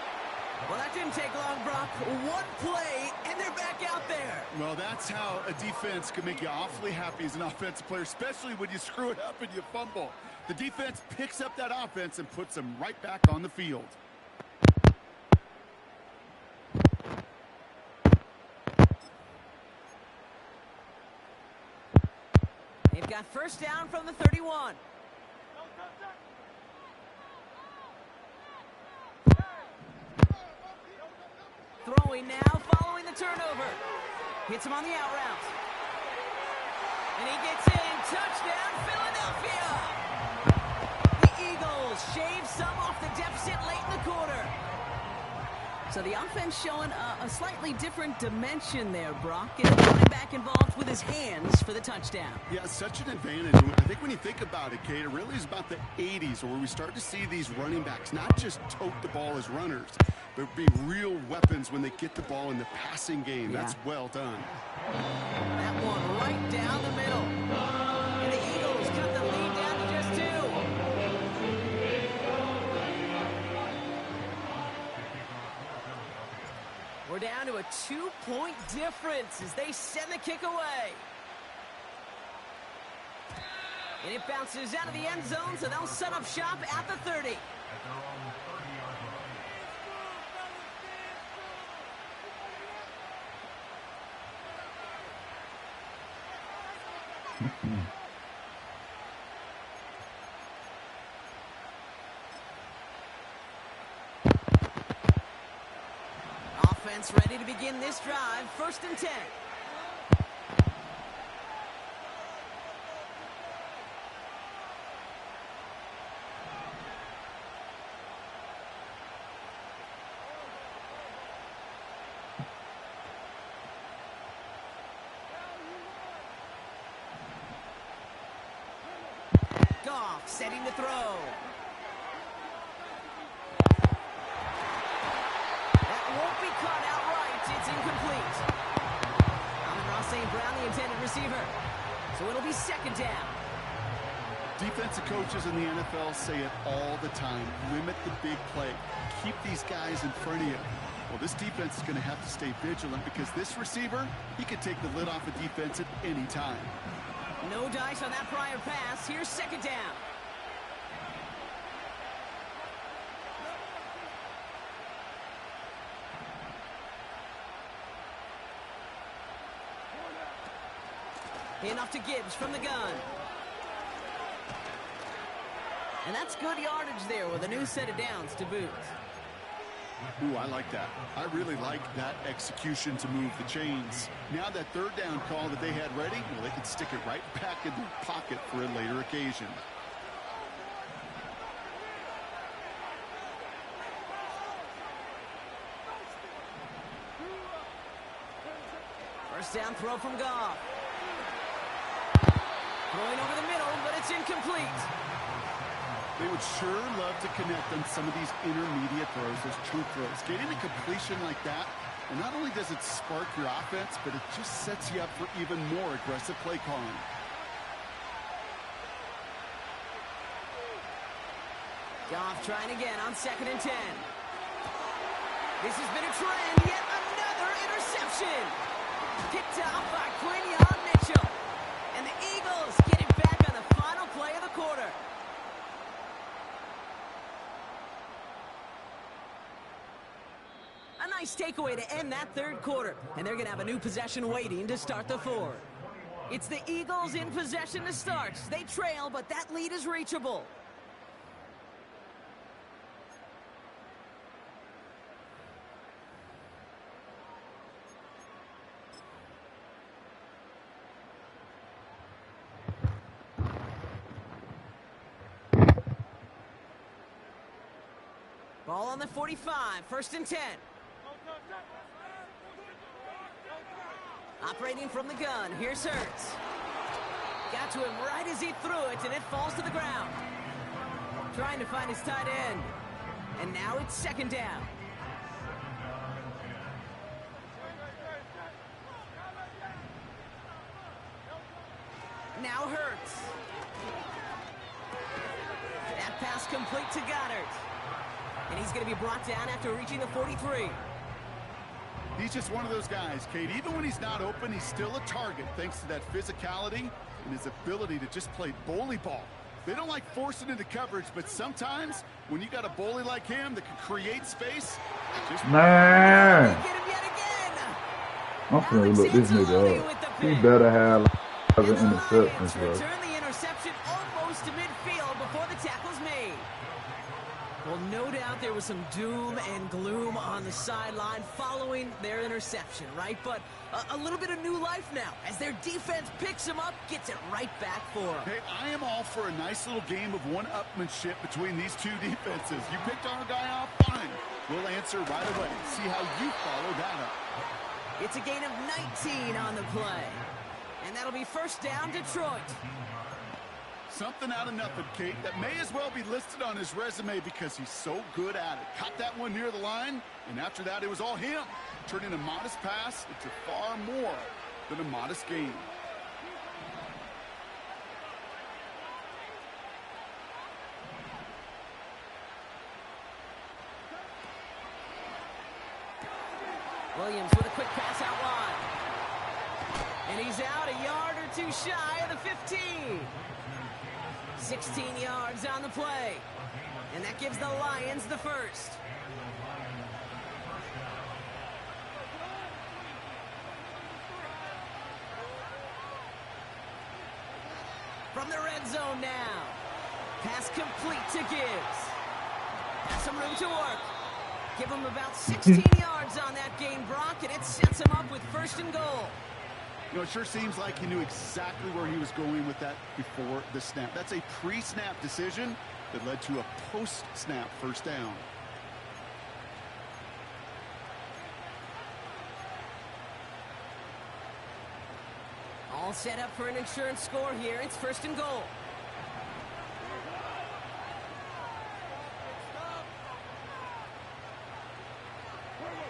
Well, that didn't take long, Brock. One play, and they're back out there. Well, that's how a defense can make you awfully happy as an offensive player, especially when you screw it up and you fumble. The defense picks up that offense and puts them right back on the field. They've got 1st down from the 31. Throwing now, following the turnover. Hits him on the out route. And he gets in. Touchdown, Philadelphia! The Eagles shave some off the deficit late in the quarter. So the offense showing a slightly different dimension there, Brock. Getting the running back involved with his hands for the touchdown. Yeah, such an advantage. I think when you think about it, Kate, it really is about the 80s where we start to see these running backs not just tote the ball as runners, but be real weapons when they get the ball in the passing game. Yeah. That's well done. That one right down the middle. And the Eagles cut the lead down to just 2. We're down to a 2-point difference as they send the kick away. And it bounces out of the end zone, so they'll set up shop at the 30. Offense ready to begin this drive. 1st and 10. Goff setting to throw. That won't be caught outright. It's incomplete. Amon-Ra St. Brown, the intended receiver. So it'll be 2nd down. Defensive coaches in the NFL say it all the time. Limit the big play. Keep these guys in front of you. Well, this defense is going to have to stay vigilant because this receiver, he could take the lid off a defense at any time. No dice on that prior pass. Here's 2nd down. Enough to Gibbs from the gun. And that's good yardage there with a new set of downs to boot. Ooh, I like that. I really like that execution to move the chains. Now that 3rd down call that they had ready, well, they can stick it right back in their pocket for a later occasion. First down throw from Goff. Going over the middle, but it's incomplete. They would sure love to connect on some of these intermediate throws, those true throws. Getting a completion like that, and not only does it spark your offense, but it just sets you up for even more aggressive play calling. Goff trying again on 2nd and 10. This has been a trend, yet another interception. Picked off by Quinion Mitchell. And the Eagles get it back on the final play of the quarter. A nice takeaway to end that 3rd quarter. And they're going to have a new possession waiting to start the 4th. It's the Eagles in possession to start. They trail, but that lead is reachable. Ball on the 45, 1st and 10. Operating from the gun, here's Hurts. Got to him right as he threw it, and it falls to the ground. Trying to find his tight end. And now it's 2nd down. Now Hurts. That pass complete to Goddard. And he's going to be brought down after reaching the 43. He's just one of those guys, Kate. Even when he's not open, he's still a target thanks to that physicality and his ability to just play bully ball. They don't like forcing into coverage, but sometimes when you got a bully like him that can create space, just Man, Get him yet again. I'm finna look this nigga up. He better have an interception, bro. Return the interception almost to midfield before the tackle's made. Well, no doubt there was some doom and gloom on the sideline following their interception, right? But a little bit of new life now as their defense picks him up, gets it right back for him. Hey, I am all for a nice little game of one-upmanship between these two defenses. You picked our guy off, fine. We'll answer right away. See how you follow that up. It's a gain of 19 on the play. And that'll be 1st down, Detroit. Something out of nothing, Kate, that may as well be listed on his resume because he's so good at it. Caught that one near the line, and after that, it was all him. Turning a modest pass into far more than a modest gain. Williams with a quick pass out wide. And he's out a yard or two shy of the 15. 16 yards on the play. And that gives the Lions the first. From the red zone now. Pass complete to Gibbs. Has some room to work. Give him about 16 yards on that gain, Brock, and it sets him up with 1st and goal. You know, it sure seems like he knew exactly where he was going with that before the snap. That's a pre-snap decision that led to a post-snap 1st down. All set up for an insurance score here. It's 1st and goal.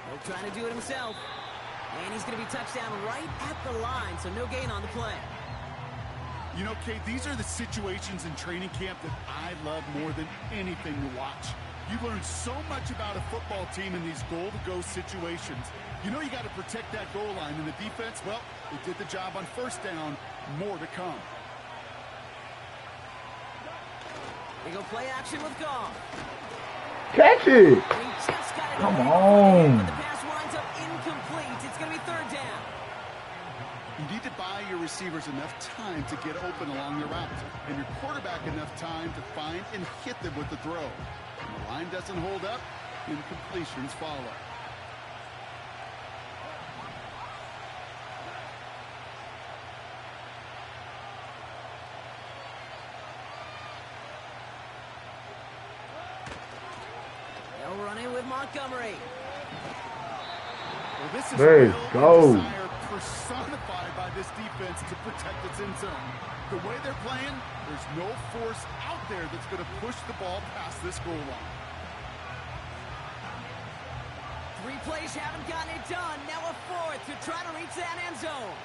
He'll try to do it himself. And he's going to be touched down right at the line, so no gain on the play. You know, Kate, these are the situations in training camp that I love more than anything to watch. You learn so much about a football team in these goal-to-go situations. You know you got to protect that goal line, and the defense, well, they did the job on 1st down. More to come. They go play action with Goff. Catch it! And he just got it Come away on. but the pass winds up incomplete. It's going to be 3rd down. You need to buy your receivers enough time to get open along their route, and your quarterback enough time to find and hit them with the throw. When the line doesn't hold up, incompletions follow. They'll run in with Montgomery. Well, this is Let's go. desire personified by this defense to protect its end zone. The way they're playing, there's no force out there that's going to push the ball past this goal line. 3 plays haven't gotten it done. Now a 4th to try to reach that end zone.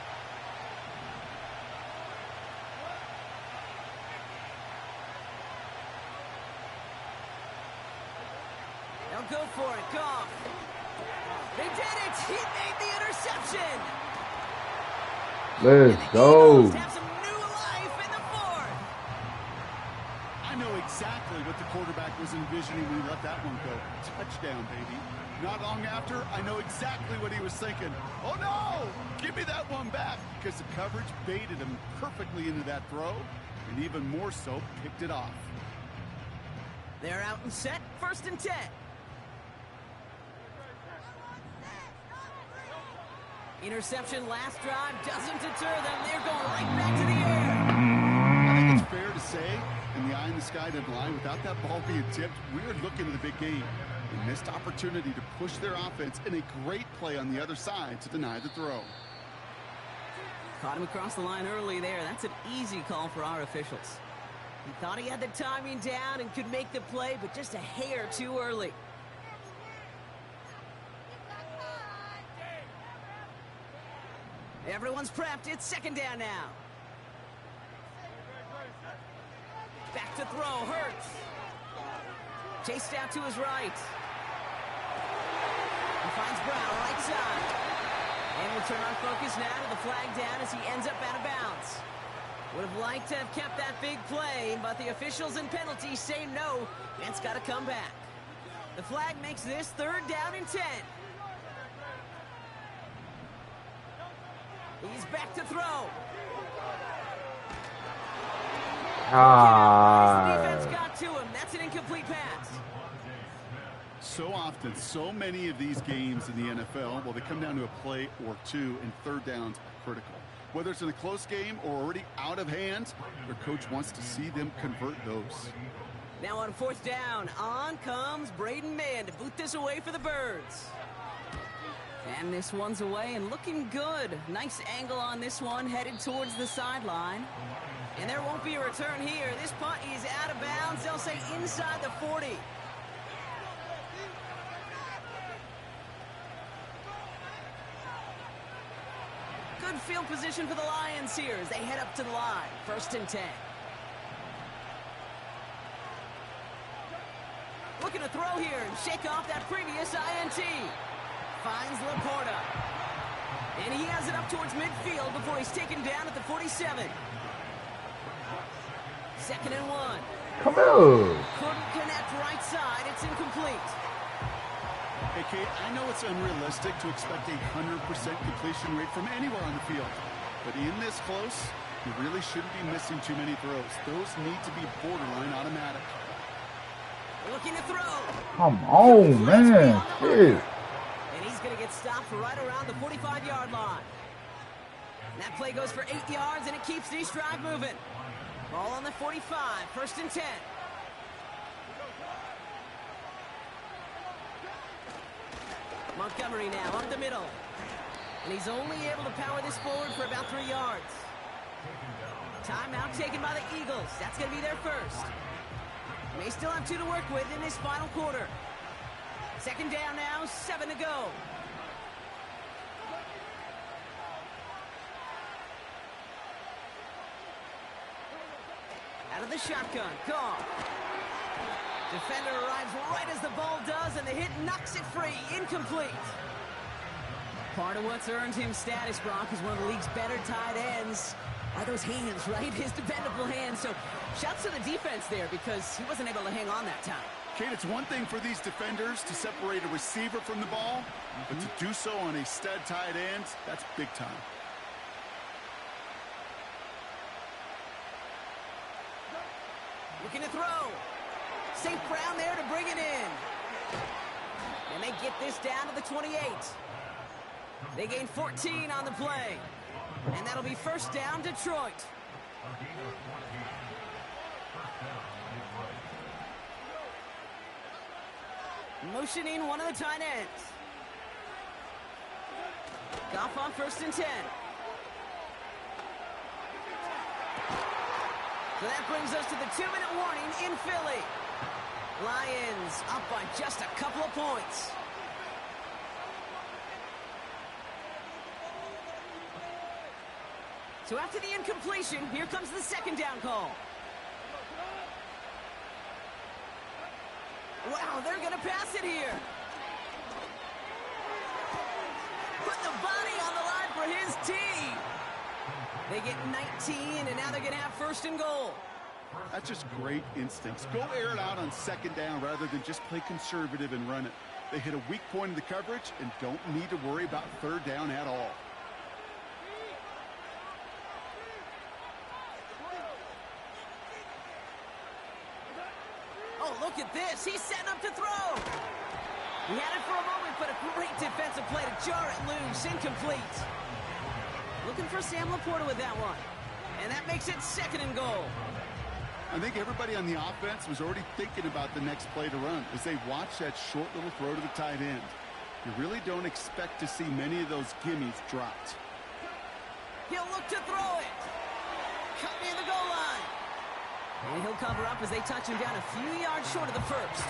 They'll go for it. Goff. They did it. He made the interception. Let's go. Eagles have some new life in the 4th. I know exactly what the quarterback was envisioning when he let that one go. Touchdown, baby. Not long after, I know exactly what he was thinking. Oh, no! Give me that one back, because the coverage baited him perfectly into that throw, and even more so, picked it off. They're out and set. 1st and 10. Interception last drive doesn't deter them. They're going right back to the air. I think it's fair to say, in the eye in the sky didn't lie, without that ball being tipped, we were looking at the big game. They missed opportunity to push their offense, and a great play on the other side to deny the throw. Caught him across the line early there. That's an easy call for our officials. He thought he had the timing down and could make the play, but just a hair too early. Everyone's prepped. It's 2nd down now. Back to throw. Hurts. Chased out to his right. He finds Brown right side. And we'll turn our focus now to the flag down as he ends up out of bounds. Would have liked to have kept that big play, but the officials and penalties say no. And it's got to come back. The flag makes this 3rd down and 10. He's back to throw. The defense got to him. That's an incomplete pass. So often, so many of these games in the NFL, well, they come down to a play or two, and 3rd downs are critical. Whether it's in a close game or already out of hand, their coach wants to see them convert those. Now on 4th down, on comes Braden Mann to boot this away for the Birds. And this one's away and looking good. Nice angle on this one, headed towards the sideline. And there won't be a return here. This punt is out of bounds. They'll say inside the 40. Good field position for the Lions here as they head up to the line. 1st and 10. Looking to throw here and shake off that previous INT. Finds Laporta. And he has it up towards midfield before he's taken down at the 47. 2nd and 1. Come here. Couldn't connect right side. It's incomplete. Hey, Kate, I know it's unrealistic to expect a 100% completion rate from anywhere on the field. But in this close, you really shouldn't be missing too many throws. Those need to be borderline automatic. Looking to throw. Come on, man. Shit. And he's going to get stopped right around the 45-yard line. And that play goes for 8 yards, and it keeps these drive moving. Ball on the 45, 1st and 10. Montgomery now up the middle. And he's only able to power this forward for about 3 yards. Timeout taken by the Eagles. That's going to be their first. May still have 2 to work with in this final quarter. 2nd down now, 7 to go. Out of the shotgun, gone. Defender arrives right as the ball does, and the hit knocks it free. Incomplete. Part of what's earned him status, Brock, is one of the league's better tight ends. Are those hands, right? His dependable hands. So shouts to the defense there because he wasn't able to hang on that time. Kate, it's one thing for these defenders to separate a receiver from the ball, but to do so on a stud tight end, that's big time. Looking to throw. St. Brown there to bring it in. And they get this down to the 28. They gain 14 on the play. And that'll be 1st down, Detroit. Motioning one of the tight ends. Goff on 1st and 10. So that brings us to the 2-minute warning in Philly. Lions up by just a couple of points. So after the incompletion, here comes the 2nd down call. Wow, they're going to pass it here. Put the body on the line for his team. They get 19, and now they're going to have 1st and goal. That's just great instincts. Go air it out on 2nd down rather than just play conservative and run it. They hit a weak point in the coverage and don't need to worry about 3rd down at all. Oh, look at this. He's setting up to throw. He had it for a moment, but a great defensive play to jar it loose. Incomplete. Looking for Sam Laporta with that one. And that makes it 2nd and goal. I think everybody on the offense was already thinking about the next play to run as they watch that short little throw to the tight end. You really don't expect to see many of those gimmies dropped. He'll look to throw it. Cut near the goal line. And he'll cover up as they touch him down a few yards short of the 1st.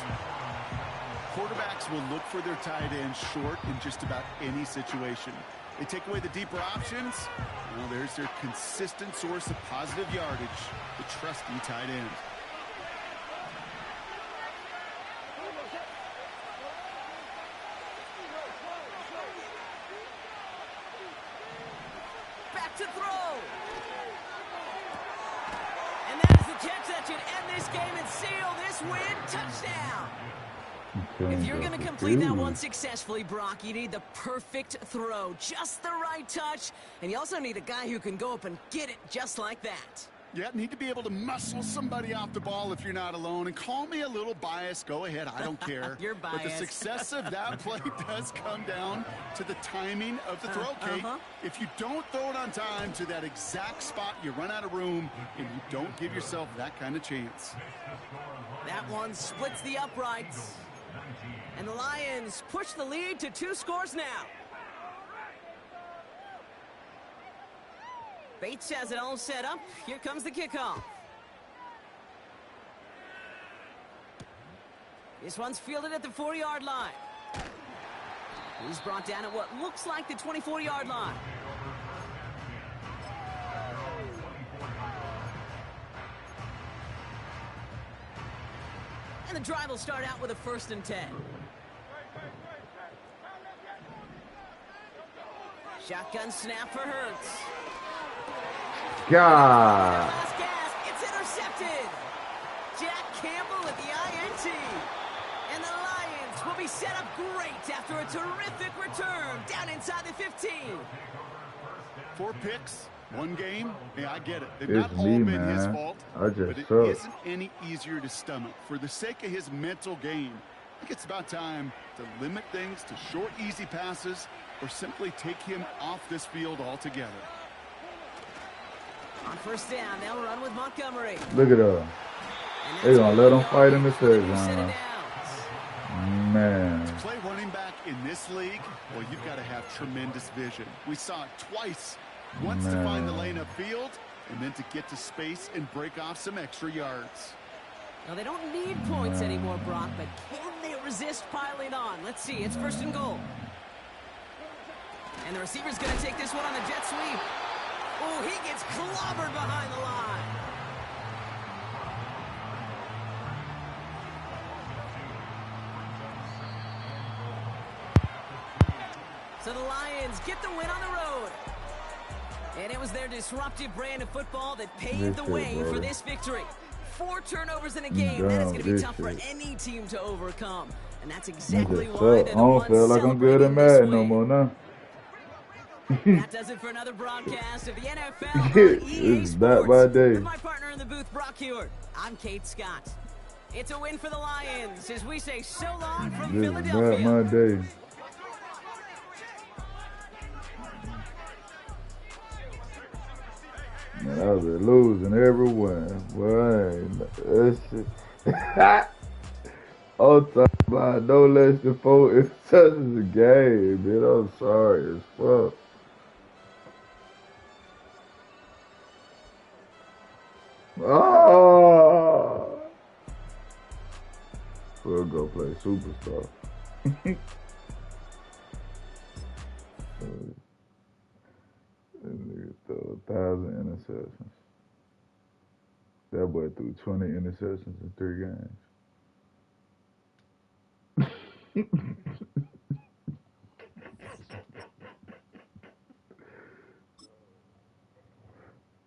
Quarterbacks will look for their tight end short in just about any situation. They take away the deeper options. Well, there's their consistent source of positive yardage, the trusty tight end. Back to throw. And that is the catch that should end this game and seal this win. Touchdown. If you're going to complete that one successfully, Brock, you need the perfect throw, just the right touch, and you also need a guy who can go up and get it just like that. Yeah, need to be able to muscle somebody off the ball if you're not alone. And call me a little biased. Go ahead. I don't care. You're biased. But the success of that play does come down to the timing of the throw, Kate. If you don't throw it on time to that exact spot, you run out of room, and you don't give yourself that kind of chance. That one splits the uprights. And the Lions push the lead to 2 scores now. Bates has it all set up. Here comes the kickoff. This one's fielded at the 4-yard line. He's brought down at what looks like the 24-yard line. And the drive will start out with a 1st and 10. Shotgun snap for Hurts. God. Last gasp. It's intercepted. set up great after a terrific return down inside the 15. 4 picks, 1 game. Yeah, I get it. They've It's not all me, been his man. fault, I but just it suck. isn't any easier to stomach. For the sake of his mental game, I think it's about time to limit things to short, easy passes or simply take him off this field altogether. On first down, they'll run with Montgomery. Look at her. They gonna let him fight in the third round. Man. To play running back in this league, well, you've got to have tremendous vision. We saw it twice. Once to find the lane upfield, and then to get to space and break off some extra yards. Now, they don't need points anymore, Brock, but can they resist piling on? Let's see. It's first and goal. And the receiver's going to take this one on the jet sweep. Oh, he gets clobbered behind the line. So the Lions get the win on the road. And it was their disruptive brand of football that paved the way for this victory. 4 turnovers in a game. That is going to be tough for any team to overcome. And that's exactly why they're the ones I don't feel like I'm good at celebrating this Madden no win. more now. That does it for another broadcast of the NFL on EA It's back Sports. by day. With my partner in the booth, Brock Hewitt. I'm Kate Scott. It's a win for the Lions as we say so long from This is back Philadelphia. my day. Man, I was losing everywhere. Boy, that shit. I'm talking about no less than 4 interceptions a game, man. I'm sorry as fuck. Oh! We'll go play Superstar. That nigga threw 1,000 interceptions. That boy threw 20 interceptions in 3 games.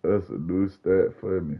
That's a new stat for me.